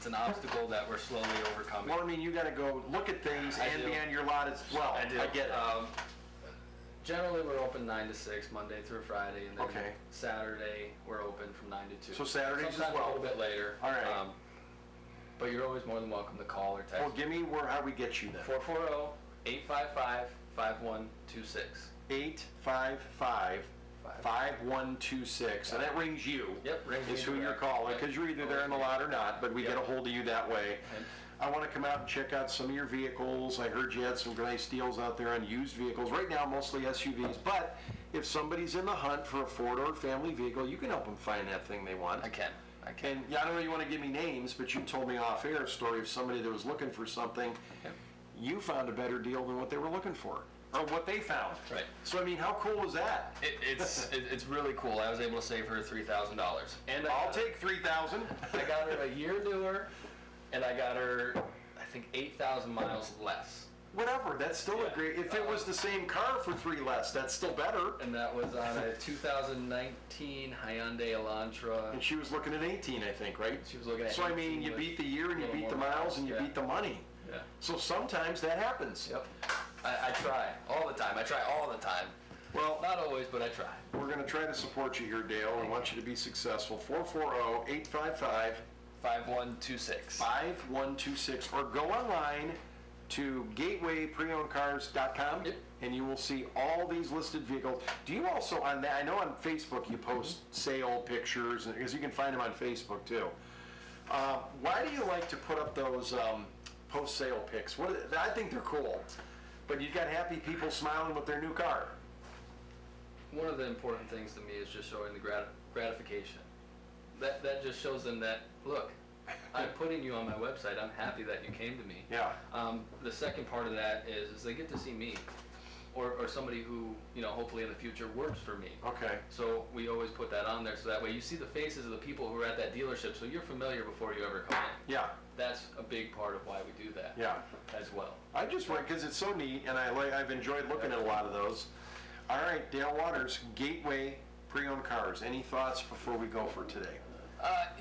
S19: an obstacle that we're slowly overcoming.
S1: Well, I mean, you gotta go look at things and be on your lot as well.
S19: I do.
S1: I get it.
S19: Generally, we're open 9 to 6, Monday through Friday, and then
S1: Okay.
S19: Saturday, we're open from 9 to 2.
S1: So Saturdays as
S19: Sometimes
S1: well.
S19: a little bit later.
S1: All right.
S19: But you're always more than welcome to call or text.
S1: Well, give me how we get you then.
S19: 440-855-5126.
S1: 855-5126, and that rings you.
S19: Yep, rings me
S1: Is who you're
S19: direct.
S1: calling,
S19: Yep.
S1: because you're either there in the lot or not, but we
S19: Yep.
S1: get a hold of you that way.
S19: Yep.
S1: I want to come out and check out some of your vehicles. I heard you had some nice deals out there on used vehicles. Right now, mostly SUVs, but if somebody's in the hunt for a four-door family vehicle, you can help them find that thing they want.
S19: I can.
S1: And yeah, I don't know if you want to give me names, but you told me off-air a story of somebody that was looking for something.
S19: Yep.
S1: You found a better deal than what they were looking for, or what they found.
S19: Right.
S1: So, I mean, how cool was that?
S19: It's really cool. I was able to save her $3,000. And
S1: I'll take $3,000.
S19: I got her a year newer, and I got her, I think, 8,000 miles less.
S1: Whatever, that's still a great, if it was the same car for $3 less, that's still better.
S19: And that was on a 2019 Hyundai Elantra.
S1: And she was looking at 18, I think, right?
S19: She was looking at
S1: So, I mean,
S19: 18
S1: you
S19: with
S1: beat the year and you
S19: a little
S1: beat the
S19: more
S1: miles and you
S19: yeah.
S1: beat the money.
S19: Yeah.
S1: So sometimes that happens.
S19: Yep. I try all the time. I try all the time.
S1: Well,
S19: not always, but I try.
S1: We're going to try to support you here, Dale. I want you to be successful. 440-855-5126. 5126. Or go online to GatewayPreOwnedCars.com.
S19: Yep.
S1: And you will see all these listed vehicles. Do you also, on that, I know on Facebook you post sale pictures, because you can find them on Facebook too. Why do you like to put up those post-sale pics? I think they're cool. But you've got happy people smiling with their new car.
S19: One of the important things to me is just showing the gratification. That just shows them that, look, I'm putting you on my website. I'm happy that you came to me.
S1: Yeah.
S19: The second part of that is they get to see me, or somebody who, hopefully in the future works for me.
S1: Okay.
S19: So we always put that on there, so that way you see the faces of the people who are at that dealership, so you're familiar before you ever come in.
S1: Yeah.
S19: That's a big part of why we do that.
S1: Yeah.
S19: As well.
S1: I just went because it's so neat, and I've enjoyed looking at a lot of those. All right, Dale Waters, Gateway Pre-Owned Cars. Any thoughts before we go for today?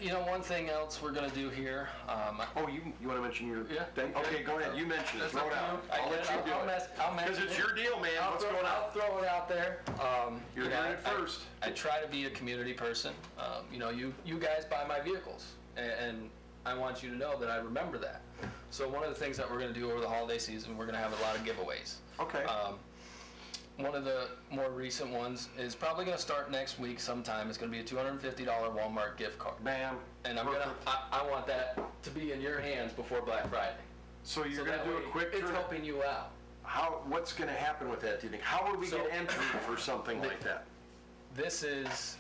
S19: You know, one thing else we're gonna do here.
S1: Oh, you want to mention your
S19: Yeah.
S1: thing? Okay, go ahead. You mention it.
S19: That's
S1: Throw
S19: up
S1: it
S19: to
S1: out.
S19: you.
S1: I'll let you do it.
S19: I'll
S1: Because
S19: mention
S1: it's
S19: it.
S1: your deal, man. What's going
S19: I'll
S1: on?
S19: throw it out there.
S1: You're
S19: you know,
S1: hearing it first.
S19: I try to be a community person. You know, you guys buy my vehicles, and I want you to know that I remember that. So one of the things that we're gonna do over the holiday season, we're gonna have a lot of giveaways.
S1: Okay.
S19: One of the more recent ones is probably going to start next week sometime. It's going to be a $250 Walmart gift card.
S1: Bam.
S19: And I want that to be in your hands before Black Friday.
S1: So you're going to do a quick
S19: It's
S1: turn.
S19: helping you out.
S1: What's going to happen with that, do you think? How would we get entry for something like that?
S19: This is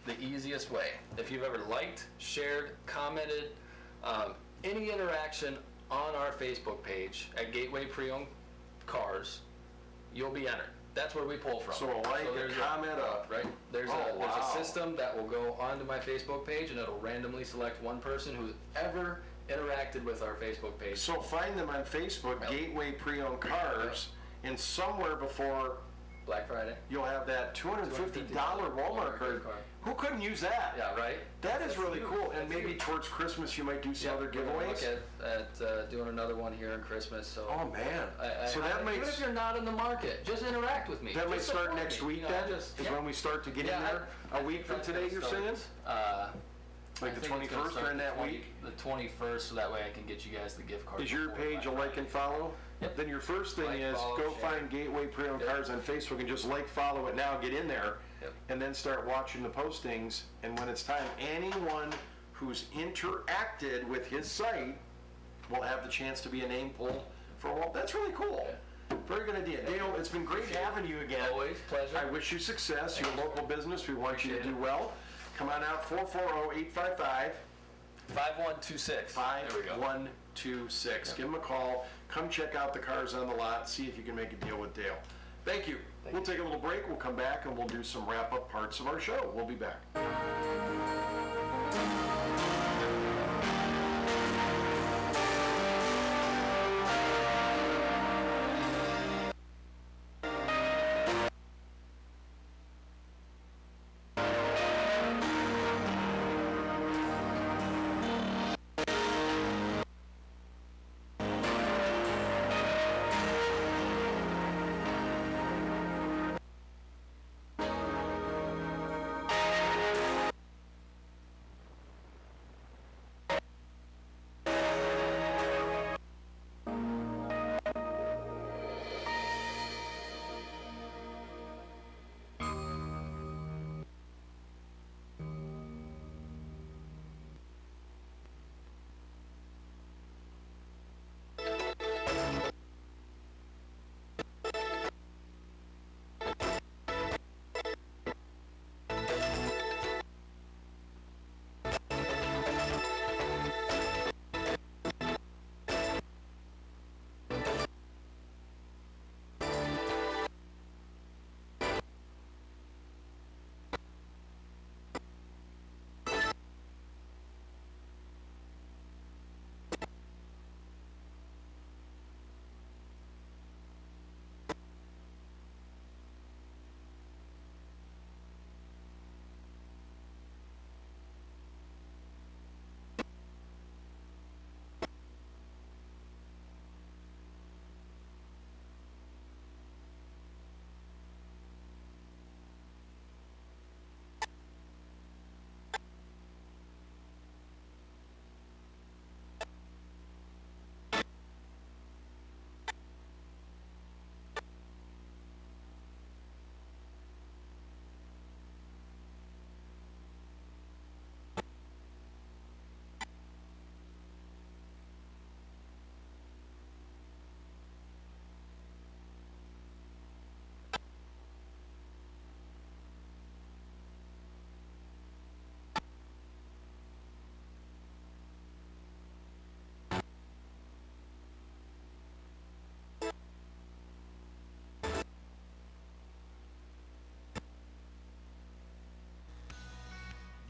S19: the easiest way. If you've ever liked, shared, commented, any interaction on our Facebook page at Gateway Pre-Owned Cars, you'll be entered. That's where we pull from.
S1: So a like, a comment,
S19: right? There's
S1: Oh,
S19: there's a
S1: wow.
S19: system that will go onto my Facebook page, and it'll randomly select one person who's ever interacted with our Facebook page.
S1: So find them on Facebook,
S19: Yep.
S1: Gateway Pre-Owned Cars, and somewhere before
S19: Black Friday.
S1: you'll have that $250 Walmart card. Who couldn't use that?
S19: Yeah, right?
S1: That is
S19: That's
S1: really
S19: huge.
S1: cool. And
S19: That's
S1: maybe
S19: huge.
S1: towards Christmas you might do some
S19: Yeah,
S1: other
S19: we're gonna
S1: giveaways.
S19: Look at doing another one here in Christmas. So.
S1: Oh man! So that
S19: even
S1: makes
S19: if you're not in the market, just interact with me.
S1: that might
S19: Just
S1: start
S19: support
S1: next
S19: me.
S1: week
S19: You know,
S1: then.
S19: just-
S1: Is
S19: yeah.
S1: when we start to get
S19: Yeah,
S1: in there.
S19: I
S1: A week from
S19: think
S1: today,
S19: that's
S1: you're
S19: gonna
S1: saying?
S19: start,
S1: Like
S19: I
S1: the
S19: think it's gonna
S1: 21st
S19: start
S1: during
S19: the
S1: that
S19: 20
S1: week?
S19: The 21st, so that way I can get you guys the gift card.
S1: Is your
S19: before
S1: page a
S19: Black
S1: like
S19: Friday.
S1: and follow?
S19: Yep.
S1: Then your first thing
S19: Like,
S1: is
S19: follow,
S1: go
S19: share.
S1: find Gateway Pre-Owned
S19: Yep.
S1: Cars on Facebook and just like, follow it now, get in there,
S19: Yep.
S1: and then start watching the postings. And when it's time, anyone who's interacted with his site will have the chance to be a name pull for all. That's really cool. Very good idea. Dale, it's been great having you again.
S19: Always, pleasure.
S1: I wish you success. You're a local business. We want you to
S19: Appreciate
S1: do well. Come on out, 440-855.
S19: 5126. There we go.
S1: 5126. Give them a call. Come check out the cars on the lot. See if you can make a deal with Dale. Thank you. We'll take a little break. We'll come back and we'll do some wrap-up parts of our show. We'll be back.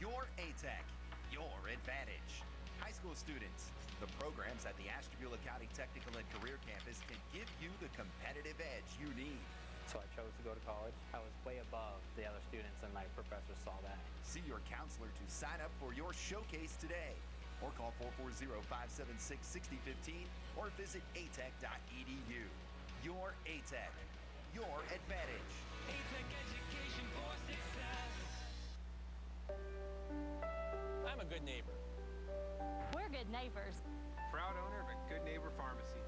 S9: Your ATEC, your advantage. High school students, the programs at the Ashtabula County Technical and Career Campus can give you the competitive edge you need.
S10: So I chose to go go to college. I was way above the other students, and my professors saw that.
S9: See your counselor to sign up for your showcase today. Or call 440-576-6015 or visit atech.edu. Your ATEC. Your advantage.
S11: ATEC education for success.
S10: I'm a good neighbor.
S8: We're good neighbors.
S12: Proud owner of a Good Neighbor Pharmacy.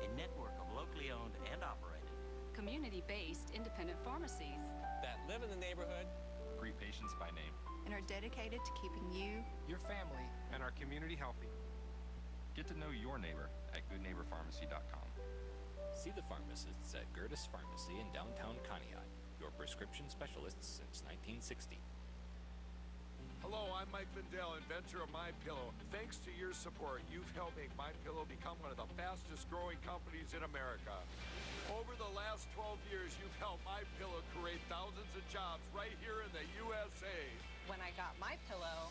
S13: A network of locally owned and operated.
S14: Community-based independent pharmacies
S10: That live in the neighborhood.
S12: Greet patients by name.
S14: and are dedicated to keeping you,
S12: Your family. And our community healthy. Get to know your neighbor at goodneighborpharmacy.com.
S15: See the pharmacists at Gertis Pharmacy in downtown Conneaut, your prescription specialists since 1960.
S21: Hello, I'm Mike Lindell, inventor of MyPillow. Thanks to your support, you've helped make MyPillow become one of the fastest growing companies in America. Over the last 12 years, you've helped MyPillow create thousands of jobs right here in the USA.
S22: When I got MyPillow,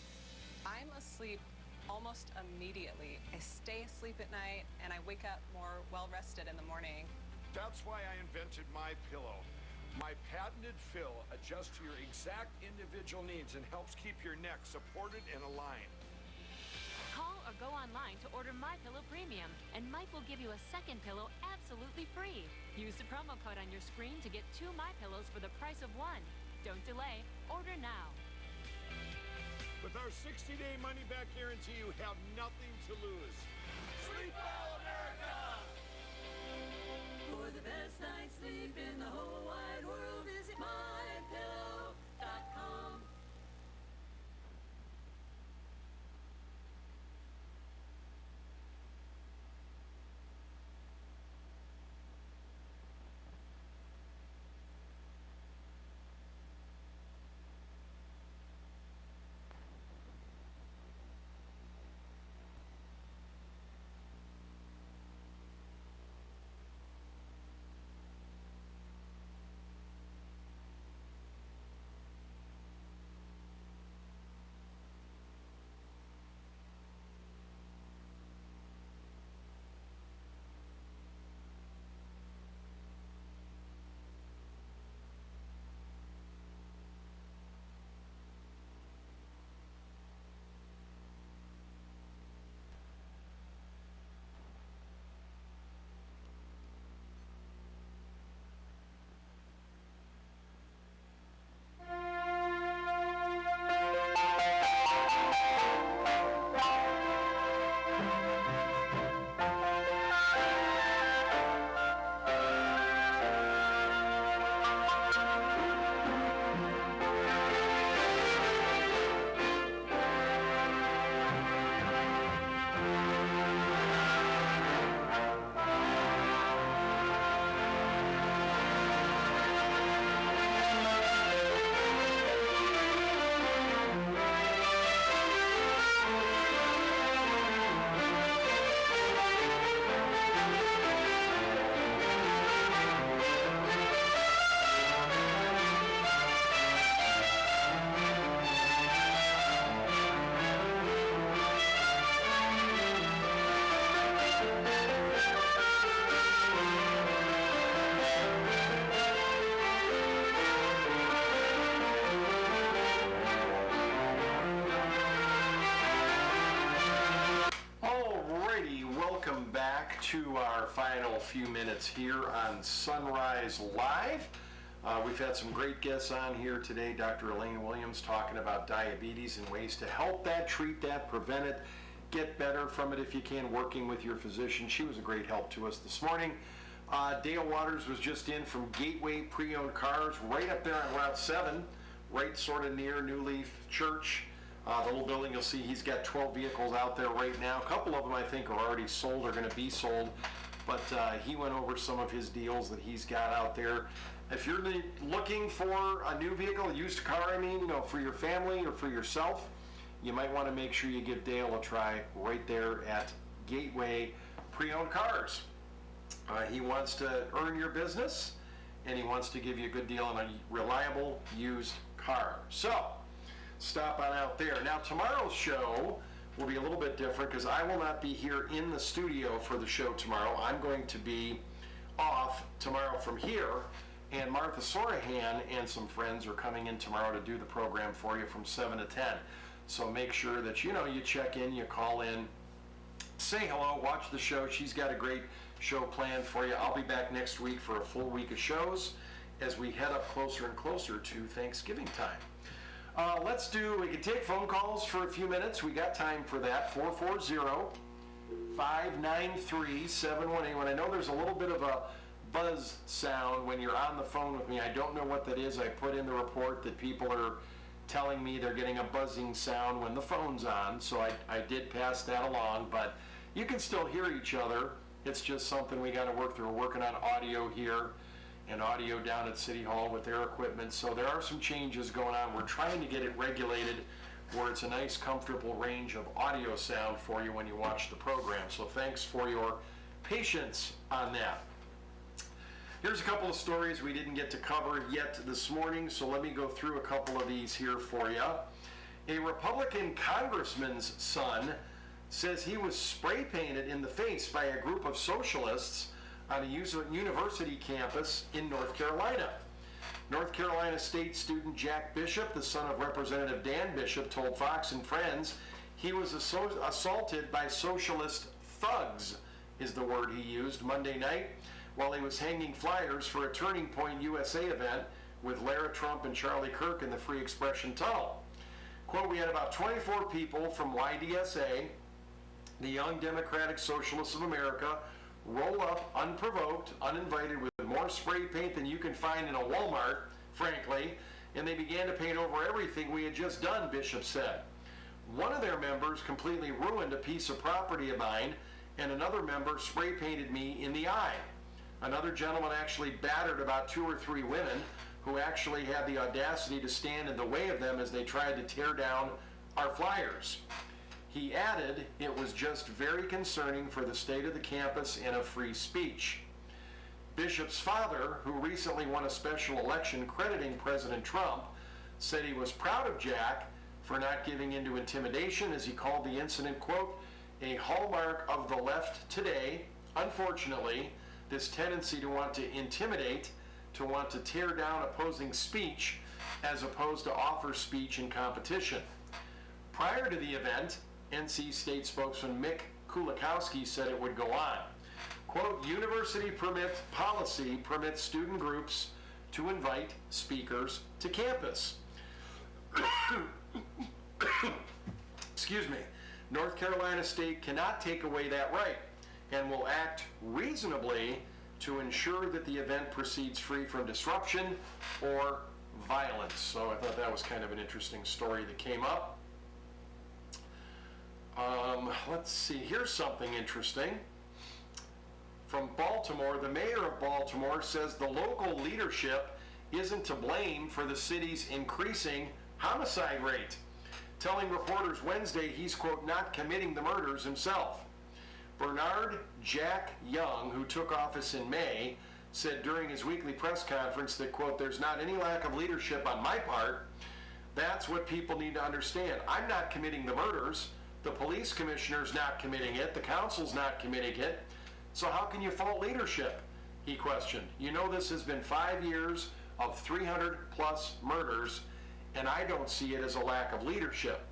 S22: I'm asleep almost immediately. I stay asleep at night and I wake up more well-rested in the morning.
S21: That's why I invented MyPillow. My patented fill adjusts to your exact individual needs and helps keep your neck supported and aligned.
S8: Call or go online to order MyPillow Premium, and Mike will give you a second pillow absolutely free. Use the promo code on your screen to get 2 MyPillows for the price of 1. Don't delay. Order now.
S21: With our 60-day money-back guarantee, you have nothing to lose. Sleep well, America!
S8: For the best night's sleep in the whole wide world, visit MyPillow.com.
S1: Welcome back to our final few minutes here on Sunrise Live. We've had some great guests on here today. Dr. Elaine Williams talking about diabetes and ways to help that, treat that, prevent it, get better from it if you can, working with your physician. She was a great help to us this morning. Dale Waters was just in from Gateway Pre-Owned Cars, right up there on Route 7, right sort of near New Leaf Church. The little building, you'll see he's got 12 vehicles out there right now. A couple of them I think are already sold or going to be sold, but he went over some of his deals that he's got out there. If you're looking for a new vehicle, a used car, for your family or for yourself, you might want to make sure you give Dale a try right there at Gateway Pre-Owned Cars. He wants to earn your business, and he wants to give you a good deal on a reliable used car. So, stop on out there. Now, tomorrow's show will be a little bit different because I will not be here in the studio for the show tomorrow. I'm going to be off tomorrow from here, And Martha Sorahan and some friends are coming in tomorrow to do the program for you from 7 to 10. So make sure that, you check in, you call in, say hello, watch the show. She's got a great show planned for you. I'll be back next week for a full week of shows as we head up closer and closer to Thanksgiving time. We can take phone calls for a few minutes. We got time for that. 440-593-7181. I know there's a little bit of a buzz sound when you're on the phone with me. I don't know what that is. I put in the report that people are telling me they're getting a buzzing sound when the phone's on, so I did pass that along, but you can still hear each other. It's just something we got to work through. We're working on audio here and audio down at City Hall with their equipment, so there are some changes going on. We're trying to get it regulated where it's a nice, comfortable range of audio sound for you when you watch the program, so thanks for your patience on that. Here's a couple of stories we didn't get to cover yet this morning, so let me go through a couple of these here for you. A Republican congressman's son says he was spray painted in the face by a group of socialists on a university campus in North Carolina. North Carolina State student Jack Bishop, the son of Representative Dan Bishop, told Fox and Friends he was assaulted by socialist thugs, is the word he used, Monday night while he was hanging flyers for a Turning Point USA event with Lara Trump and Charlie Kirk in the Free Expression Tunnel. Quote, we had about 24 people from YDSA, the Young Democratic Socialists of America, roll up unprovoked, uninvited with more spray paint than you can find in a Walmart, frankly, and they began to paint over everything we had just done, Bishop said. One of their members completely ruined a piece of property of mine, and another member spray painted me in the eye. Another gentleman actually battered about 2 or 3 women who actually had the audacity to stand in the way of them as they tried to tear down our flyers. He added it was just very concerning for the state of the campus and of free speech. Bishop's father, who recently won a special election crediting President Trump, said he was proud of Jack for not giving in to intimidation, as he called the incident, quote, a hallmark of the left today. Unfortunately, this tendency to want to intimidate, to want to tear down opposing speech as opposed to offer speech in competition. Prior to the event, NC State spokesman Mick Kulikowski said it would go on. Quote, university policy permits student groups to invite speakers to campus. Excuse me. North Carolina State cannot take away that right and will act reasonably to ensure that the event proceeds free from disruption or violence. So I thought that was kind of an interesting story that came up. Let's see, here's something interesting. From Baltimore, the mayor of Baltimore says the local leadership isn't to blame for the city's increasing homicide rate, telling reporters Wednesday he's, quote, not committing the murders himself. Bernard Jack Young, who took office in May, said during his weekly press conference that, quote, there's not any lack of leadership on my part. That's what people need to understand. I'm not committing the murders. The police commissioner's not committing it. The council's not committing it. So how can you fault leadership? He questioned. You know, this has been 5 years of 300 plus murders, and I don't see it as a lack of leadership.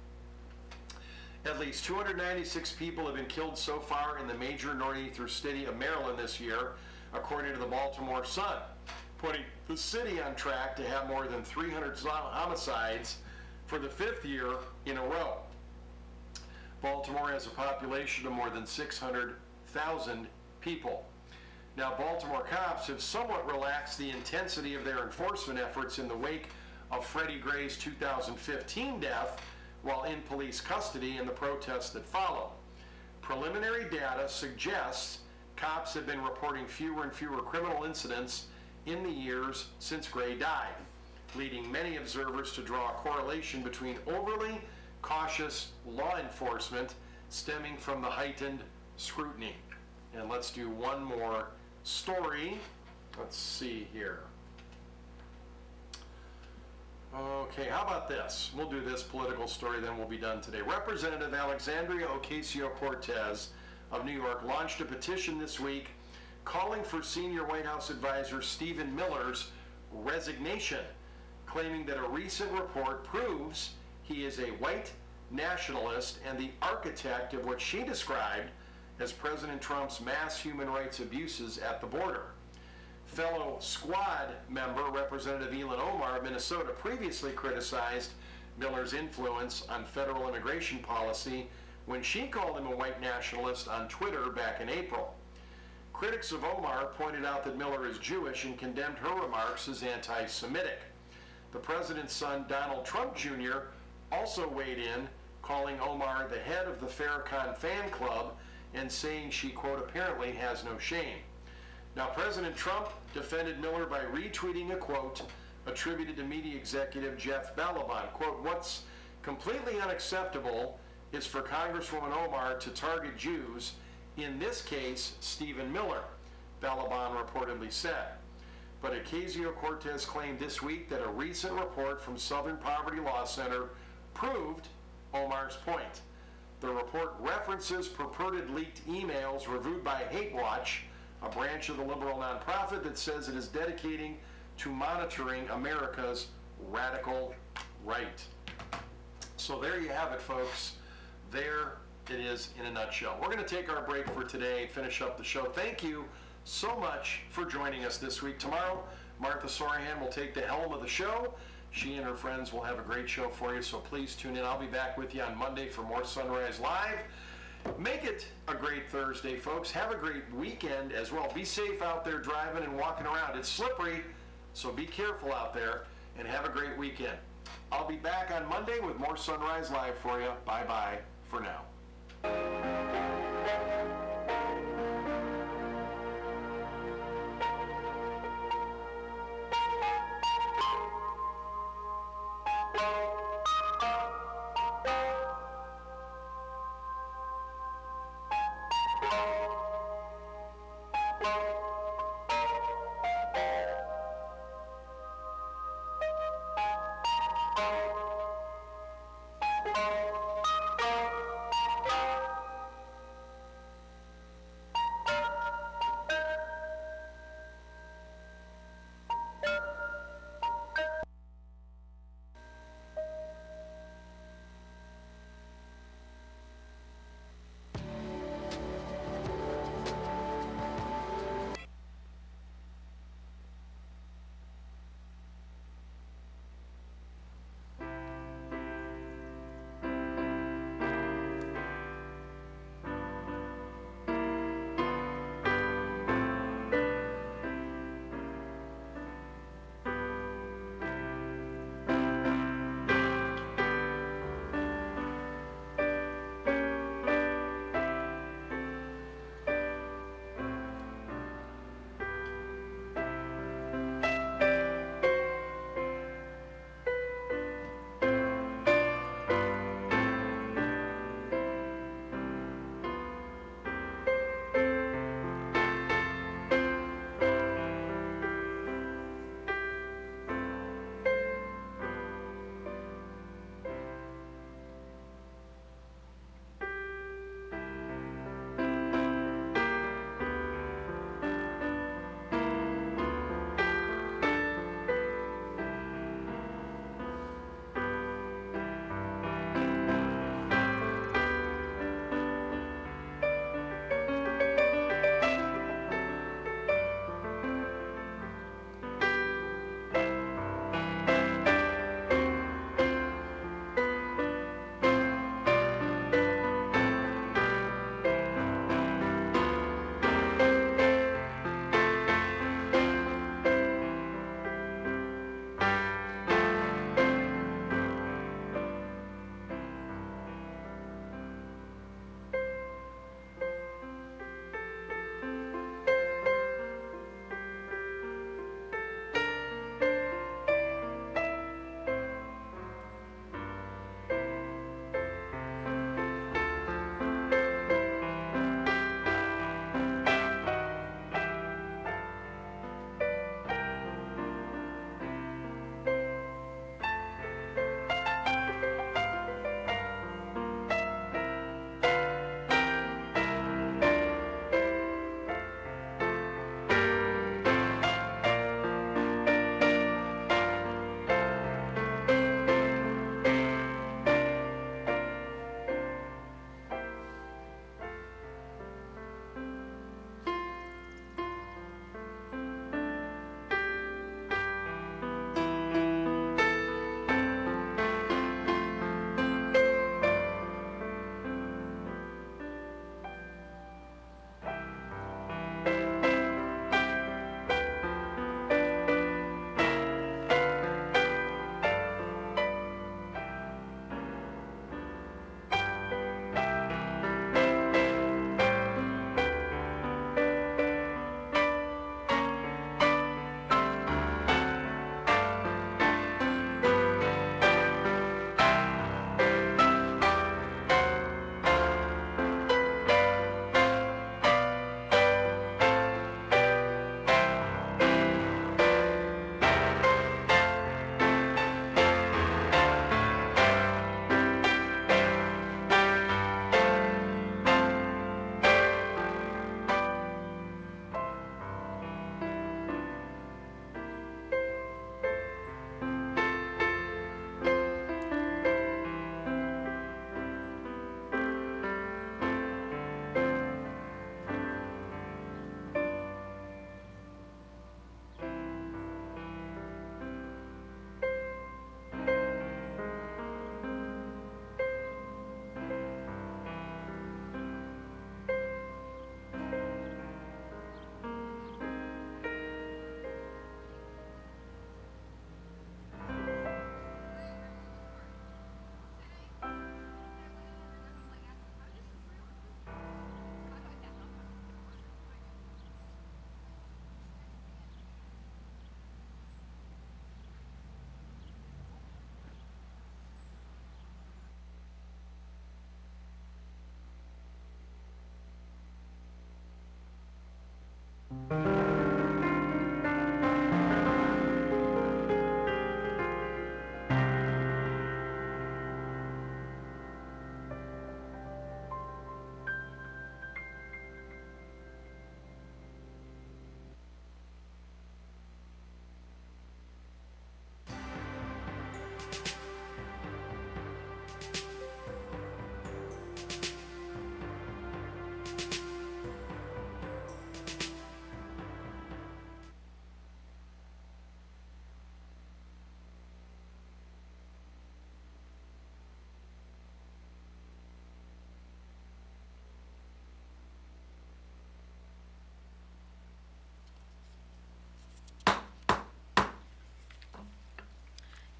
S1: At least 296 people have been killed so far in the major northeastern city of Maryland this year, according to the Baltimore Sun, putting the city on track to have more than 300 homicides for the 5th year in a row. Baltimore has a population of more than 600,000 people. Now, Baltimore cops have somewhat relaxed the intensity of their enforcement efforts in the wake of Freddie Gray's 2015 death while in police custody and the protests that followed. Preliminary data suggests cops have been reporting fewer and fewer criminal incidents in the years since Gray died, leading many observers to draw a correlation between overly cautious law enforcement stemming from the heightened scrutiny. And let's do one more story. Let's see here. Okay, how about this? We'll do this political story, then we'll be done today. Representative Alexandria Ocasio-Cortez of New York launched a petition this week calling for senior White House advisor Stephen Miller's resignation, claiming that a recent report proves he is a white nationalist and the architect of what she described as President Trump's mass human rights abuses at the border. Fellow Squad member Representative Ilhan Omar of Minnesota previously criticized Miller's influence on federal immigration policy when she called him a white nationalist on Twitter back in April. Critics of Omar pointed out that Miller is Jewish and condemned her remarks as anti-Semitic. The president's son, Donald Trump Jr., also weighed in, calling Omar the head of the Farrakhan fan club and saying she, quote, apparently has no shame. Now, President Trump defended Miller by retweeting a quote attributed to media executive Jeff Balaban. Quote, what's completely unacceptable is for Congresswoman Omar to target Jews, in this case, Stephen Miller, Balaban reportedly said. But Ocasio-Cortez claimed this week that a recent report from Southern Poverty Law Center proved Omar's point. The report references purported leaked emails reviewed by Hate Watch, a branch of the liberal nonprofit that says it is dedicating to monitoring America's radical right. So there you have it, folks. There it is in a nutshell. We're going to take our break for today and finish up the show. Thank you so much for joining us this week. Tomorrow, Martha Sorohan will take the helm of the show. She and her friends will have a great show for you, so please tune in. I'll be back with you on Monday for more Sunrise Live. Make it a great Thursday, folks. Have a great weekend as well. Be safe out there driving and walking around. It's slippery, so be careful out there, and have a great weekend. I'll be back on Monday with more Sunrise Live for you. Bye-bye for now.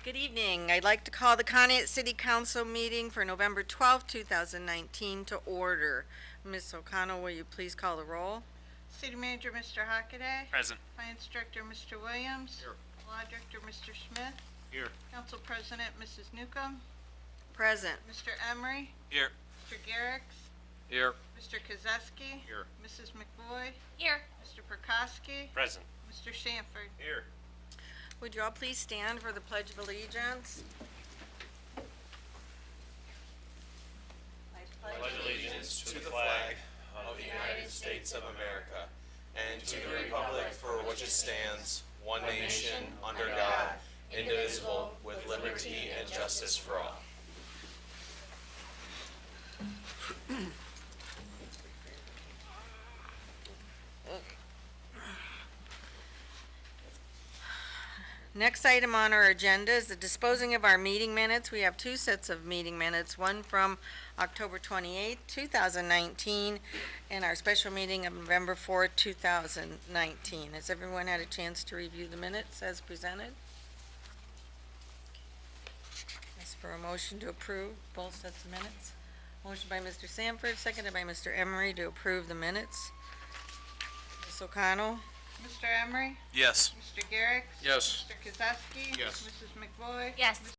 S2: Good evening. I'd like to call the Conneaut City Council meeting for November 12, 2019 to order. Ms. O'Connell, will you please call the roll?
S4: City Manager Mr. Hockaday.
S12: Present.
S4: Finance Director Mr. Williams.
S12: Here.
S4: Law Director Mr. Smith.
S12: Here.
S4: Council President Mrs. Newcomb.
S2: Present.
S4: Mr. Emery.
S12: Here.
S4: Mr. Garrix.
S12: Here.
S4: Mr. Kozeski.
S12: Here.
S4: Mrs. McVoy.
S8: Here.
S4: Mr. Prokowski.
S12: Present.
S4: Mr. Sanford.
S12: Here.
S2: Would you all please stand for the Pledge of Allegiance?
S23: Pledge allegiance to the flag of the United States of America and to the republic for which it stands, one nation, under God, indivisible, with liberty and justice for all.
S2: Next item on our agenda is the disposing of our meeting minutes. We have two sets of meeting minutes, one from October 28, 2019, and our special meeting of November 4, 2019. Has everyone had a chance to review the minutes as presented? Ask for a motion to approve both sets of minutes. Motion by Mr. Sanford, seconded by Mr. Emery to approve the minutes. Ms. O'Connell?
S4: Mr. Emery.
S12: Yes.
S4: Mr. Garrix.
S12: Yes.
S4: Mr. Kozeski.
S12: Yes.
S4: Mrs. McVoy.
S8: Yes.